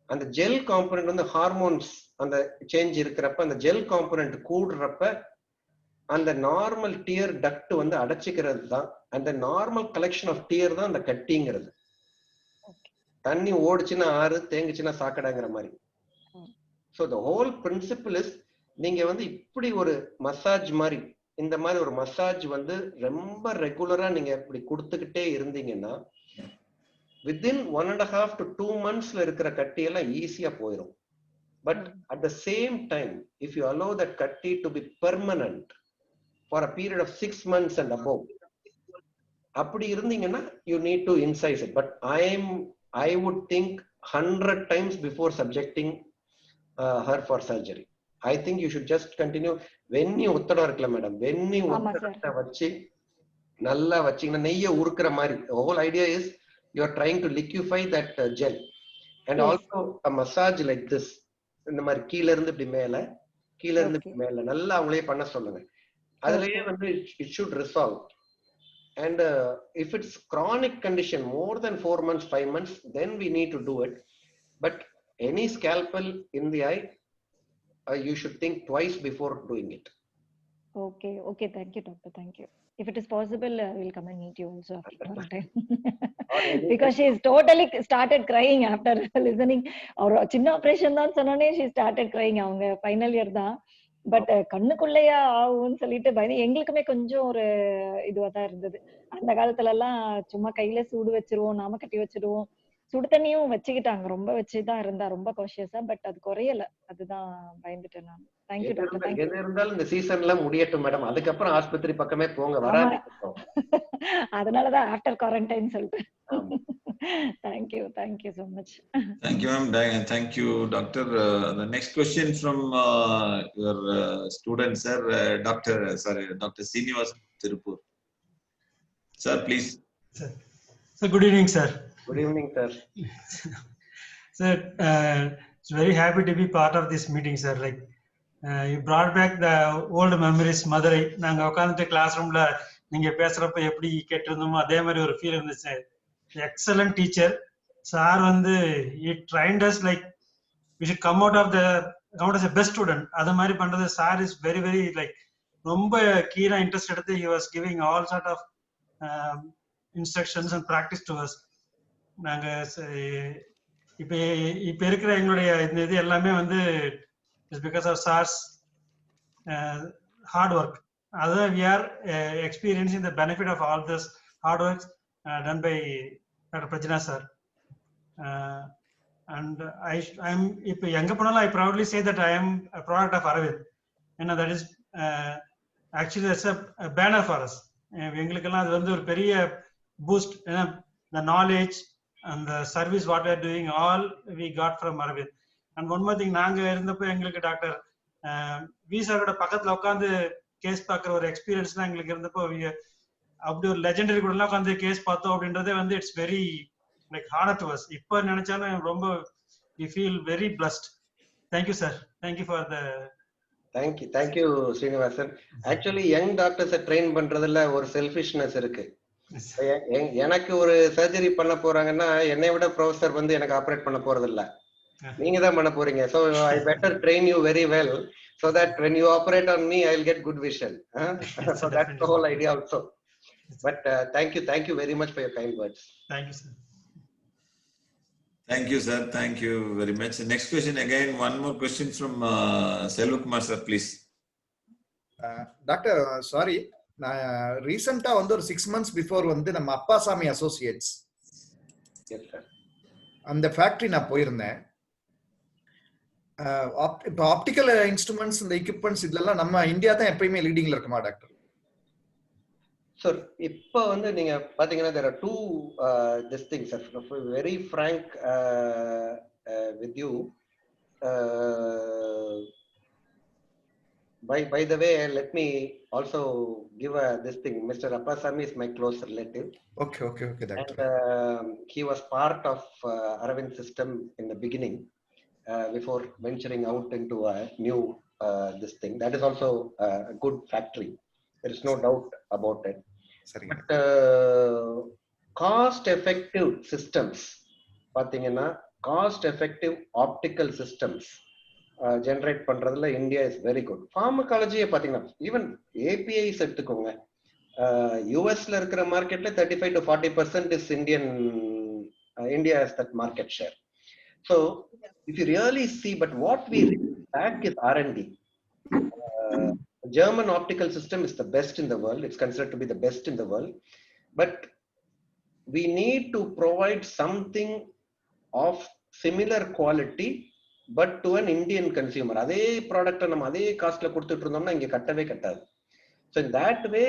Speaker 9: And the gel component வந்து ஹார்மோன்ஸ் அந்த சேஞ்ச் இருக்கிறப்ப அந்த ஜெல் காம்பனன்ட் கூடுறப்ப அந்த நார்மல் டியர் டக்ட் வந்து அடைச்சிக்கிறது தான். அந்த நார்மல் கலெக்ஷன் ஆஃப் டியர் தான் அந்த கட்டிங்கிறது. தண்ணி ஓடிச்சுன்னா ஆறு, தேங்குச்சுன்னா சாக்கடைங்கிற மாதிரி. So the whole principle is, நீங்க வந்து இப்படி ஒரு மசாஜ் மாதிரி, இந்த மாதிரி ஒரு மசாஜ் வந்து ரொம்ப ரெகுலரா நீங்க இப்படி கொடுத்துக்கிட்டே இருந்தீங்கன்னா வித்தின் 1.5 to 2 months இருக்கிற கட்டியெல்லாம் ஈஸியா போயிடும். But at the same time if you allow that கட்டி to be permanent for a period of 6 months and above, அப்படி இருந்தீங்கன்னா you need to incise it. But I would think 100 times before subjecting her for surgery. I think you should just continue. வெண்ணி ஒத்தடம் இருக்குல்ல madam, வெண்ணி ஒத்தடத்தை வச்சு நல்லா வச்சீங்கன்னா நெய்யை உருக்குற மாதிரி. The whole idea is you are trying to liquefy that gel and also a massage like this. இந்த மாதிரி கீழ இருந்து இப்படி மேல கீழே இருந்து மேல நல்லா அவங்களே பண்ண சொல்லுங்க. அதுலயே வந்து it should resolve. And if it's chronic condition more than 4 months 5 months, then we need to do it. But any scalpel in the eye, you should think twice before doing it.
Speaker 2: Okay, thank you, doctor, thank you. If it is possible, we'll come and meet you also after quarantine. Because she is totally started crying after listening. Or chinna operation தான் சொன்னனே she started crying. அவங்க final year தான். But கண்ணுக்குள்ளேயா ஆகும்னு சொல்லிட்டு பயந்து எங்களுக்குமே கொஞ்சம் ஒரு இதுவா தான் இருந்தது. அந்த காலத்துல எல்லாம் சும்மா கையில சூடு வச்சிருவோம், நாம கட்டி வச்சிருவோம். சுடு தண்ணியும் வச்சுக்கிட்டாங்க, ரொம்ப வச்சுதான் இருந்தா, ரொம்ப காஷியஸா. பட் அது குறையல, அதுதான் பயந்துட்டேன் நான். Thank you doctor. தேங்க்யூ.
Speaker 9: எது இருந்தாலும் இந்த சீசன்ல முடியட்டும் மேடம், அதுக்கப்புறம் ஆஸ்பத்திரி பக்கமே போங்க, வராதீங்க.
Speaker 2: அதனாலதான் ஆஃப்டர் குவாரண்டைன் சொல்லிட்டு. Thank you so much.
Speaker 6: Thank you, ma'am. Thank you, doctor. The next question from your student, sir, Dr. Srinivas Tirupur. Sir, please.
Speaker 16: Sir, good evening, sir.
Speaker 9: Good evening, sir.
Speaker 16: Sir, it's very happy to be part of this meeting, sir. Like, you brought back the old memories. Madurai, நாங்க உட்கார்ந்துட்டு class ரூம்ல நீங்க பேசுறப்ப எப்படி கேட்டிருந்தோமோ அதே மாதிரி ஒரு feel இருந்துச்சு. எக்ஸலன்ட் டீச்சர் சார் வந்து he trained us like we should come out as a best student. அது மாதிரி பண்றது sir is very very like ரொம்ப கீழா இன்ட்ரெஸ்ட் எடுத்து he was giving all sort of instructions and practice to us. நாங்க இப்ப இருக்கிற எங்களுடைய இது எல்லாமே வந்து it's because of sir's hard work. அதான் we are experiencing the benefit of all this hard work done by Dr. Prajna sir. And I'm இப்ப எங்க போனாலும் I proudly say that I am a product of Aravind. That is actually that's a banner for us. எங்களுக்கெல்லாம் அது வந்து ஒரு பெரிய boost. The knowledge and the service what we are doing all we got from Aravind. And one more thing, நாங்க இருந்தப்போ எங்களுக்கு doctor வீசாரோட பக்கத்துல உட்காந்து கேஸ் பார்க்குற ஒரு எக்ஸ்பீரியன்ஸ்லாம் எங்களுக்கு இருந்தப்போ அப்படி ஒரு லெஜெண்டரி கூட எல்லாம் உட்காந்து கேஸ் பார்த்தோம் அப்படின்றதே வந்து it's very like honour to us. இப்போ நினைச்சாலும் ரொம்ப we feel very blessed. Thank you, sir. Thank you for the
Speaker 9: thank you Srinivasan. Actually young doctors train பண்றதுல ஒரு செல்ஃபிஷ்னஸ் இருக்கு. எனக்கு ஒரு சர்ஜரி பண்ண போறாங்கன்னா என்னை விட ப்ரொஃபசர் வந்து எனக்கு ஆபரேட் பண்ண போறது இல்ல, நீங்க தான் பண்ண போறீங்க. So I better train you very well so that when you operate on me I'll get good vision. So that's the whole idea also. But thank you very much for your kind words.
Speaker 16: Thank you, sir.
Speaker 6: Thank you, sir. Thank you very much. Next question again, one more question from Selvakumar sir, please.
Speaker 1: Doctor, sorry, நான் ரீசெண்டா வந்து ஒரு 6 months before வந்து நம்ம Appasamy Associates அந்த factory நான் போயிருந்தேன். இப்போ ஆப்டிக்கல் இன்ஸ்ட்ருமெண்ட்ஸ் இந்த எக்யூப்மெண்ட்ஸ் இதெல்லாம் நம்ம இந்தியா தான் எப்பயுமே லீடிங்ல இருக்குமா டாக்டர்?
Speaker 9: சார் இப்போ வந்து நீங்க பாத்தீங்கன்னா there are two this thing sir, very frank with you. By the way, let me also give this thing. Mr. Appasamy is my close relative.
Speaker 1: Okay, doctor.
Speaker 9: And he was part of Aravind system in the beginning, before venturing out into a new this thing. That is also a good factory. There is no doubt about it.
Speaker 1: Sorry.
Speaker 9: But cost-effective systems, பாத்தீங்கன்னா cost-effective optical systems generate பண்றதுல India is very good. ஃபார்மகாலஜியை பாத்தீங்கன்னா even APIs எடுத்துக்கோங்க, யூஎஸ்ல இருக்கிற மார்க்கெட்ல 35 to 40% is India is that market share. So if you really see, but what we lack is R&D. German optical system is the best in the world. It's considered to be the best in the world, but we need to provide something of similar quality but to an Indian consumer. அதே ப்ராடக்ட்டை நம்ம அதே காஸ்ட்ல கொடுத்துட்டு இருந்தோம்னா இங்க கட்டவே கட்டாது. So in that way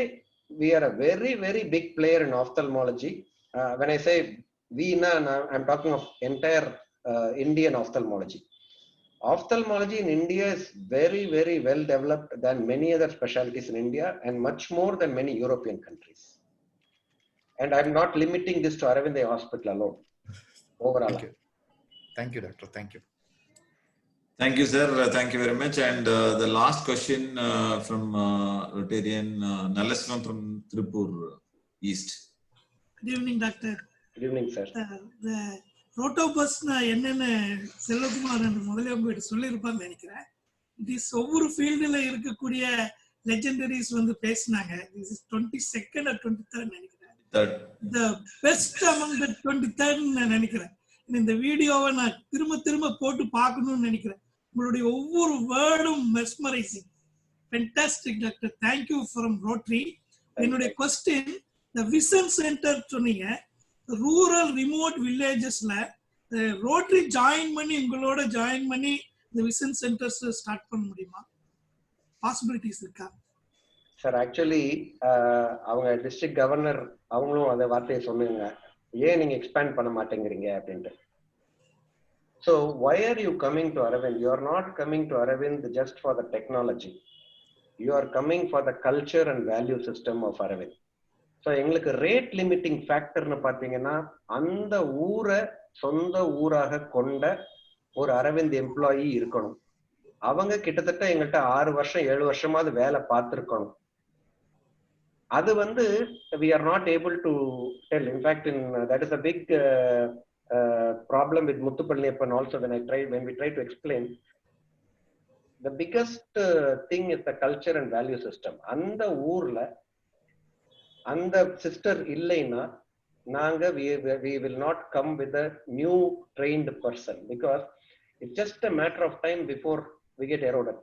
Speaker 9: we are a very very big player in ophthalmology. When I say we, I'm talking of entire Indian ophthalmology. Ophthalmology in India is very very well developed than many other specialties in India, and much more than many European countries. And I'm not limiting this to Aravind Hospital alone. Overall.
Speaker 1: Thank you doctor. Thank you.
Speaker 6: Thank you, sir. Thank you very much. And the last question from Rotarian Nallaswam from Tripur East.
Speaker 17: Good evening, Doctor.
Speaker 9: Good evening, sir.
Speaker 17: The Rotobus என்னன்னு செல்வகுமார் என்று முதல்ல உங்ககிட்ட சொல்லியிருப்பான்னு நினைக்கிறேன். This ஒவ்வொரு ஃபீல்டில் இருக்கக்கூடிய legendaries வந்து பேசினாங்க. This is 22nd or 23rd நினைக்கிறேன். The best among the 23rd நான் நினைக்கிறேன். இந்த வீடியோவை நான் திரும்ப போட்டு பார்க்கணும்னு நினைக்கிறேன். உங்களுடைய ஒவ்வொரு வேர்டும் mesmerising. Fantastic doctor. Thank you from Rotary. என்னுடைய கொஸ்டின், இந்த விசன் சென்டர் சொன்னீங்க, ரூரல் ரிமோட் வில்லேஜஸ்ல ரோட்டரி உங்களோட ஜாயின் பண்ணி இந்த விசன் சென்டர்ஸ் ஸ்டார்ட் பண்ண முடியுமா? பாசிபிலிட்டிஸ் இருக்கா?
Speaker 9: சார் ஆக்சுவலி அவங்க டிஸ்ட்ரிக்ட் கவர்னர் அவங்களும் அந்த வார்த்தையை சொன்னாங்க, ஏன் நீங்க எக்ஸ்பேண்ட் பண்ண மாட்டேங்கிறீங்க அப்படின்ட்டு. So why are you coming to Aravind? You are not coming to Aravind just for the technology. You are coming for the culture and value system of Aravind. So எங்களுக்கு ரேட் லிமிட்டிங் ஃபேக்டர்னு பார்த்தீங்கன்னா, அந்த ஊரை சொந்த ஊராக கொண்ட ஒரு Aravind employee இருக்கணும். அவங்க கிட்டத்தட்ட எங்கள்கிட்ட 6 வருஷம் 7 வருஷமாவது வேலை பார்த்துருக்கணும். அது வந்து we are not able to tell. In fact, that is a big problem with Muthupalniyappan also when we try to explain. The biggest thing is the culture and value system. அந்த ஊர்ல அந்த சிஸ்டர் இல்லைன்னா நாங்க we will not come with a new trained person, because it's just a matter of time before we get eroded.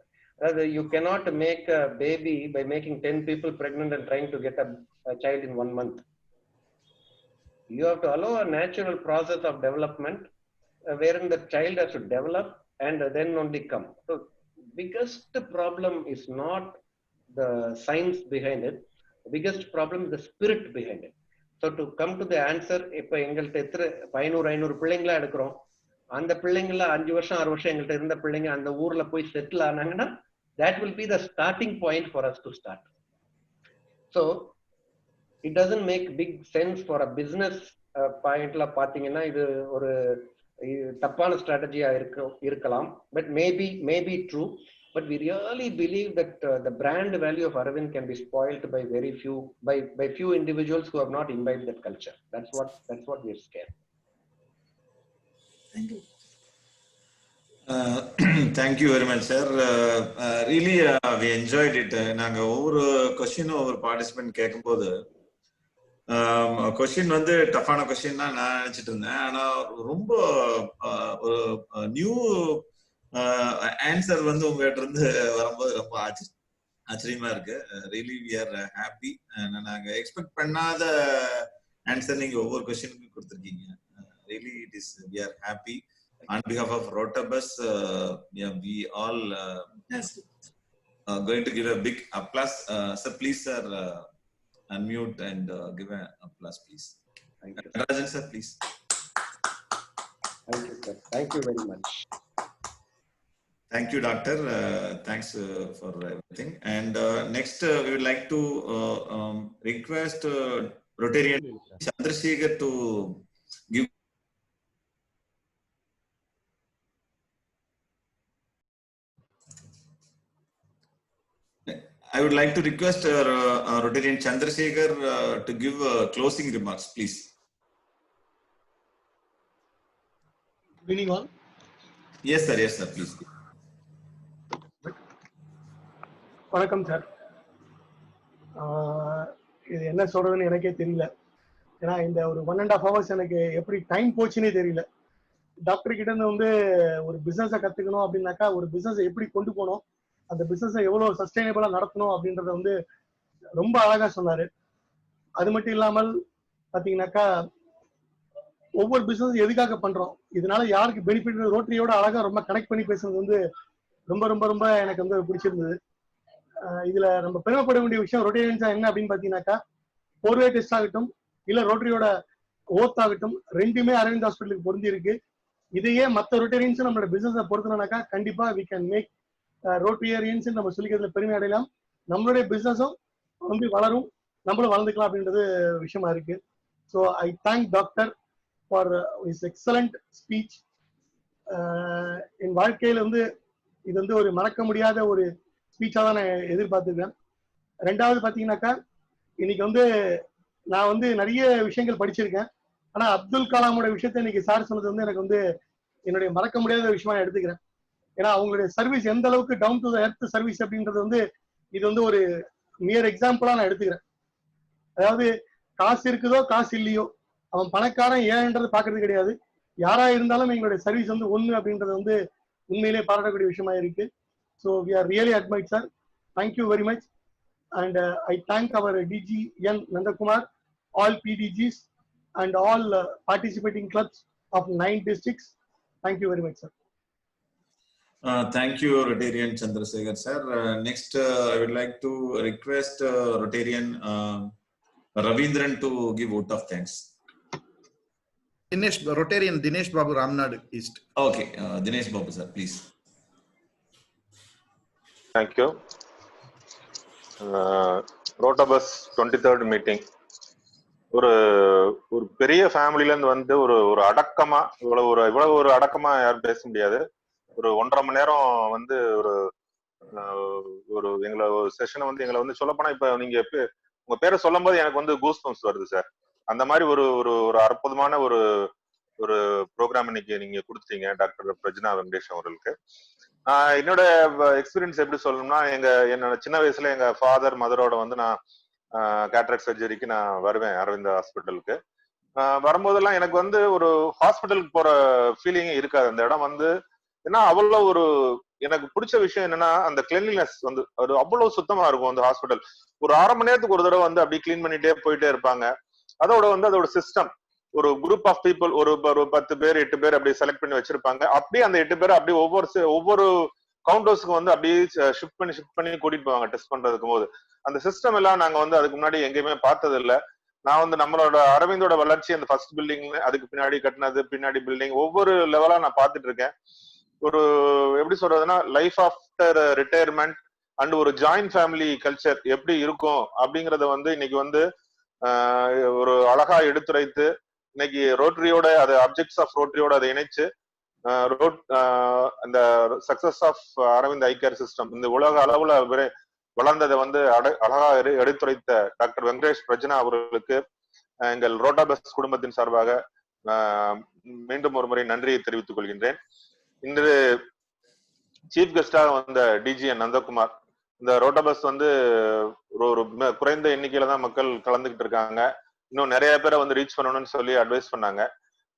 Speaker 9: You cannot make a baby by making 10 people pregnant and trying to get a child in 1 month. You have to allow a natural process of development wherein the child has to develop and then only come. So biggest problem is not the science behind it. The biggest problem is the spirit behind it. So to come to the answer, இப்ப எங்கள்கிட்ட எத்தனை 500 பிள்ளைங்களா எடுக்கிறோம், அந்த பிள்ளைங்கள 5 வருஷம் 6 வருஷம் எங்கள்கிட்ட இருந்த பிள்ளைங்க அந்த ஊர்ல போய் settle ஆனாங்கன்னா, that will be the starting point for us to start. So it doesn't make big sense for a business பாயிண்ட்ல பாத்தீங்கன்னா இது ஒரு தப்பான ஸ்ட்ராட்டஜியா இருக்கலாம், but maybe true. But we really believe that the brand value of Aravind can be spoiled by by few individuals who have not imbibed that culture. That's what we are scared.
Speaker 17: Thank you.
Speaker 6: Thank you very much, sir. Really, we enjoyed it. நாங்க ஒவ்வொரு கொஸ்டினும் ஒவ்வொரு participant கேட்கும்போது question வந்து டஃப்பான question தான் நான் நினைச்சிட்டு இருந்தேன். ஆனா ரொம்ப ஒரு நியூ ஆன்சர் வந்து உங்ககிட்ட இருந்து வரும்போது ரொம்ப ஆச்சரியமா இருக்கு. Really we are happy. நாங்க எக்ஸ்பெக்ட் பண்ணாத ஆன்சர் நீங்க ஒவ்வொரு கொஸ்டினுக்கும் கொடுத்துருக்கீங்க. Really it is we are happy. On behalf of Rotabus, we all going to give a big applause. Sir, please, sir, unmute and give an applause, please.
Speaker 9: Thank you.
Speaker 6: Rajan, sir, please.
Speaker 9: Thank you, sir. Thank you very much.
Speaker 6: Thank you, Doctor. Thanks for everything. And next, we would like to request Rotarian Chandrasekhar to give. I would like to request Rotarian Chandrasekhar to give closing remarks, please.
Speaker 8: Good evening, all.
Speaker 6: Yes, sir. Yes, sir. Please.
Speaker 8: வணக்கம் sir. இது என்ன சொல்றதுன்னு எனக்கே தெரியல. ஏன்னா இந்த ஒரு 1.5 hours எனக்கு எப்படி டைம் போச்சுன்னே தெரியல. டாக்டர் கிட்ட இருந்து வந்து ஒரு பிசினஸை கத்துக்கணும் அப்படின்னாக்கா, ஒரு பிசினஸை எப்படி கொண்டு போகணும், அந்த பிசினஸை எவ்வளவு சஸ்டைனபிளா நடத்தணும் அப்படின்றத வந்து ரொம்ப அழகா சொன்னாரு. அது மட்டும் இல்லாமல் பாத்தீங்கன்னாக்கா, ஒவ்வொரு பிசினஸ் எதுக்காக பண்றோம், இதனால யாருக்கு பெனிஃபிட், ரோட்டரியோட அழகா ரொம்ப கனெக்ட் பண்ணி பேசுறது வந்து ரொம்ப ரொம்ப ரொம்ப எனக்கு வந்து பிடிச்சிருந்தது. இதுல நம்ம பெருமைப்பட வேண்டிய விஷயம் ரோட்டரியன்ஸா என்ன அப்படின்னு பாத்தீங்கன்னாக்கா, போர்வே டெஸ்ட் ஆகட்டும் இல்ல ரோட்டரியோட ஓத் ஆகட்டும், ரெண்டுமே அரவிந்த் ஹாஸ்பிட்டலுக்கு பொருந்தி இருக்கு. இதையே மற்ற ரோட்டரியன்ஸும் நம்மளோட பிசினஸை பொறுத்தனாக்கா கண்டிப்பா வி கேன் மேக் ரோட்டரியன்ஸ் நம்ம சொல்லிக்கிறதுல பெருமை அடையலாம். நம்மளுடைய பிசினஸும் வந்து வளரும், நம்மளும் வளர்ந்துக்கலாம் அப்படின்றது விஷயமா இருக்கு. So I thank doctor for is excellent speech. என் வாழ்க்கையில வந்து
Speaker 18: இது வந்து ஒரு மறக்க முடியாத ஒரு ஸ்பீச்சா தான் நான் எதிர்பார்த்துருக்கேன். ரெண்டாவது பாத்தீங்கன்னாக்கா இன்னைக்கு வந்து நான் வந்து நிறைய விஷயங்கள் படிச்சிருக்கேன். ஆனா அப்துல் கலாமோட விஷயத்த இன்னைக்கு சார் சொன்னது வந்து எனக்கு வந்து என்னுடைய மறக்க முடியாத விஷயமா நான் எடுத்துக்கிறேன். ஏன்னா அவங்களுடைய சர்வீஸ் எந்த அளவுக்கு டவுன் டு எர்த் சர்வீஸ் அப்படின்றது வந்து இது வந்து ஒரு மியர் எக்ஸாம்பிளா நான் எடுத்துக்கிறேன். அதாவது காசு இருக்குதோ காசு இல்லையோ அவன் பணக்காரன் ஏன்ன்றது பாக்குறது கிடையாது. யாரா இருந்தாலும் எங்களுடைய சர்வீஸ் வந்து ஒண்ணு அப்படின்றது வந்து உண்மையிலே பாராட்டக்கூடிய விஷயமா இருக்கு. So we are really admit sir. Thank you very much. And I thank our DG N Nandakumar, all PDGs and all participating clubs of 9 districts. Thank you very much, sir.
Speaker 6: Thank you, Rotarian Chandrasekhar sir. Next, I would like to request Rotarian Ravindran to give vote of thanks.
Speaker 1: Rotarian Dinesh Babu, Ramnad East.
Speaker 6: Okay, Dinesh Babu sir, please.
Speaker 19: Thank you. Rotabus 23rd meeting. ஒரு பெரிய ஃபேமிலில இருந்து வந்து ஒரு அடக்கமா இவ்வளவு ஒரு அடக்கமா யாரும் பேச முடியாது. ஒரு 1.5 மணி நேரம் வந்து ஒரு எங்களை ஒரு செஷனை வந்து எங்களை வந்து சொல்லப்போனா இப்ப நீங்க உங்க பேரை சொல்லும் போது எனக்கு வந்து கூஸ் பம்ப்ஸ் வருது சார். அந்த மாதிரி ஒரு அற்புதமான ஒரு ப்ரோக்ராம் இன்னைக்கு நீங்க கொடுத்தீங்க டாக்டர் பிரஜ்னா வெங்கடேஷ் அவர்களுக்கு. என்னோட எக்ஸ்பீரியன்ஸ் எப்படி சொல்லணும்னா, என்னோட சின்ன வயசுல எங்க ஃபாதர் மதரோட வந்து நான் கேட்ராக்ட் சர்ஜரிக்கு நான் வருவேன் அரவிந்த் ஹாஸ்பிட்டலுக்கு. வரும்போதெல்லாம் எனக்கு வந்து ஒரு ஹாஸ்பிட்டலுக்கு போற ஃபீலிங் இருக்காது. அந்த இடம் வந்து ஏன்னா அவ்வளவு எனக்கு பிடிச்ச விஷயம் என்னன்னா அந்த கிளீன்லினஸ் வந்து அவ்வளவு சுத்தமா இருக்கும். அந்த ஹாஸ்பிட்டல் ஒரு 1/2 மணி நேரத்துக்கு ஒரு தடவை வந்து அப்படி கிளீன் பண்ணிட்டே போயிட்டே இருப்பாங்க. அதோட சிஸ்டம் ஒரு குரூப் ஆஃப் பீப்புள் ஒரு 10 பேர் 8 பேர் அப்படி செலக்ட் பண்ணி வச்சிருப்பாங்க. அப்படியே அந்த 8 பேர் அப்படியே ஒவ்வொரு கவுண்டர்ஸ்க்கு வந்து அப்படியே ஷிஃப்ட் பண்ணி கூட்டிட்டு போவாங்க டெஸ்ட் பண்றதுக்கு போது. அந்த சிஸ்டம் எல்லாம் நாங்க வந்து அதுக்கு முன்னாடி எங்கேயுமே பார்த்தது இல்லை. நான் வந்து நம்மளோட அரவிந்தோட வளர்ச்சி அந்த ஃபர்ஸ்ட் பில்டிங், அதுக்கு பின்னாடி கட்டினது, பின்னாடி பில்டிங், ஒவ்வொரு லெவலா நான் பார்த்துட்டு இருக்கேன். எப்படி சொல்றதுன்னா லைஃப் ஆஃப்டர் ரிட்டையர்மெண்ட் அண்ட் ஒரு ஜாயிண்ட் ஃபேமிலி கல்ச்சர் எப்படி இருக்கும் அப்படிங்கறத வந்து இன்னைக்கு வந்து ஒரு அழகா எடுத்துரைத்து இன்னைக்கு ரோட்டரியோட அது அப்ஜெக்ட்ஸ் ஆஃப் ரோட்டரியோட அதை இணைச்சு அந்த success of Aravind eye care system இந்த உலக அளவுல வளர்ந்ததை வந்து அழகா எடுத்துரைத்த டாக்டர் வெங்கடேஷ் பிரஜ்னா அவர்களுக்கு எங்கள் ரோட்டாபஸ் குடும்பத்தின் சார்பாக மீண்டும் ஒரு முறை நன்றியை தெரிவித்துக் கொள்கின்றேன். இன்று சீஃப் கெஸ்டாக வந்த டிஜிஎன் நந்தகுமார், இந்த ரோட்டாபஸ் வந்து ஒரு குறைந்த எண்ணிக்கையில தான் மக்கள் கலந்துகிட்டு இருக்காங்க. இன்னும் நிறைய பேரை வந்து ரீச் பண்ணணும்னு சொல்லி அட்வைஸ் பண்ணாங்க.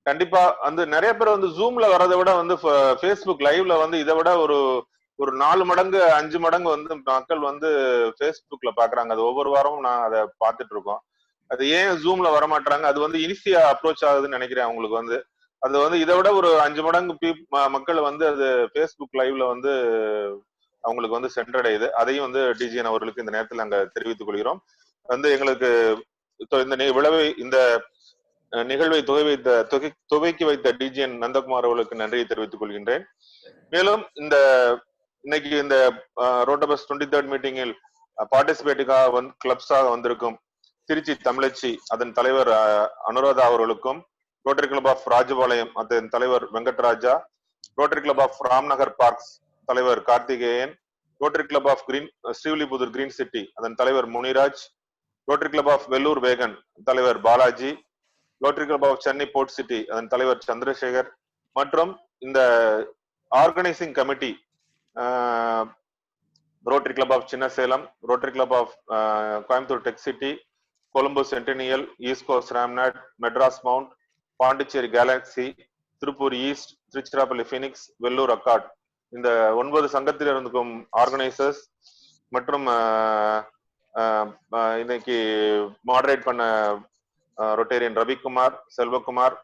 Speaker 19: கண்டிப்பா வந்து நிறைய பேர் வந்து ஜூம்ல வர்றதை விட வந்து ஃபேஸ்புக் லைவ்ல வந்து இதை விட ஒரு 4 மடங்கு 5 மடங்கு வந்து மக்கள் வந்து ஃபேஸ்புக்ல பாக்குறாங்க. அது ஒவ்வொரு வாரமும் நான் அதை பார்த்துட்டு இருக்கோம். அது ஏன் ஜூம்ல வரமாட்டாங்க, அது வந்து ஈஸியா அப்ரோச் ஆகுதுன்னு நினைக்கிறேன். அவங்களுக்கு வந்து அது வந்து இதை விட ஒரு 5 மடங்கு மக்கள் வந்து அது ஃபேஸ்புக் லைவ்ல வந்து அவங்களுக்கு வந்து சென்றடையுது. அதையும் வந்து டிஜிஎன் அவர்களுக்கு இந்த நேரத்தில் நாங்க தெரிவித்துக் கொள்கிறோம். வந்து எங்களுக்கு இந்த நிகழ்வை துவக்கி வைத்த டிஜிஎன் நந்தகுமார் அவர்களுக்கு நன்றியை தெரிவித்துக் கொள்கின்றேன். மேலும் இன்னைக்கு இந்த ரோட்டபஸ் 23rd மீட்டிங்கில் பார்ட்டிசிபேட்டிங்காக கிளப்ஸாக வந்திருக்கும் திருச்சி தமிழச்சி அதன் தலைவர் அனுராதா அவர்களுக்கும், ரோட்டரி கிளப் ஆஃப் ராஜபாளையம் அதன் தலைவர் Venkatraja, Rotary club of Ramnagar parks தலைவர் Karthikeyan, Rotary club of Srivilliputhur green city அதன் தலைவர் Muniraj, Rotary club of Vellore vegan தலைவர் Balaji, Rotary club of Chennai port city அதன் தலைவர் சந்திரசேகர் மற்றும் இந்த organising committee Rotary club of Chinna Salem, Rotary club of Coimbatore tech city, Colombo centennial, east coast Ramnad, Madras mount, Pondicherry galaxy, Tiruppur east, Tiruchirappalli phoenix, Vellore Arcot, இந்த 9 சங்கத்தில் இருந்துக்கும் organisers மற்றும் இன்னைக்கு மாடரேட் பண்ண ரொட்டேரியன் ரவிக்குமார், செல்வகுமார்,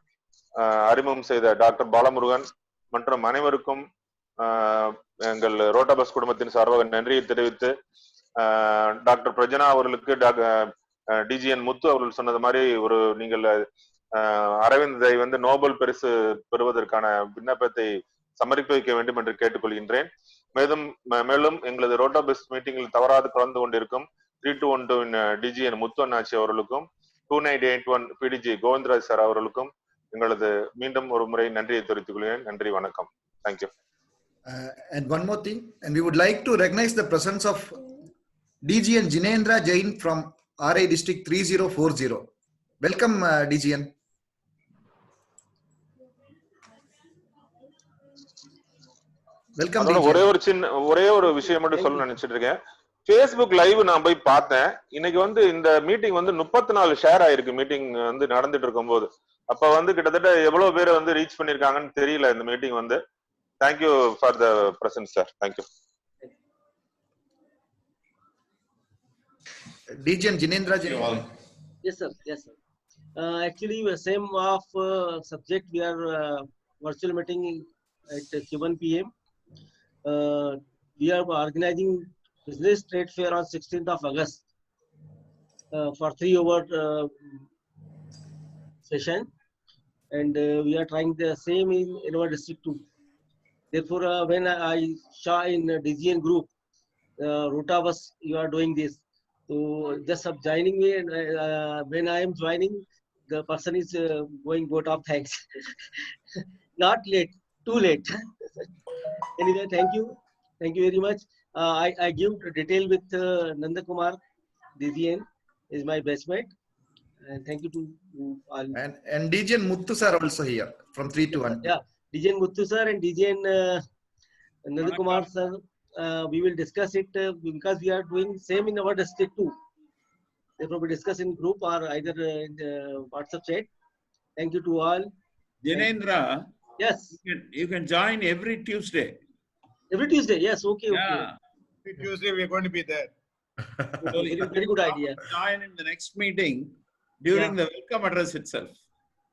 Speaker 19: அறிமுகம் செய்த டாக்டர் பாலமுருகன் மற்றும் அனைவருக்கும் எங்கள் ரோட்டாபஸ் குடும்பத்தின் சார்பாக நன்றியை தெரிவித்து, டாக்டர் பிரஜனா அவர்களுக்கு டிஜிஎன் முத்து அவர்கள் சொன்னது மாதிரி நீங்கள் அரவிந்தை வந்து நோபல் பரிசு பெறுவதற்கான விண்ணப்பத்தை சமர்ப்பிக்க வேண்டும் என்று கேட்டுக்கொள்கின்றேன். மேலும் எங்களது ரோட்டாபஸ் மீட்டிங்கில் தவறாது கலந்து கொண்டிருக்கும் 3212 டிஜிஎன் முத்து அண்ணாச்சி அவர்களுக்கும் 2981 பிடிஜி கோவிந்தராஜ் சார் அவர்களுக்கும் எங்களது மீண்டும் ஒரு முறை நன்றியை தெரிவித்துக் கொள்கிறேன். நன்றி, வணக்கம். Thank you.
Speaker 1: And one more thing, and we would like to recognize the presence of DGN Jinendra Jain from RI District 3040. Welcome, DGN. Welcome.
Speaker 19: அதோட ஒரே ஒரு விஷயம் மட்டும் சொல்ல நினைச்சிட்டு இருக்கேன். Facebook லைவ் நான் போய் பார்த்தேன். இன்னைக்கு வந்து இந்த மீட்டிங் வந்து 34 ஷேர் ஆயிருக்கு. மீட்டிங் வந்து நடந்துட்டு இருக்கும்போது அப்ப வந்து கிட்டத்தட்ட எவ்வளவு பேர் வந்து ரீச் பண்ணிருக்காங்கன்னு தெரியல இந்த மீட்டிங் வந்து. Thank you for the presence, sir. Thank you.
Speaker 1: DGN Jinendra Jain.
Speaker 20: Yes, sir. Yes, sir. Actually, same of subject. We are virtual meeting at 7 p.m. We are organizing business trade fair on 16th of August for 3-hour session, and we are trying the same in our district too. Therefore, when I saw in DGN group, Rotabus, you are doing this. So just of joining me, and when I am joining, the person is going vote of thanks. Not late, too late. Anyway, thank you very much. I give detail with Nandakumar, DGN is my best mate. And thank you to all.
Speaker 1: And DGN Muthu sir also here from 3 to 1.
Speaker 20: Yeah, DGN Muthu sir and DGN Nandakumar sir. We will discuss it because we are doing same in our district too. Therefore, we discuss in group or either in the WhatsApp chat. Thank you to all.
Speaker 14: Jinendra.
Speaker 20: Yes.
Speaker 14: You can join every Tuesday.
Speaker 20: Every Tuesday, yes. Okay.
Speaker 14: Yeah.
Speaker 20: Okay.
Speaker 7: Every Tuesday we are going to be there.
Speaker 14: So
Speaker 20: very good idea.
Speaker 14: Join in the next meeting during the welcome address itself.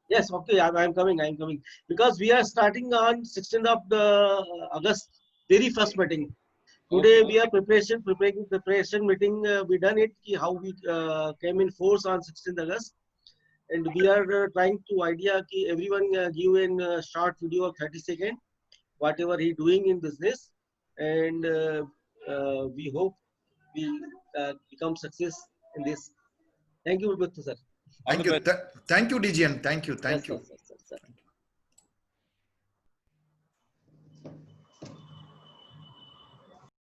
Speaker 20: Yes. Okay. I'm coming. Because we are starting on 16th of the August, very first meeting. Today we are preparation meeting. We done it. How we came in force on 16th August, and we are trying to idea. Everyone give a short video of 30 seconds, whatever he doing in business, and we hope we become success in this. Thank you, Muthu sir.
Speaker 1: Thank you. Thank you, DGN. Thank you.
Speaker 20: Yes,